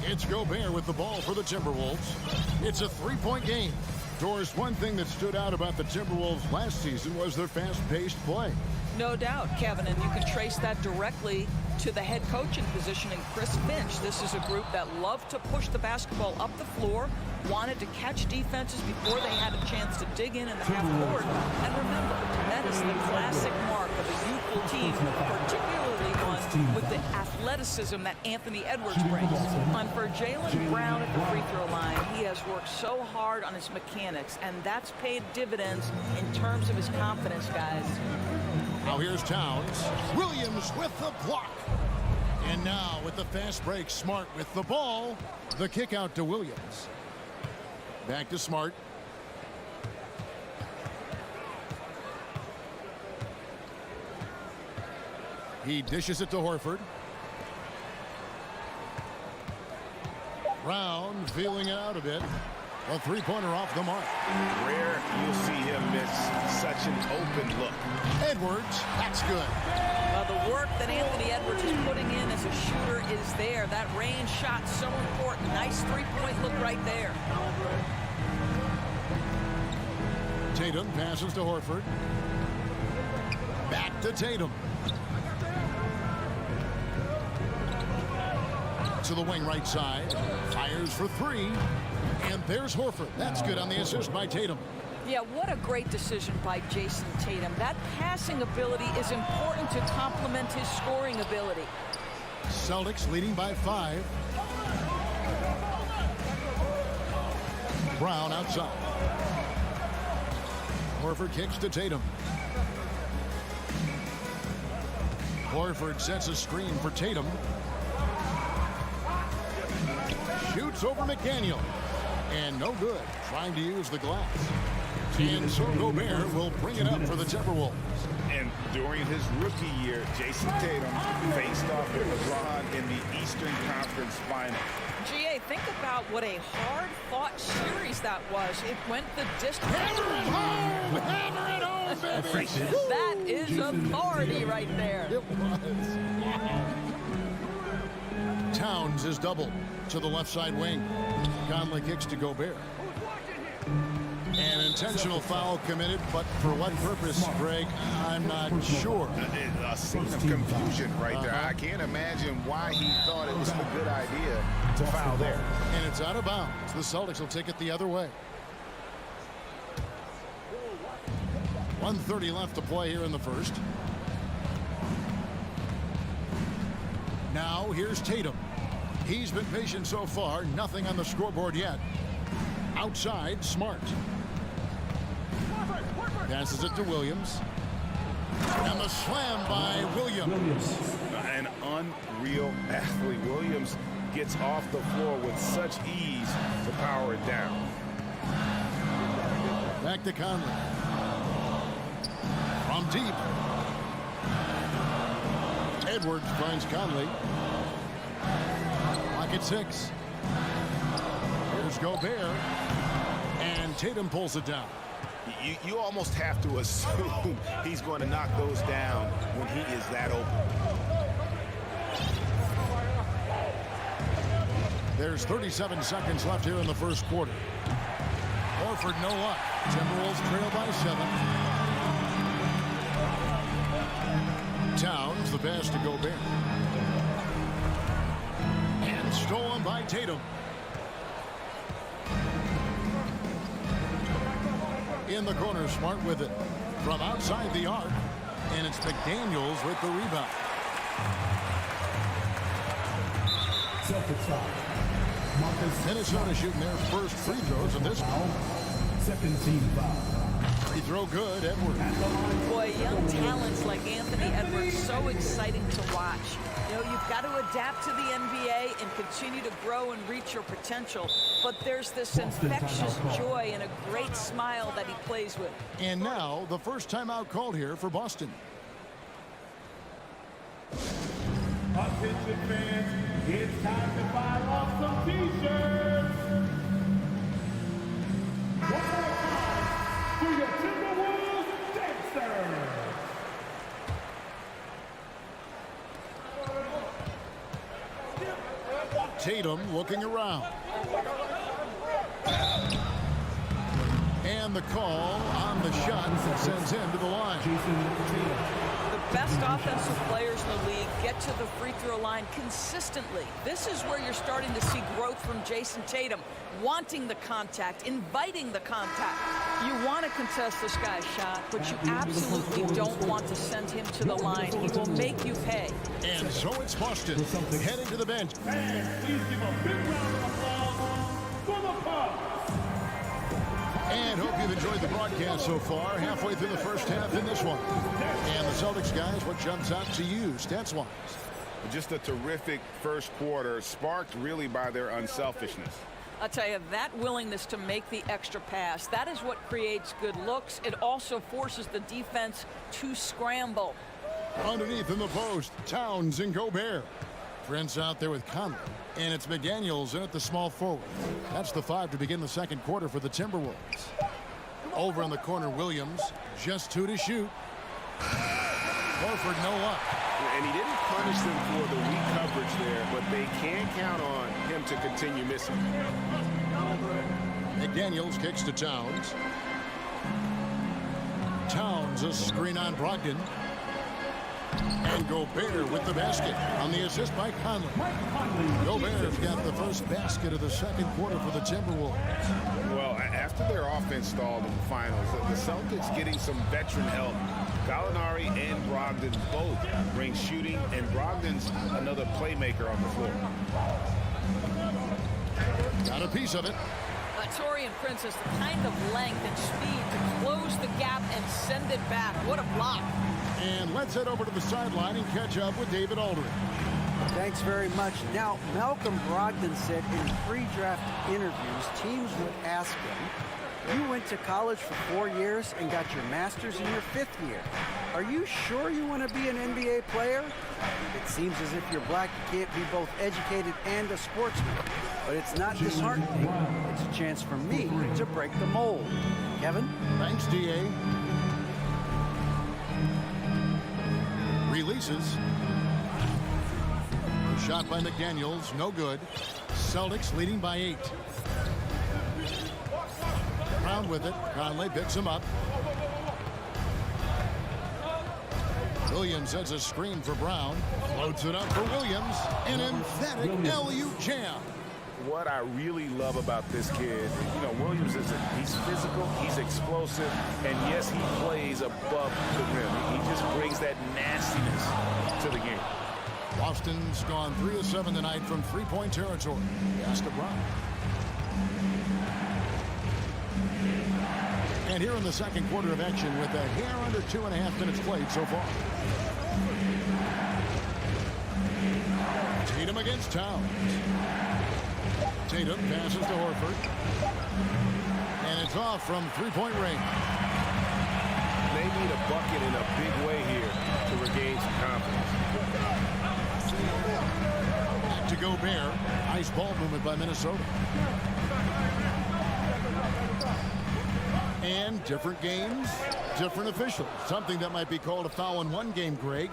It's Gobert with the ball for the Timberwolves. It's a three-point game. Doris, one thing that stood out about the Timberwolves last season was their fast-paced play. No doubt, Kevin, and you can trace that directly to the head coaching position in Chris Finch. This is a group that loved to push the basketball up the floor, wanted to catch defenses before they had a chance to dig in the half court. And remember, that is the classic mark of a youthful team, particularly one with the athleticism that Anthony Edwards brings. And for Jaylen Brown at the free throw line, he has worked so hard on his mechanics, and that's paid dividends in terms of his confidence, guys. Now here's Towns. Williams with the block. And now with the fast break, Smart with the ball. The kick out to Williams. Back to Smart. He dishes it to Horford. Brown feeling it out a bit. A three-pointer off the mark. Rare you'll see him miss such an open look. Edwards, that's good. Well, the work that Anthony Edwards is putting in as a shooter is there. That range shot so important. Nice three-point look right there. Tatum passes to Horford. Back to Tatum. To the wing right side. Fires for three. And there's Horford. That's good on the assist by Tatum. Yeah, what a great decision by Jason Tatum. That passing ability is important to complement his scoring ability. Celtics leading by 5. Brown outside. Horford kicks to Tatum. Horford sets a screen for Tatum. Shoots over McDaniel. And no good. Trying to use the glass. And so Gobert will bring it up for the Timberwolves. And during his rookie year, Jason Tatum faced off with LeBron in the Eastern Conference Final. GA, think about what a hard-fought series that was. It went the distance. Hammer it home! Hammer it home, baby! That is authority right there. It was. Towns is doubled to the left side wing. Conley kicks to Gobert. An intentional foul committed, but for what purpose, Greg, I'm not sure. A scene of confusion right there. I can't imagine why he thought it was a good idea to foul there. And it's out of bounds. The Celtics will take it the other way. 1:30 left to play here in the first. Now here's Tatum. He's been patient so far. Nothing on the scoreboard yet. Outside, Smart. Passes it to Williams. And the slam by Williams. An unreal athlete. Williams gets off the floor with such ease to power it down. Back to Conley. From deep. Edwards finds Conley. Pocket 6. Here's Gobert. And Tatum pulls it down. You almost have to assume he's going to knock those down when he is that open. There's 37 seconds left here in the first quarter. Horford, no luck. Timberwolves trail by 7. Towns, the pass to Gobert. And stolen by Tatum. In the corner, Smart with it. From outside the arc. And it's McDaniels with the rebound. Minnesota shooting their first free throws in this one. Second team foul. Free throw good, Edwards. Boy, young talents like Anthony Edwards, so exciting to watch. You know, you've got to adapt to the NBA and continue to grow and reach your potential. But there's this infectious joy and a great smile that he plays with. And now, the first timeout called here for Boston. Attention fans, it's time to fire off some t-shirts. One more time for your Timberwolves dancers. Tatum looking around. And the call on the shot sends him to the line. The best offensive players in the league get to the free throw line consistently. This is where you're starting to see growth from Jason Tatum, wanting the contact, inviting the contact. You want to contest this guy's shot, but you absolutely don't want to send him to the line. He will make you pay. And so it's Boston heading to the bench. And please give a big round of applause for the Bucks. And hope you've enjoyed the broadcast so far. Halfway through the first half in this one. And the Celtics guys, what jumps out to you stats-wise? Just a terrific first quarter, sparked really by their unselfishness. I'll tell you, that willingness to make the extra pass, that is what creates good looks. It also forces the defense to scramble. Underneath in the post, Towns and Gobert. Trent's out there with Conley. And it's McDaniels in at the small forward. That's the 5 to begin the second quarter for the Timberwolves. Over in the corner, Williams. Just 2 to shoot. Horford, no luck. And he didn't punish them for the weak coverage there, but they can count on him to continue missing. McDaniels kicks to Towns. Towns, a screen on Brogdon. And Gobert with the basket on the assist by Conley. Gobert's got the first basket of the second quarter for the Timberwolves. Well, after their offense stalled in the finals, the Celtics getting some veteran help. Gallinari and Brogdon both bring shooting, and Brogdon's another playmaker on the floor. Got a piece of it. Taurean Prince has the kind of length and speed to close the gap and send it back. What a block. And let's head over to the sideline and catch up with David Aldridge. Thanks very much. Now, Malcolm Brogdon said in pre-draft interviews, teams would ask him, you went to college for 4 years and got your master's in your 5th year. Are you sure you want to be an NBA player? It seems as if you're black, you can't be both educated and a sportsman. But it's not disheartening. It's a chance for me to break the mold. Kevin? Thanks, D.A. Releases. Shot by McDaniels, no good. Celtics leading by 8. Brown with it. Conley picks him up. Williams sets a screen for Brown. Floats it up for Williams. An emphatic alley-oop jam. What I really love about this kid, Williams he's physical, he's explosive, and yes, he plays above the rim. He just brings that nastiness to the game. Boston's gone 3 of 7 tonight from three-point territory. Pass to Brown. And here in the second quarter of action with a hair under 2.5 minutes played so far. Tatum against Towns. Tatum passes to Horford. And it's off from three-point range. They need a bucket in a big way here to regain some confidence. Back to Gobert. Nice ball movement by Minnesota. And different games, different officials. Something that might be called a foul in one game, Greg,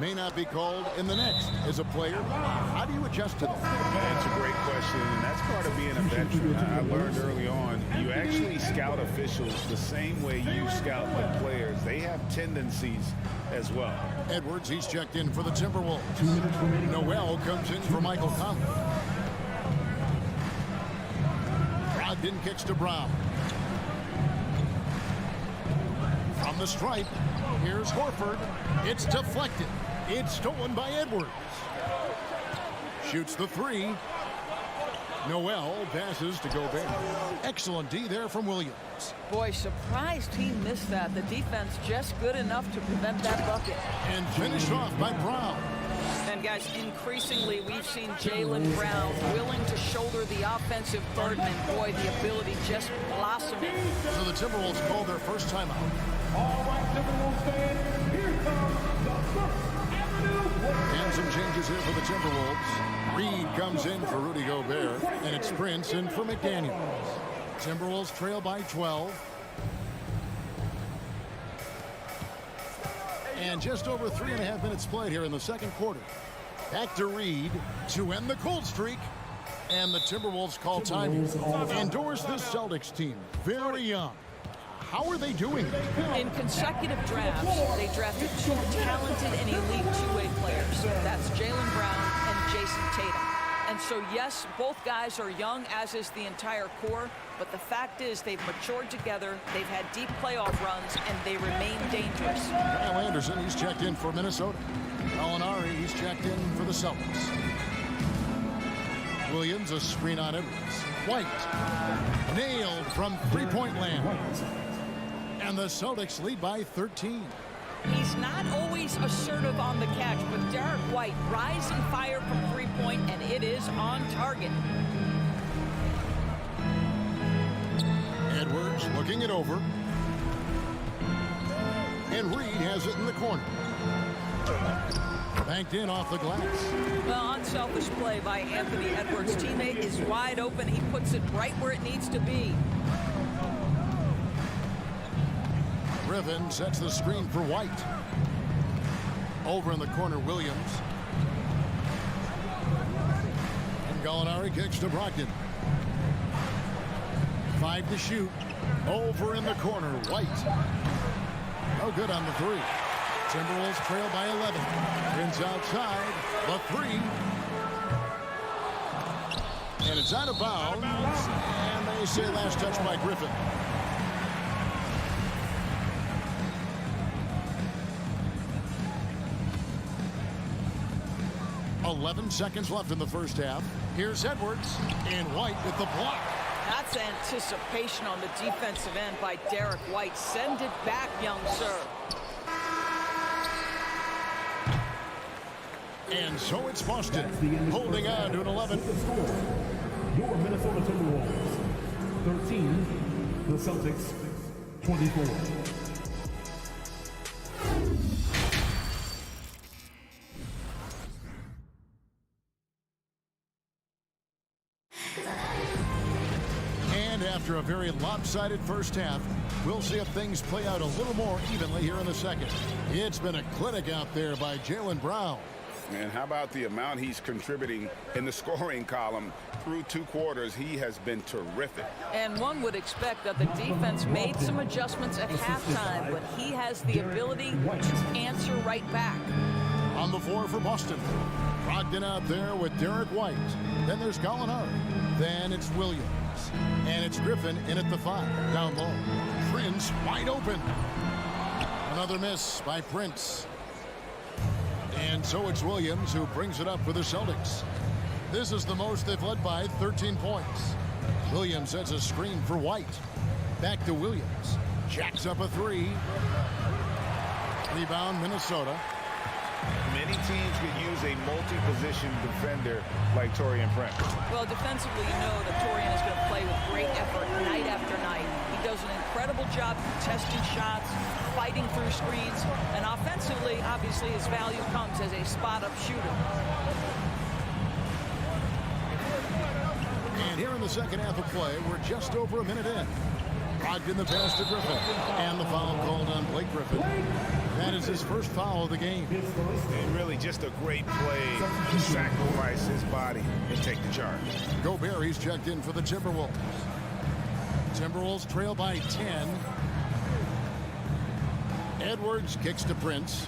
may not be called in the next. As a player, how do you adjust to that? That's a great question, and that's part of being a veteran. I learned early on, you actually scout officials the same way you scout the players. They have tendencies as well. Edwards, he's checked in for the Timberwolves. Noel comes in for Michael Conley. Brogdon kicks to Brown. From the stripe, here's Horford. It's deflected. It's stolen by Edwards. Shoots the three. Noel passes to Gobert. Excellent D there from Williams. Boy, surprised he missed that. The defense just good enough to prevent that bucket. And finished off by Brown. And guys, increasingly we've seen Jaylen Brown willing to shoulder the offensive burden, and boy, the ability just blossoming. So the Timberwolves call their first timeout. All right, Timberwolves fans, here comes the First Avenue. And some changes here for the Timberwolves. Reed comes in for Rudy Gobert, and it's Prince in for McDaniels. Timberwolves trail by 12. And just over 3.5 minutes played here in the second quarter. Back to Reed to end the cold streak. And the Timberwolves call time. Endorse this Celtics team. Very young. How are they doing? In consecutive drafts, they drafted two talented and elite two-way players. That's Jaylen Brown and Jason Tatum. And so, yes, both guys are young, as is the entire core. But the fact is they've matured together, they've had deep playoff runs, and they remain dangerous. Kyle Anderson, he's checked in for Minnesota. Gallinari, he's checked in for the Celtics. Williams, a screen on Edwards. White, nailed from three-point land. And the Celtics lead by 13. He's not always assertive on the catch, but Derek White rising fire from three-point, and it is on target. Edwards looking it over. And Reed has it in the corner. Banked in off the glass. Well, unselfish play by Anthony Edwards. Teammate is wide open. He puts it right where it needs to be. Griffin sets the screen for White. Over in the corner, Williams. And Gallinari kicks to Brogdon. 5 to shoot. Over in the corner, White. No good on the three. Timberwolves trail by 11. Prince outside. The three. And it's out of bounds. And they say last touch by Griffin. 11 seconds left in the first half. Here's Edwards, and White with the block. That's anticipation on the defensive end by Derek White. Send it back, young sir. And so it's Boston, holding on to an 11. Your Minnesota Timberwolves, 13. The Celtics, 24. After a very lopsided first half, we'll see if things play out a little more evenly here in the second. It's been a clinic out there by Jaylen Brown. And how about the amount he's contributing in the scoring column through 2 quarters? He has been terrific. And one would expect that the defense made some adjustments at halftime, but he has the ability to answer right back. On the floor for Boston, Brogdon out there with Derek White. Then there's Gallinari. Then it's Williams. And it's Griffin in at the 5. Down low. Prince wide open. Another miss by Prince. And so it's Williams who brings it up for the Celtics. This is the most they've led by 13 points. Williams sets a screen for White. Back to Williams. Jacks up a 3. Rebound Minnesota. Many teams could use a multi-position defender like Taurean Prince. Well, defensively, you know that Taurean is going to play with great effort night after night. He does an incredible job contesting shots, fighting through screens, and offensively, obviously, his value comes as a spot-up shooter. And here in the second half of play, we're just over a minute in. Blocked in the pass to Griffin. And the foul called on Blake Griffin. That is his first foul of the game. And really just a great play to sacrifice his body and take the charge. Gobert, he's checked in for the Timberwolves. Timberwolves trail by 10. Edwards kicks to Prince.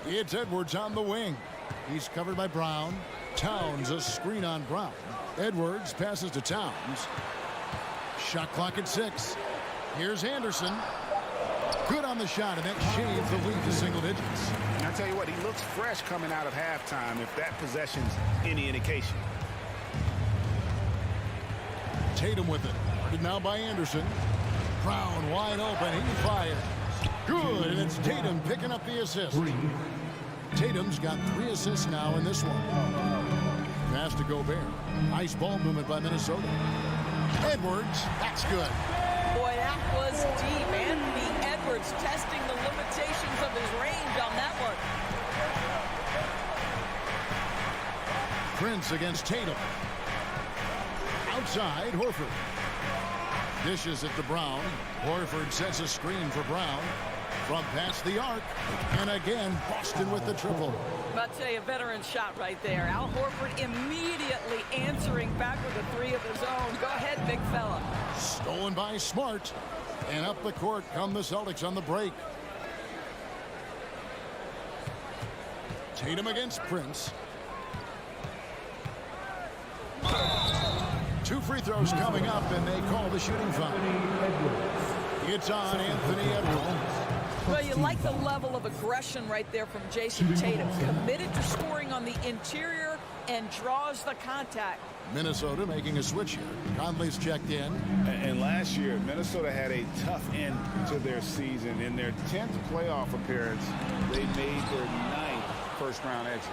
It's Edwards on the wing. He's covered by Brown. Towns, a screen on Brown. Edwards passes to Towns. Shot clock at 6. Here's Anderson. Good on the shot, and that shaves the lead to single digits. And I tell you what, he looks fresh coming out of halftime if that possession's any indication. Tatum with it. Guarded now by Anderson. Brown wide open. He fires. Good, and it's Tatum picking up the assist. Tatum's got 3 assists now in this one. Pass to Gobert. Nice ball movement by Minnesota. Edwards, that's good. Boy, that was deep. Anthony Edwards testing the limitations of his range on that one. Prince against Tatum. Outside, Horford. Dishes it to Brown. Horford sets a screen for Brown. From past the arc. And again, Boston with the triple. I'll tell you, a veteran shot right there. Al Horford immediately answering back with a 3 of his own. Go ahead, big fella. Stolen by Smart. And up the court come the Celtics on the break. Tatum against Prince. 2 free throws coming up, and they call the shooting foul. It's on Anthony Edwards. Well, you like the level of aggression right there from Jason Tatum. Committed to scoring on the interior and draws the contact. Minnesota making a switch here. Conley's checked in. And last year, Minnesota had a tough end to their season. In their 10th playoff appearance, they made their 9th first-round exit.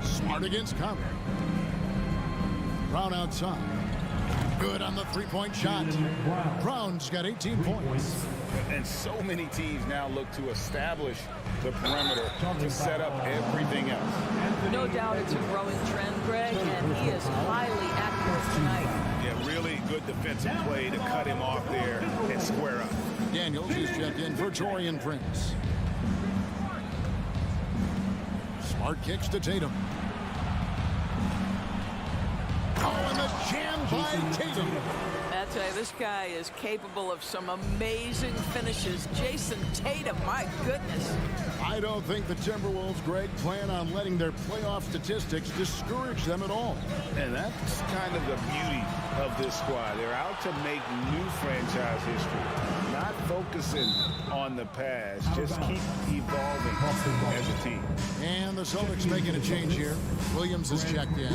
Smart against Conley. Brown outside. Good on the 3-point shot. Brown's got 18 points. And so many teams now look to establish the perimeter to set up everything else. No doubt it's a growing trend, Greg, and he is highly accurate tonight. Yeah, really good defensive play to cut him off there and square up. Daniels is checked in for Torian Prince. Smart kicks to Tatum. Oh, and the jam by Tatum. I tell you, this guy is capable of some amazing finishes. Jason Tatum, my goodness. I don't think the Timberwolves, Greg, plan on letting their playoff statistics discourage them at all. And that's kind of the beauty of this squad. They're out to make new franchise history, not focusing on the past, just keep evolving as a team. And the Celtics making a change here. Williams is checked in.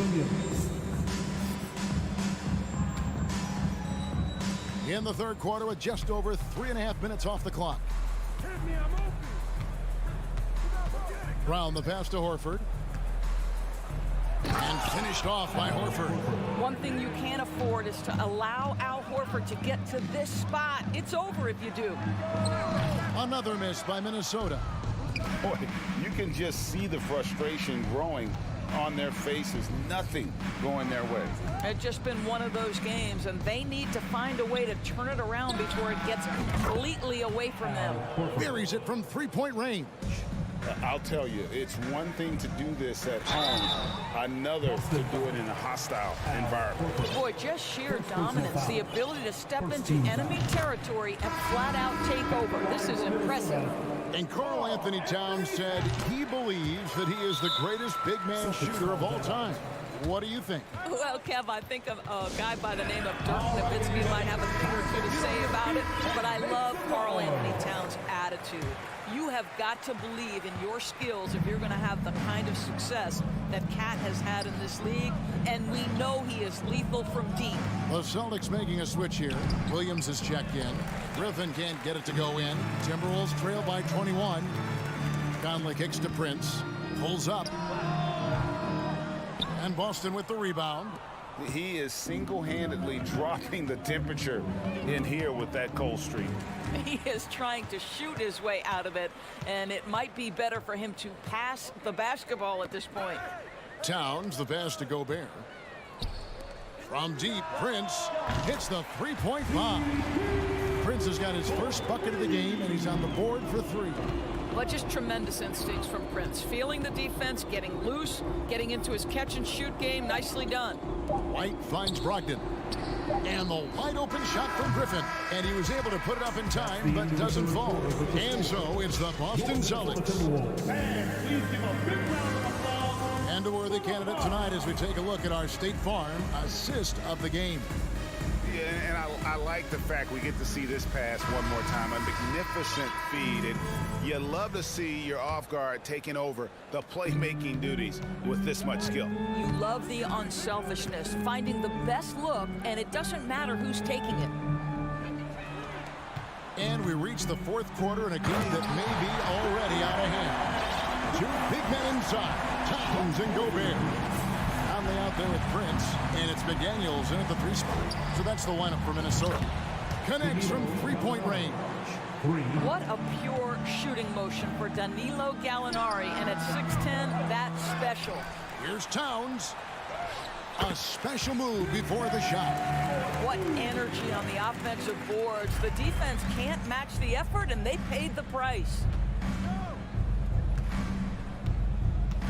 In the third quarter with just over 3.5 minutes off the clock. Brown the pass to Horford. And finished off by Horford. One thing you can't afford is to allow Al Horford to get to this spot. It's over if you do. Another miss by Minnesota. Boy, you can just see the frustration growing on their faces. Nothing going their way. It's just been one of those games, and they need to find a way to turn it around before it gets completely away from them. Buries it from 3-point range. I'll tell you, it's one thing to do this at home, another to do it in a hostile environment. Boy, just sheer dominance, the ability to step into enemy territory and flat out take over. This is impressive. And Karl Anthony Towns said he believes that he is the greatest big man shooter of all time. What do you think? Well, Kev, I think of a guy by the name of Dirk Nowitzki might have a thing or two to say about it, but I love Karl Anthony Towns' attitude. You have got to believe in your skills if you're going to have the kind of success that Cat has had in this league, and we know he is lethal from deep. The Celtics making a switch here. Williams is checked in. Griffin can't get it to go in. Timberwolves trail by 21. Conley kicks to Prince. Pulls up. And Boston with the rebound. He is single-handedly dropping the temperature in here with that cold streak. He is trying to shoot his way out of it, and it might be better for him to pass the basketball at this point. Towns, the pass to Gobert. From deep, Prince hits the three-point bomb. Prince has got his first bucket of the game, and he's on the board for 3. But just tremendous instincts from Prince. Feeling the defense, getting loose, getting into his catch-and-shoot game. Nicely done. White finds Brogdon. And the wide-open shot from Griffin. And he was able to put it up in time, but doesn't fall. And so it's the Boston Celtics. And a worthy candidate tonight as we take a look at our State Farm assist of the game. Yeah, and I like the fact we get to see this pass one more time. A magnificent feed. And you love to see your off guard taking over the playmaking duties with this much skill. You love the unselfishness, finding the best look, and it doesn't matter who's taking it. And we reach the fourth quarter in a game that may be already out of hand. 2 big men inside, Towns and Gobert. Conley out there with Prince, and it's McDaniels in at the 3 spot. So that's the lineup for Minnesota. Connects from 3-point range. What a pure shooting motion for Danilo Gallinari, and at 6'10", that's special. Here's Towns. A special move before the shot. What energy on the offensive boards. The defense can't match the effort, and they paid the price.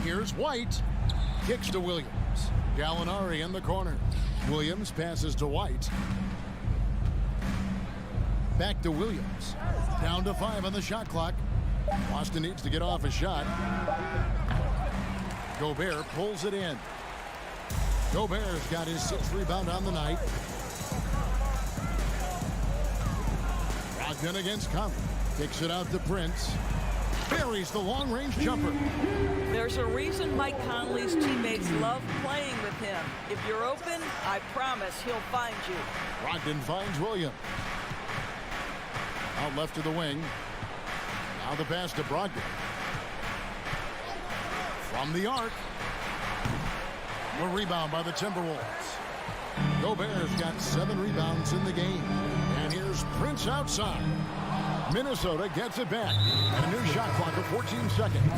Here's White. Kicks to Williams. Gallinari in the corner. Williams passes to White. Back to Williams. Down to 5 on the shot clock. Boston needs to get off a shot. Gobert pulls it in. Gobert's got his 6th rebound on the night. Brogdon against Conley. Kicks it out to Prince. Buries the long-range jumper. There's a reason Mike Conley's teammates love playing with him. If you're open, I promise he'll find you. Brogdon finds Williams. Out left to the wing. Now the pass to Brogdon. From the arc. A rebound by the Timberwolves. Gobert's got 7 rebounds in the game. And here's Prince outside. Minnesota gets it back. And a new shot clock of 14 seconds.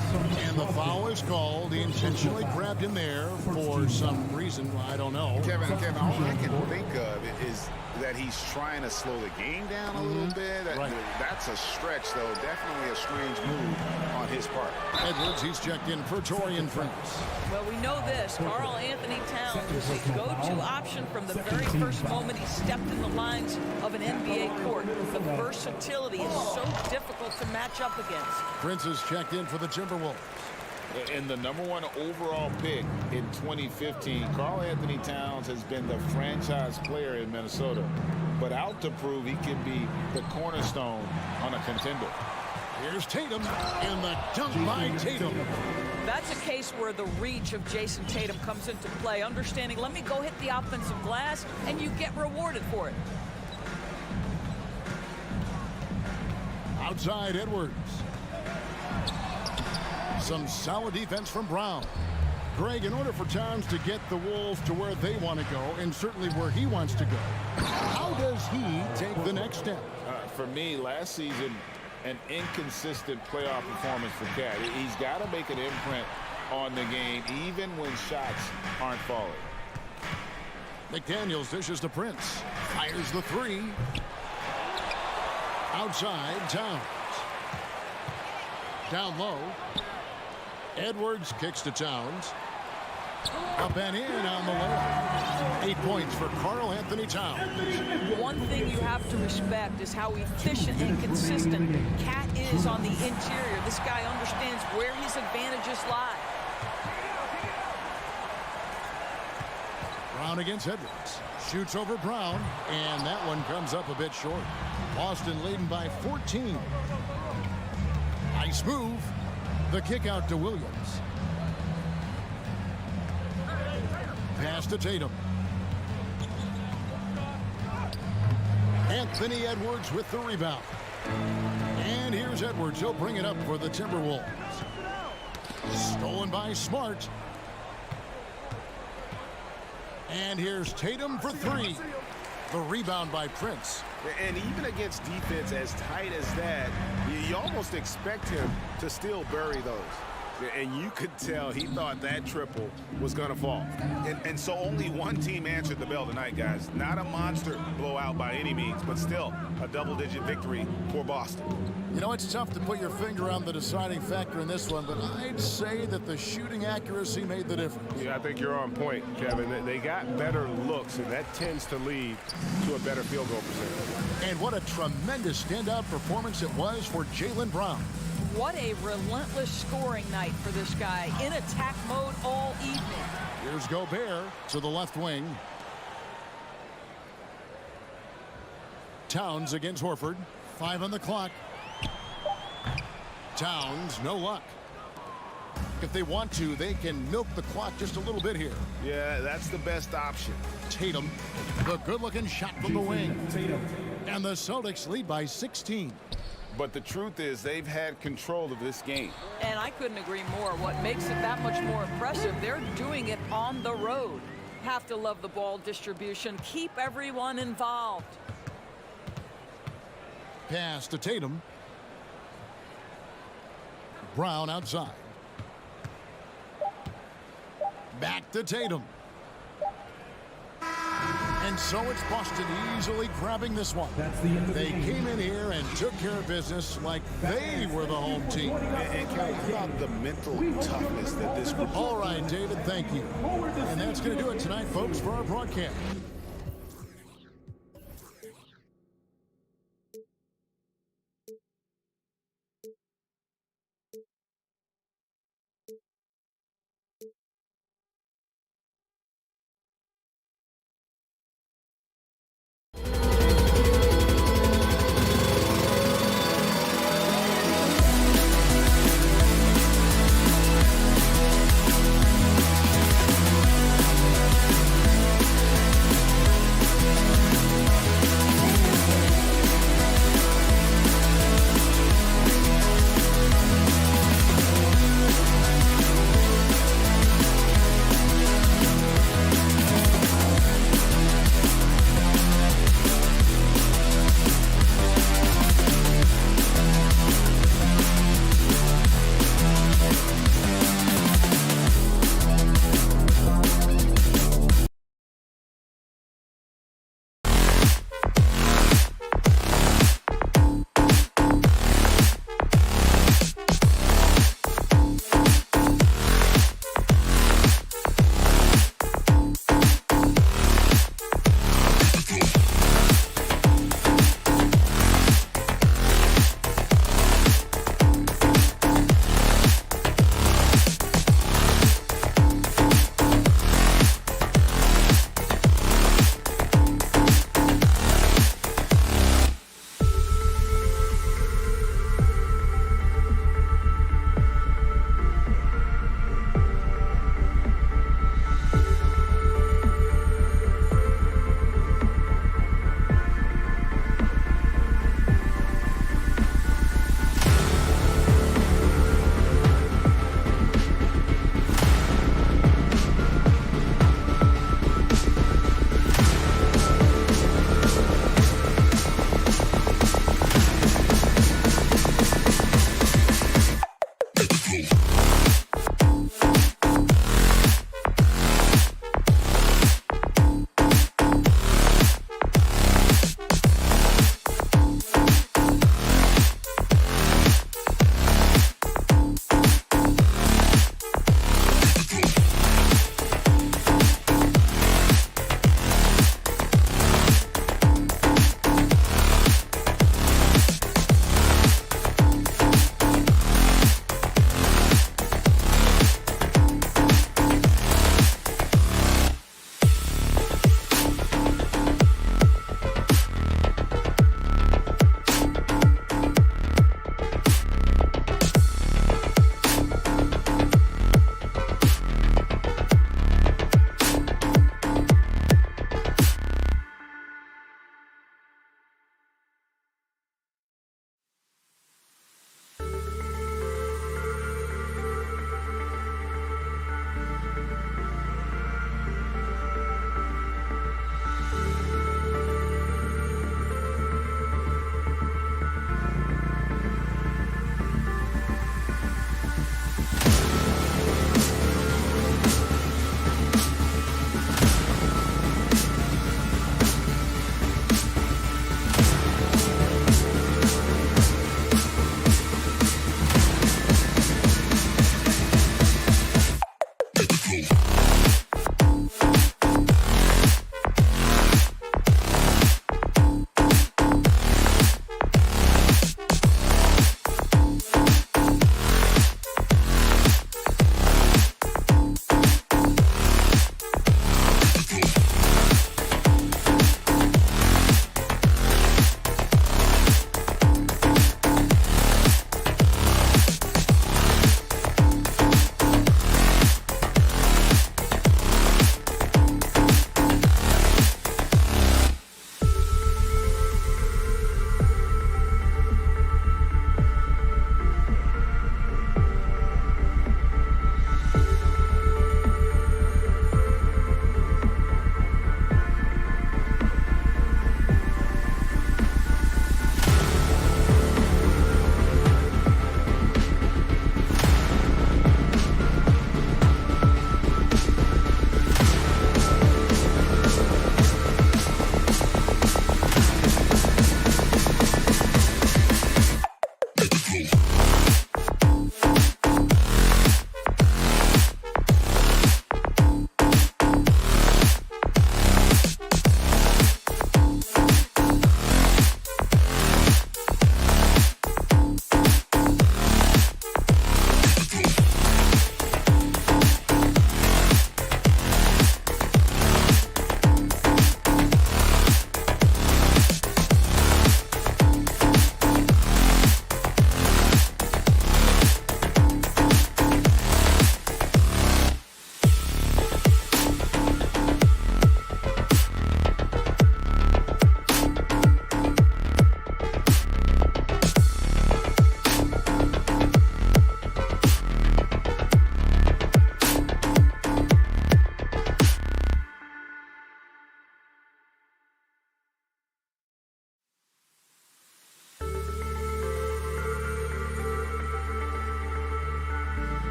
And the foul is called. He intentionally grabbed him there for some reason. I don't know. Kevin, all I can think of is that he's trying to slow the game down a little bit. Right. That's a stretch, though. Definitely a strange move on his part. Edwards, he's checked in for Torian Prince. Well, we know this. Karl Anthony Towns was a go-to option from the very first moment he stepped in the lines of an NBA court. The versatility is so difficult to match up against. Prince is checked in for the Timberwolves. And the #1 overall pick in 2015, Karl Anthony Towns has been the franchise player in Minnesota, but out to prove he can be the cornerstone on a contender. Here's Tatum, and the dunk by Tatum. That's a case where the reach of Jason Tatum comes into play. Understanding, let me go hit the offensive glass, and you get rewarded for it. Outside Edwards. Some solid defense from Brown. Greg, in order for Towns to get the Wolves to where they want to go, and certainly where he wants to go, how does he take the next step? For me, last season, an inconsistent playoff performance for Cat. He's got to make an imprint on the game, even when shots aren't falling. McDaniels dishes to Prince. Fires the 3. Outside, Towns. Down low. Edwards kicks to Towns. Up and in on the layup. 8 points for Karl Anthony Towns. One thing you have to respect is how efficient and consistent Cat is on the interior. This guy understands where his advantages lie. Brown against Edwards. Shoots over Brown, and that one comes up a bit short. Boston leading by 14. Nice move. The kick out to Williams. Pass to Tatum. Anthony Edwards with the rebound. And here's Edwards. He'll bring it up for the Timberwolves. Stolen by Smart. And here's Tatum for 3. The rebound by Prince. And even against defense as tight as that, you almost expect him to still bury those. And you could tell he thought that triple was going to fall. And so only one team answered the bell tonight, guys. Not a monster blowout by any means, but still a double-digit victory for Boston. You know, it's tough to put your finger on the deciding factor in this one, but I'd say that the shooting accuracy made the difference. Yeah, I think you're on point, Kevin. They got better looks, and that tends to lead to a better field goal percentage. And what a tremendous standout performance it was for Jaylen Brown. What a relentless scoring night for this guy, in attack mode all evening. Here's Gobert to the left wing. Towns against Horford. 5 on the clock. Towns, no luck. If they want to, they can milk the clock just a little bit here. Yeah, that's the best option. Tatum, the good-looking shot from the wing. And the Celtics lead by 16. But the truth is they've had control of this game. And I couldn't agree more. What makes it that much more impressive, they're doing it on the road. Have to love the ball distribution. Keep everyone involved. Pass to Tatum. Brown outside. Back to Tatum. And so it's Boston easily grabbing this one. They came in here and took care of business like they were the home team. And Kelly, how about the mental toughness that this group... All right, David, thank you. And that's going to do it tonight, folks, for our broadcast.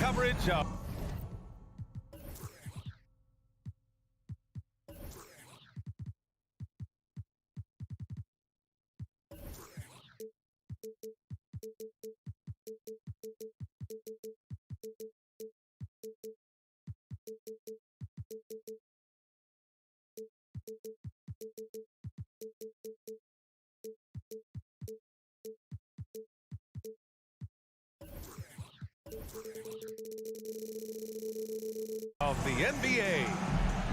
Coverage up. Of the NBA.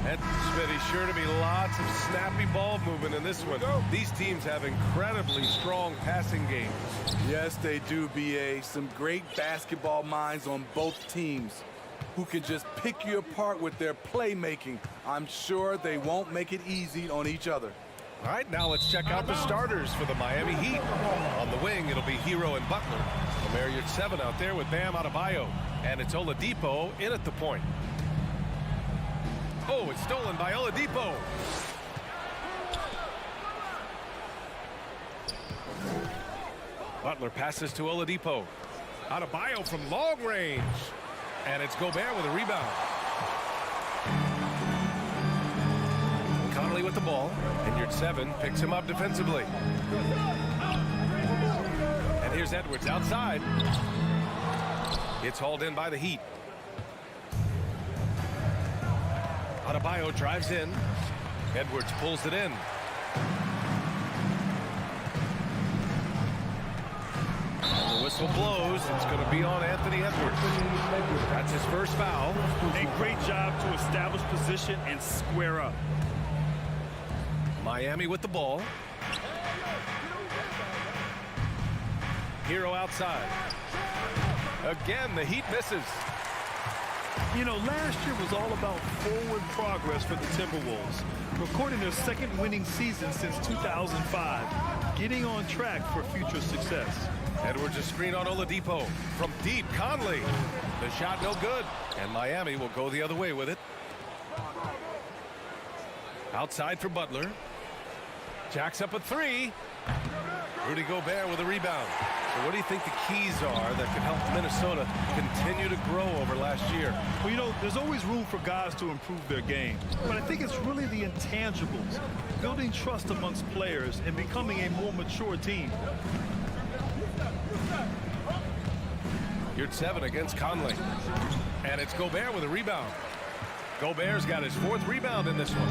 And Smitty, sure to be lots of snappy ball movement in this one. These teams have incredibly strong passing games. Yes, they do, BA. Some great basketball minds on both teams who can just pick you apart with their playmaking. I'm sure they won't make it easy on each other. All right, now let's check out the starters for the Miami Heat. On the wing, it'll be Hero and Butler. Omer 7 out there with Bam Adebayo. And it's Oladipo in at the point. Oh, it's stolen by Oladipo. Butler passes to Oladipo. Adebayo from long range. And it's Gobert with a rebound. Conley with the ball. And 7 picks him up defensively. And here's Edwards outside. It's hauled in by the Heat. Adebayo drives in. Edwards pulls it in. The whistle Whistle blows. It's going to be on Anthony Edwards. That's his first foul. A great job to establish position and square up. Miami with the ball. Hero outside. Again, the Heat misses. You know, last year was all about forward progress for the Timberwolves, recording their second winning season since 2005, getting on track for future success. Edwards a screen on Oladipo. From deep, Conley. The shot no good, and Miami will go the other way with it. Outside for Butler. Jacks up a three. Rudy Gobert with a rebound. So what do you think the keys are that can help Minnesota continue to grow over last year? Well, you know, there's always room for guys to improve their game. But I think it's really the intangibles, building trust amongst players and becoming a more mature team. Here's 7 against Conley. And it's Gobert with a rebound. Gobert's got his 4th rebound in this one.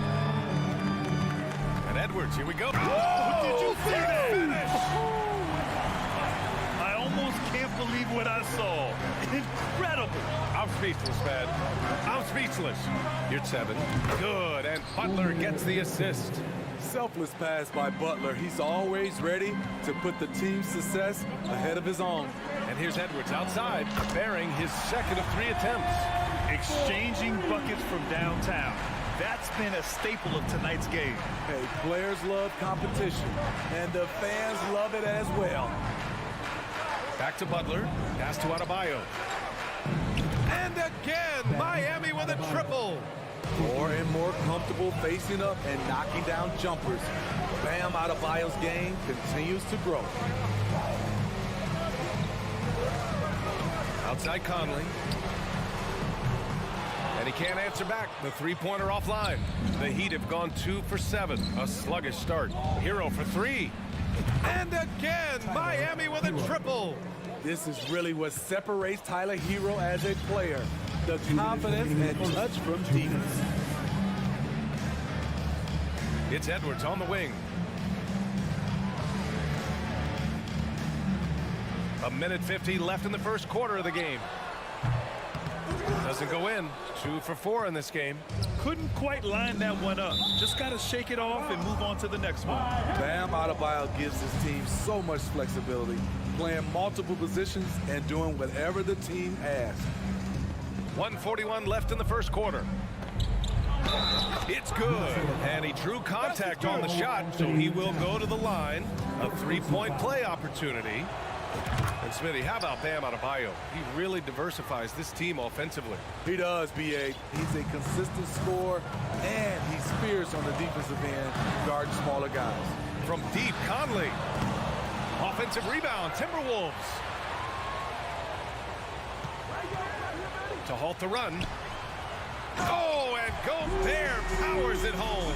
And Edwards, here we go. Oh, did you see that finish? I almost can't believe what I saw. Incredible. I'm speechless, man. I'm speechless. Here's 7. Good, and Butler gets the assist. Selfless pass by Butler. He's always ready to put the team's success ahead of his own. And here's Edwards outside, bearing his 2nd of 3 attempts. Exchanging buckets from downtown. That's been a staple of tonight's game. Hey, players love competition, and the fans love it as well. Back to Butler. Pass to Adebayo. And again, Miami with a triple. More and more comfortable facing up and knocking down jumpers. Bam Adebayo's game continues to grow. Outside Conley. And he can't answer back. The three-pointer offline. The Heat have gone 2 for 7. A sluggish start. Hero for 3. And again, Miami with a triple. This is really what separates Tyler Hero as a player. The confidence and touch from deep. It's Edwards on the wing. A minute 50 left in the first quarter of the game. Doesn't go in. 2 for 4 in this game. Couldn't quite line that one up. Just got to shake it off and move on to the next one. Bam Adebayo gives his team so much flexibility, playing multiple positions and doing whatever the team asks. 1:41 left in the first quarter. It's good. And he drew contact on the shot, so he will go to the line. A 3-point play opportunity. And Smitty, how about Bam Adebayo? He really diversifies this team offensively. He does, B.A. He's a consistent scorer, and he's fierce on the defensive end, guarding smaller guys. From deep, Conley. Offensive rebound, Timberwolves. To halt the run. Oh, and Gobert powers it home.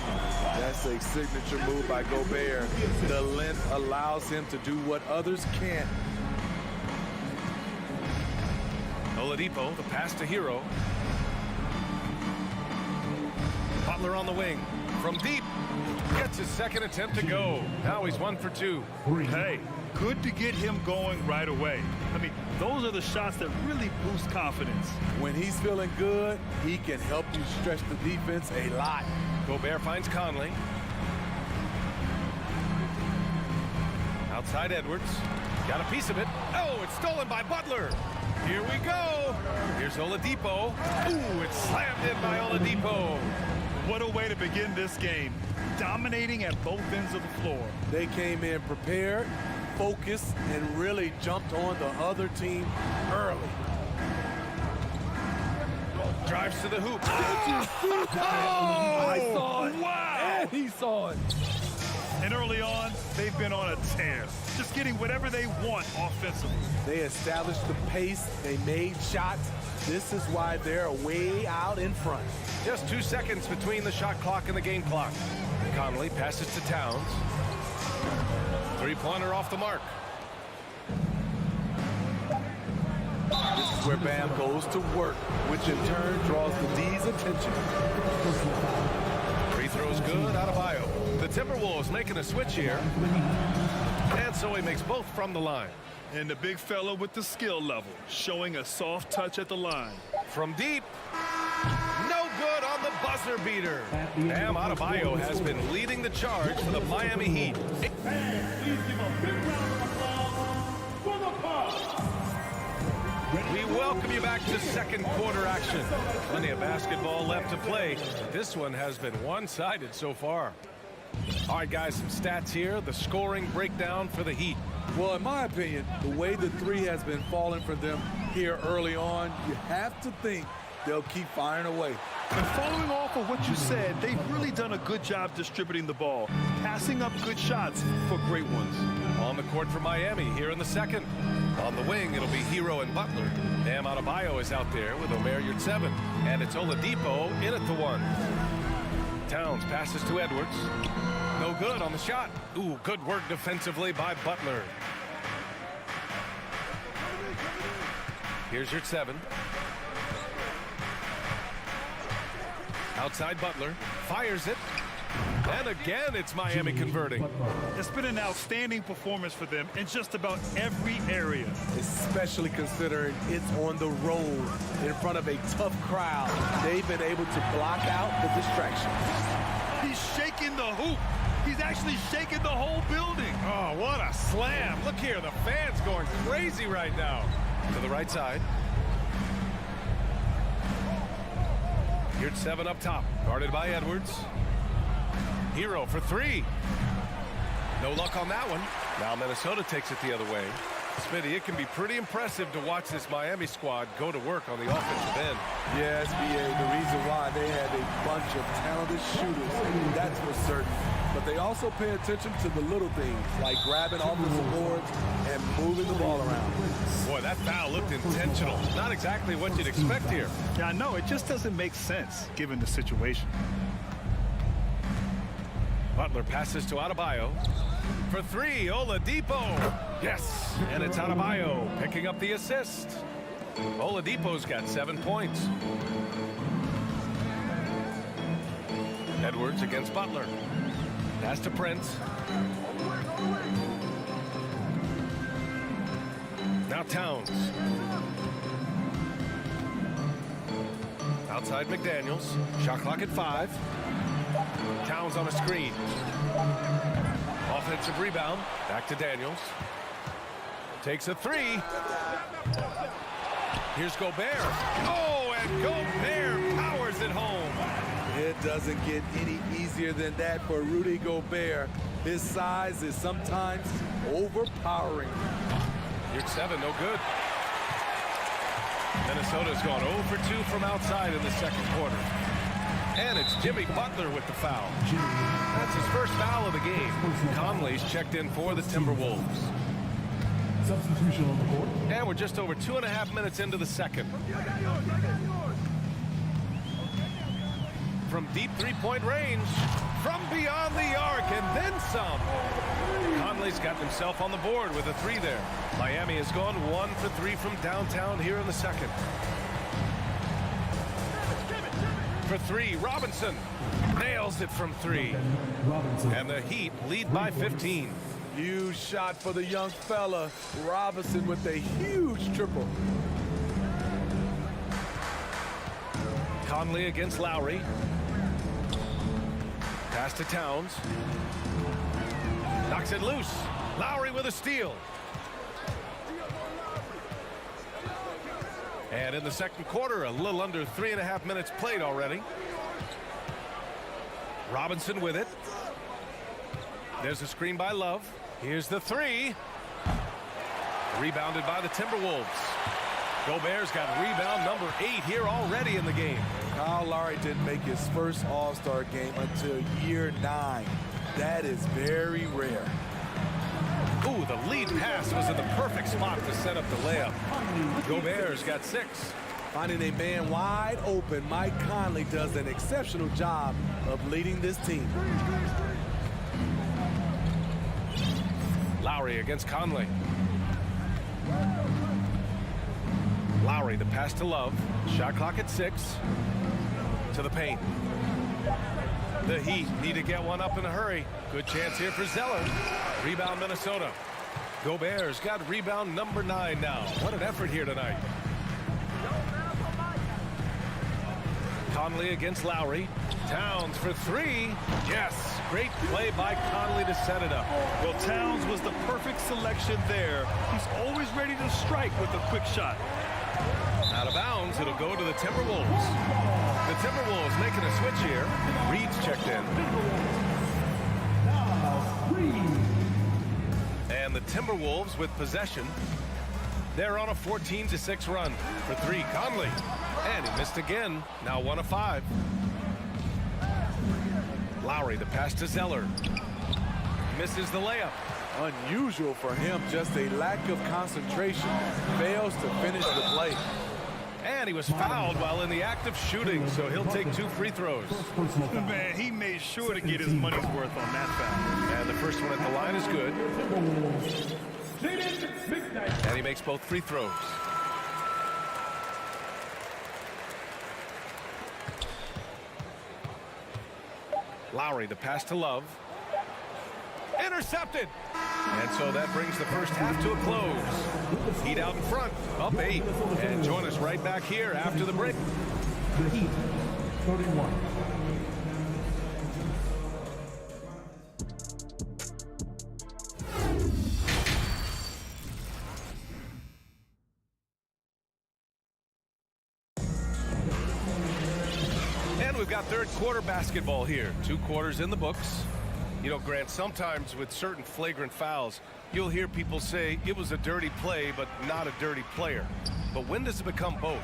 That's a signature move by Gobert. The length allows him to do what others can't. Oladipo, the pass to Hero. Butler on the wing. From deep. Gets his 2nd attempt to go. Now he's 1 for 2. Hey, good to get him going right away. I mean, those are the shots that really boost confidence. When he's feeling good, he can help you stretch the defense a lot. Gobert finds Conley. Outside Edwards. Got a piece of it. Oh, it's stolen by Butler. Here we go. Here's Oladipo. Ooh, it's slammed in by Oladipo. What a way to begin this game. Dominating at both ends of the floor. They came in prepared, focused, and really jumped on the other team early. Drives to the hoop. Oh! I saw it. Wow! And he saw it. And early on, they've been on a tear. Just getting whatever they want offensively. They established the pace. They made shots. This is why they're way out in front. Just 2 seconds between the shot clock and the game clock. Conley passes to Towns. 3-pointer off the mark. This is where Bam goes to work, which in turn draws the D's attention. Free throws good, Adebayo. The Timberwolves making a switch here. And so he makes both from the line. And the big fella with the skill level, showing a soft touch at the line. From deep. No good on the buzzer beater. Bam Adebayo has been leading the charge for the Miami Heat. Fans, please give a big round of applause for the Bucks. We welcome you back to second quarter action. Plenty of basketball left to play. This one has been one-sided so far. All right, guys, some stats here. The scoring breakdown for the Heat. Well, in my opinion, the way the three has been falling for them here early on, you have to think they'll keep firing away. And following off of what you said, they've really done a good job distributing the ball, passing up good shots for great ones. On the court for Miami here in the second. On the wing, it'll be Hero and Butler. Bam Adebayo is out there with Omer Yurtseven. And it's Oladipo in at the one. Towns passes to Edwards. No good on the shot. Ooh, good work defensively by Butler. Here's Yurtseven. Outside Butler. Fires it. And again, it's Miami converting. It's been an outstanding performance for them in just about every area. Especially considering it's on the road in front of a tough crowd. They've been able to block out the distractions. He's shaking the hoop. He's actually shaking the whole building. Oh, what a slam. Look here, the fans going crazy right now. To the right side. Yurtseven up top, guarded by Edwards. Hero for three. No luck on that one. Now Minnesota takes it the other way. Smitty, it can be pretty impressive to watch this Miami squad go to work on the offensive end. Yes, BA, the reason why they have a bunch of talented shooters, that's for certain. But they also pay attention to the little things, like grabbing offensive boards and moving the ball around. Boy, that foul looked intentional. Not exactly what you'd expect here. Yeah, I know. It just doesn't make sense, given the situation. Butler passes to Adebayo. For three, Oladipo. Yes, and it's Adebayo picking up the assist. Oladipo's got 7 points. Edwards against Butler. Pass to Prince. Now Towns. Outside McDaniels. Shot clock at 5. Towns on a screen. Offensive rebound. Back to Daniels. Takes a three. Here's Gobert. Oh, and Gobert powers it home. It doesn't get any easier than that for Rudy Gobert. His size is sometimes overpowering. Yurtseven, no good. Minnesota's gone 0 for 2 from outside in the second quarter. And it's Jimmy Butler with the foul. That's his first foul of the game. Conley's checked in for the Timberwolves. Substitution on the court. And we're just over 2.5 minutes into the second. From deep three-point range, from beyond the arc, and then some. Conley's got himself on the board with a three there. Miami has gone 1 for 3 from downtown here in the second. For three, Robinson nails it from 3. And the Heat lead by 15. Huge shot for the young fella. Robinson with a huge triple. Conley against Lowry. Pass to Towns. Knocks it loose. Lowry with a steal. And in the second quarter, a little under 3.5 minutes played already. Robinson with it. There's a screen by Love. Here's the three. Rebounded by the Timberwolves. Gobert's got rebound number 8 here already in the game. Kyle Lowry didn't make his first All-Star game until year 9. That is very rare. Ooh, the lead pass was in the perfect spot to set up the layup. Gobert's got 6. Finding a man wide open, Mike Conley does an exceptional job of leading this team. Lowry against Conley. Lowry, the pass to Love. Shot clock at 6. To the paint. The Heat need to get one up in a hurry. Good chance here for Zeller. Rebound Minnesota. Gobert's got rebound number 9 now. What an effort here tonight. Conley against Lowry. Towns for 3. Yes, great play by Conley to set it up. Well, Towns was the perfect selection there. He's always ready to strike with a quick shot. Out of bounds, it'll go to the Timberwolves. The Timberwolves making a switch here. Reed's checked in. And the Timberwolves with possession. They're on a 14-6 run. For 3, Conley. And he missed again. Now 1 of 5. Lowry, the pass to Zeller. Misses the layup. Unusual for him, just a lack of concentration. Fails to finish the play. And he was fouled while in the act of shooting, so he'll take 2 free throws. Man, he made sure to get his money's worth on that foul. And the first one at the line is good. And he makes both free throws. Lowry, the pass to Love. Intercepted. And so that brings the first half to a close. Heat out in front, up 8. And join us right back here after the break. The Heat, 31. And we've got third quarter basketball here. 2 quarters in the books. You know, Grant, sometimes with certain flagrant fouls, you'll hear people say it was a dirty play, but not a dirty player. But when does it become both?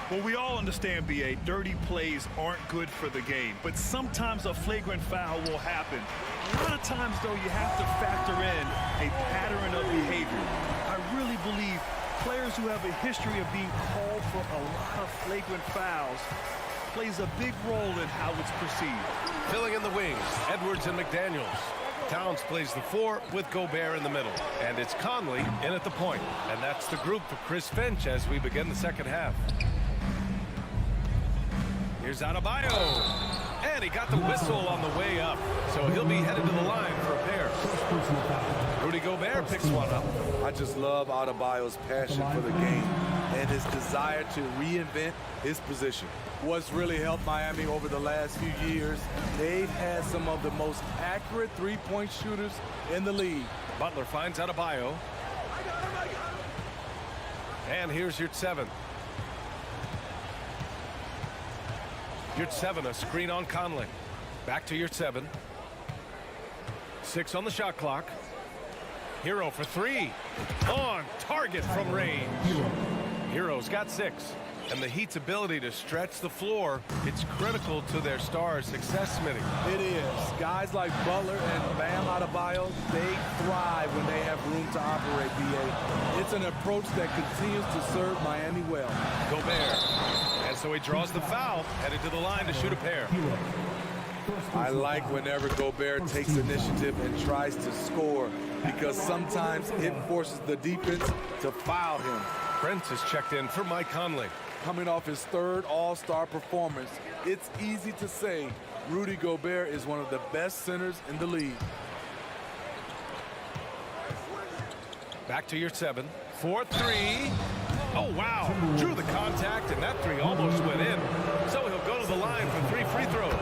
Well, we all understand, B.A., dirty plays aren't good for the game, but sometimes a flagrant foul will happen. A lot of times, though, you have to factor in a pattern of behavior. I really believe players who have a history of being called for a lot of flagrant fouls plays a big role in how it's perceived. Filling in the wings, Edwards and McDaniels. Towns plays the 4 with Gobert in the middle. And it's Conley in at the point. And that's the group for Chris Finch as we begin the second half. Here's Adebayo. And he got the whistle on the way up. So he'll be headed to the line for a pair. Rudy Gobert picks one up. I just love Adebayo's passion for the game and his desire to reinvent his position. What's really helped Miami over the last few years, they've had some of the most accurate three-point shooters in the league. Butler finds Adebayo. And here's your 7. Your 7, a screen on Conley. Back to your 7. 6 on the shot clock. Hero for 3. On target from range. Hero's got 6. And the Heat's ability to stretch the floor, it's critical to their stars' success, Smitty. It is. Guys like Butler and Bam Adebayo, they thrive when they have room to operate, B.A. It's an approach that continues to serve Miami well. Gobert. And so he draws the foul, headed to the line to shoot a pair. I like whenever Gobert takes initiative and tries to score because sometimes it forces the defense to foul him. Prince is checked in for Mike Conley. Coming off his 3rd All-Star performance, it's easy to say Rudy Gobert is one of the best centers in the league. Back to your 7. 4-3. Oh, wow. Drew the contact, and that 3 almost went in. So he'll go to the line for 3 free throws.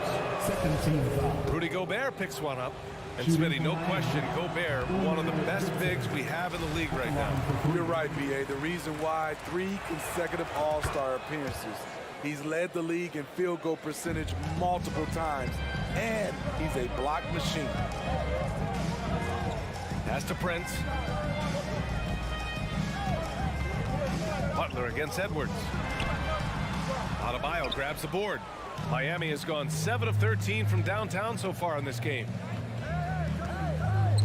Rudy Gobert picks one up. And Smitty, no question, Gobert, one of the best bigs we have in the league right now. You're right, B.A. The reason why 3 consecutive All-Star appearances. He's led the league in field goal percentage multiple times, and he's a block machine. Pass to Prince. Butler against Edwards. Adebayo grabs the board. Miami has gone 7 of 13 from downtown so far in this game.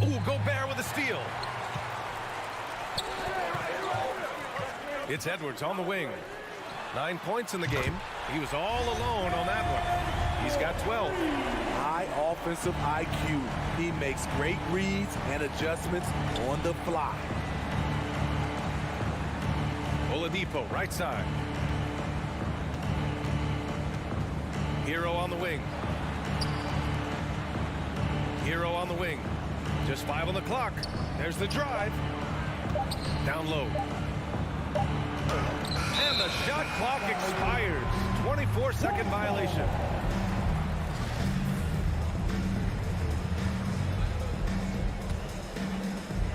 Ooh, Gobert with a steal. It's Edwards on the wing. 9 points in the game. He was all alone on that one. He's got 12. High offensive IQ. He makes great reads and adjustments on the fly. Oladipo, right side. Hero on the wing. Hero on the wing. Just 5 on the clock. There's the drive. Down low. And the shot clock expires. 24-second violation.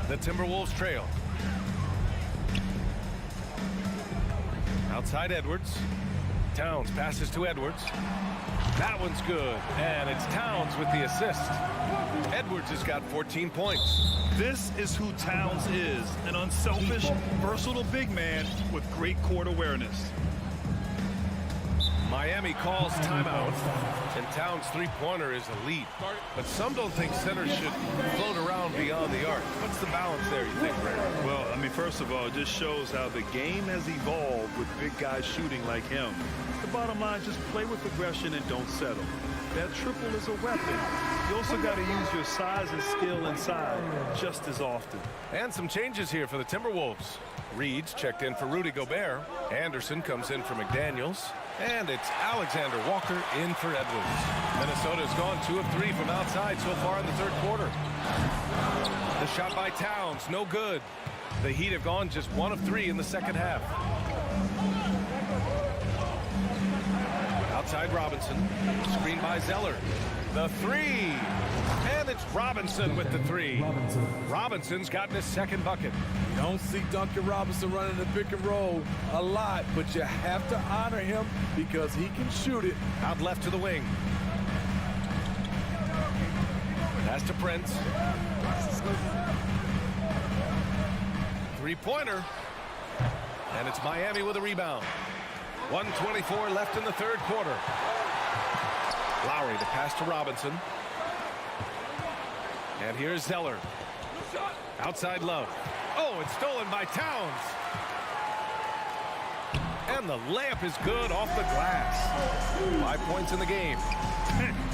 The Timberwolves trail. Outside Edwards. Towns passes to Edwards. That one's good. And it's Towns with the assist. Edwards has got 14 points. This is who Towns is, an unselfish, versatile big man with great court awareness. Miami calls timeout, and Towns' three-pointer is elite. But some don't think centers should float around beyond the arc. What's the balance there, you think, Ray? Well, I mean, first of all, it just shows how the game has evolved with big guys shooting like him. The bottom line, just play with aggression and don't settle. That triple is a weapon. You also got to use your size and skill inside just as often. And some changes here for the Timberwolves. Reed's checked in for Rudy Gobert. Anderson comes in for McDaniels. And it's Alexander Walker in for Edwards. Minnesota's gone 2 of 3 from outside so far in the third quarter. The shot by Towns, no good. The Heat have gone just 1 of 3 in the second half. Outside Robinson, screen by Zeller. The three, and it's Robinson with the three. Robinson's gotten his second bucket. You don't see Duncan Robinson running the pick and roll a lot, but you have to honor him because he can shoot it. Out left to the wing. Pass to Prince. Three-pointer. And it's Miami with a rebound. 1:24 left in the third quarter. Lowry, the pass to Robinson. And here's Zeller. Outside Love. Oh, it's stolen by Towns. And the layup is good off the glass. 5 points in the game.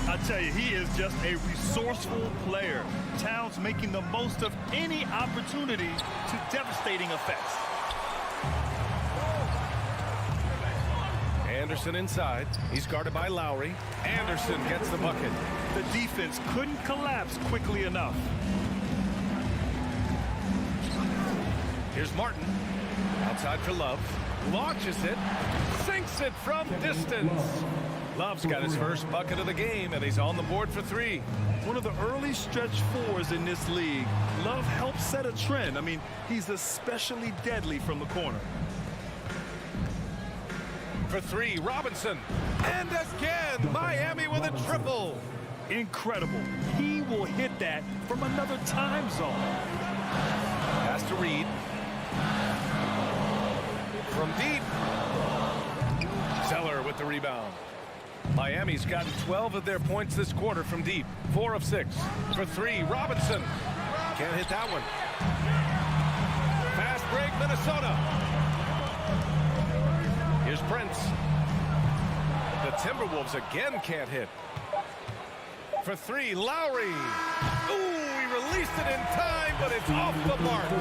I tell you, he is just a resourceful player. Towns making the most of any opportunity to devastating effects. Anderson inside. He's guarded by Lowry. Anderson gets the bucket. The defense couldn't collapse quickly enough. Here's Martin. Outside for Love. Launches it. Sinks it from distance. Love's got his first bucket of the game, and he's on the board for 3. One of the early stretch fours in this league. Love helps set a trend. I mean, he's especially deadly from the corner. For 3, Robinson. And again, Miami with a triple. Incredible. He will hit that from another time zone. Pass to Reed. From deep. Zeller with the rebound. Miami's gotten 12 of their points this quarter from deep. 4 of 6. For 3, Robinson. Can't hit that one. Fast break, Minnesota. Here's Prince. The Timberwolves again can't hit. For 3, Lowry. Ooh, he released it in time, but it's off the mark.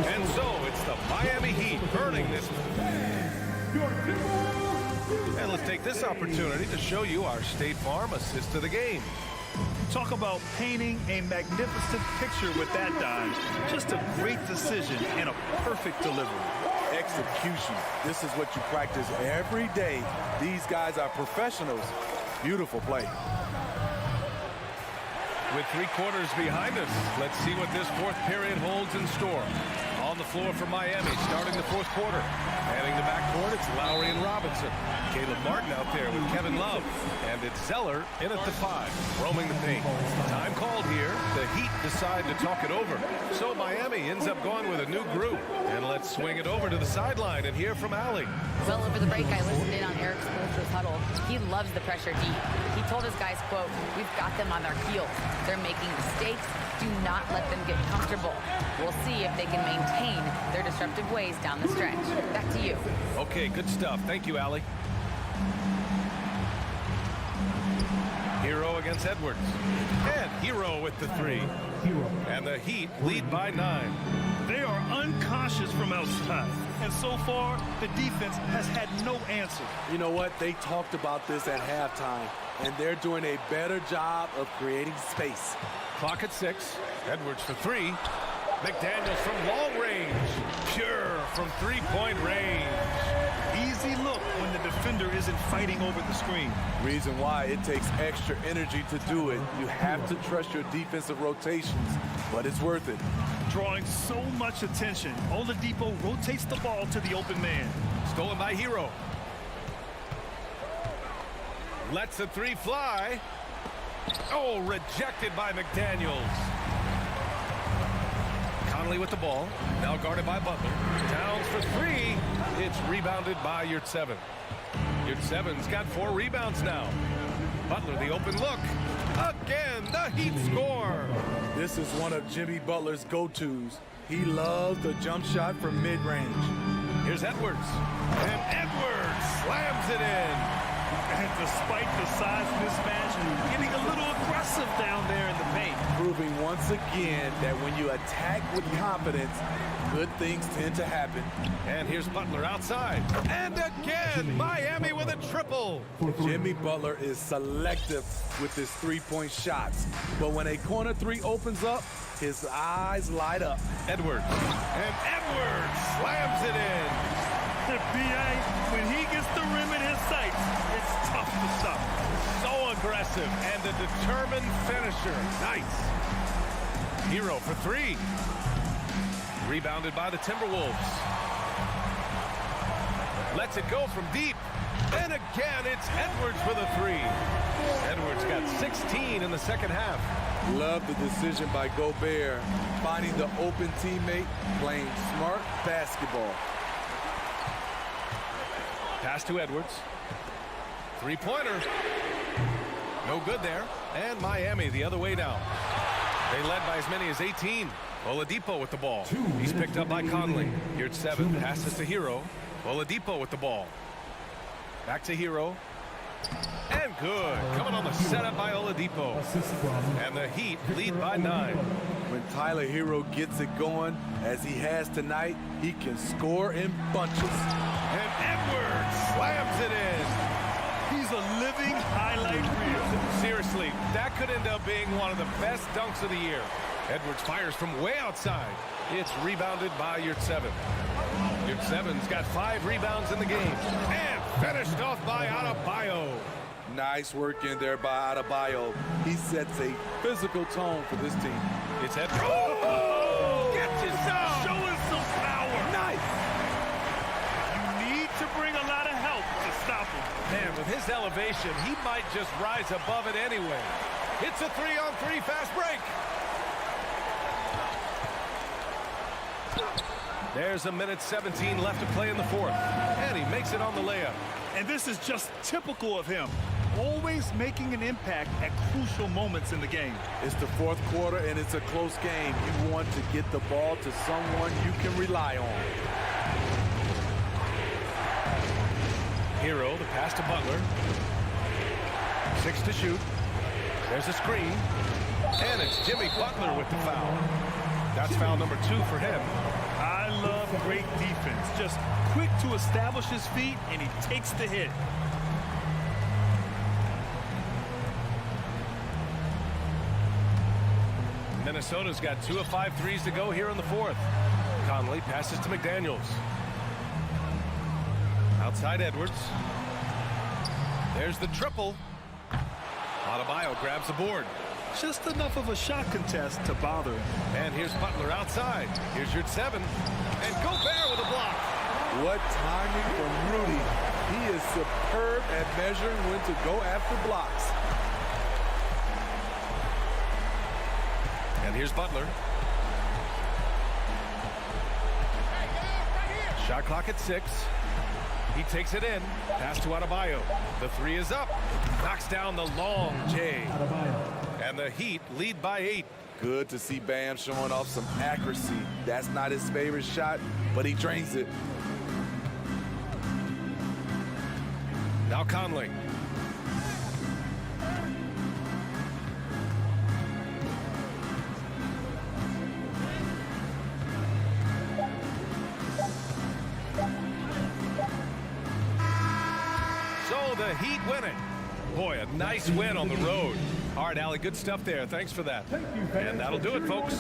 And so it's the Miami Heat earning this. And let's take this opportunity to show you our State Farm assist of the game. Talk about painting a magnificent picture with that dime. Just a great decision and a perfect delivery. Execution. This is what you practice every day. These guys are professionals. Beautiful play. With 3 quarters behind us, let's see what this fourth period holds in store. On the floor for Miami, starting the fourth quarter. Heading the backcourt, it's Lowry and Robinson. Caleb Martin out there with Kevin Love. And it's Zeller in at the 5, roaming the paint. Time called here. The Heat decide to talk it over. So Miami ends up going with a new group. And let's swing it over to the sideline and hear from Allie. Well, over the break, I listened in on Eric Spoelstra's huddle. He loves the pressure deep. He told his guys, quote, "We've got them on their heels. They're making mistakes. Do not let them get comfortable. We'll see if they can maintain their disruptive ways down the stretch." Back to you. Okay, good stuff. Thank you, Allie. Hero against Edwards. And Hero with the 3. And the Heat lead by 9. They are unconscious from outside. And so far, the defense has had no answer. You know what? They talked about this at halftime, and they're doing a better job of creating space. Clock at 6. Edwards for three. McDaniels from long range. Pure from three-point range. Easy look when the defender isn't fighting over the screen. Reason why it takes extra energy to do it. You have to trust your defensive rotations, but it's worth it. Drawing so much attention, Oladipo rotates the ball to the open man. Stolen by Hero. Lets the three fly. Oh, rejected by McDaniels. Conley with the ball. Now guarded by Butler. Downs for three. It's rebounded by Yurtseven. Yurtseven's got 4 rebounds now. Butler, the open look. Again, the Heat score. This is one of Jimmy Butler's go-tos. He loves the jump shot from mid-range. Here's Edwards. And Edwards slams it in. And despite the size mismatch, getting a little aggressive down there in the paint. Proving once again that when you attack with confidence, good things tend to happen. And here's Butler outside. And again, Miami with a triple. Jimmy Butler is selective with his three-point shots. But when a corner three opens up, his eyes light up. Edwards. And Edwards slams it in. B.A., when he gets the rim in his sights, it's tough to stop. So aggressive and a determined finisher. Nice. Hero for three. Rebounded by the Timberwolves. Lets it go from deep. And again, it's Edwards with a three. Edwards got 16 in the second half. Love the decision by Gobert, finding the open teammate, playing smart basketball. Pass to Edwards. Three-pointer. No good there. And Miami the other way now. They led by as many as 18. Oladipo with the ball. He's picked up by Conley. Yurtseven passes to Hero. Oladipo with the ball. Back to Hero. And good. Coming on the setup by Oladipo. And the Heat lead by 9. When Tyler Hero gets it going, as he has tonight, he can score in bunches. And Edwards slams it in. He's a living highlight reel. Seriously, that could end up being one of the best dunks of the year. Edwards fires from way outside. It's rebounded by Yurtseven. Yurtseven's got 5 rebounds in the game. And finished off by Adebayo. Nice work in there by Adebayo. He sets a physical tone for this team. It's Edwards. Oh! Get you some! Showing some power. Nice! You need to bring a lot of help to stop him. Man, with his elevation, he might just rise above it anyway. It's a 3-on-3 fast break. There's a minute 17 left to play in the fourth. And he makes it on the layup. And this is just typical of him. Always making an impact at crucial moments in the game. It's the fourth quarter and it's a close game. You want to get the ball to someone you can rely on. Hero, the pass to Butler. 6 to shoot. There's a screen. And it's Jimmy Butler with the foul. That's foul number 2 for him. I love great defense. Just quick to establish his feet, and he takes the hit. Minnesota's got 2 of 5 threes to go here in the fourth. Conley passes to McDaniels. Outside Edwards. There's the triple. Adebayo grabs the board. Just enough of a shot contest to bother him. And here's Butler outside. Here's Yurtseven. And Gobert with a block. What timing from Rudy. He is superb at measuring when to go after blocks. And here's Butler. Shot clock at 6. He takes it in. Pass to Adebayo. The 3 is up. Knocks down the long J. And the Heat lead by 8. Good to see Bam showing off some accuracy. That's not his favorite shot, but he drains it. Now Conley. So the Heat win it. Boy, a nice win on the road. All right, Allie, good stuff there. Thanks for that. And that'll do it, folks.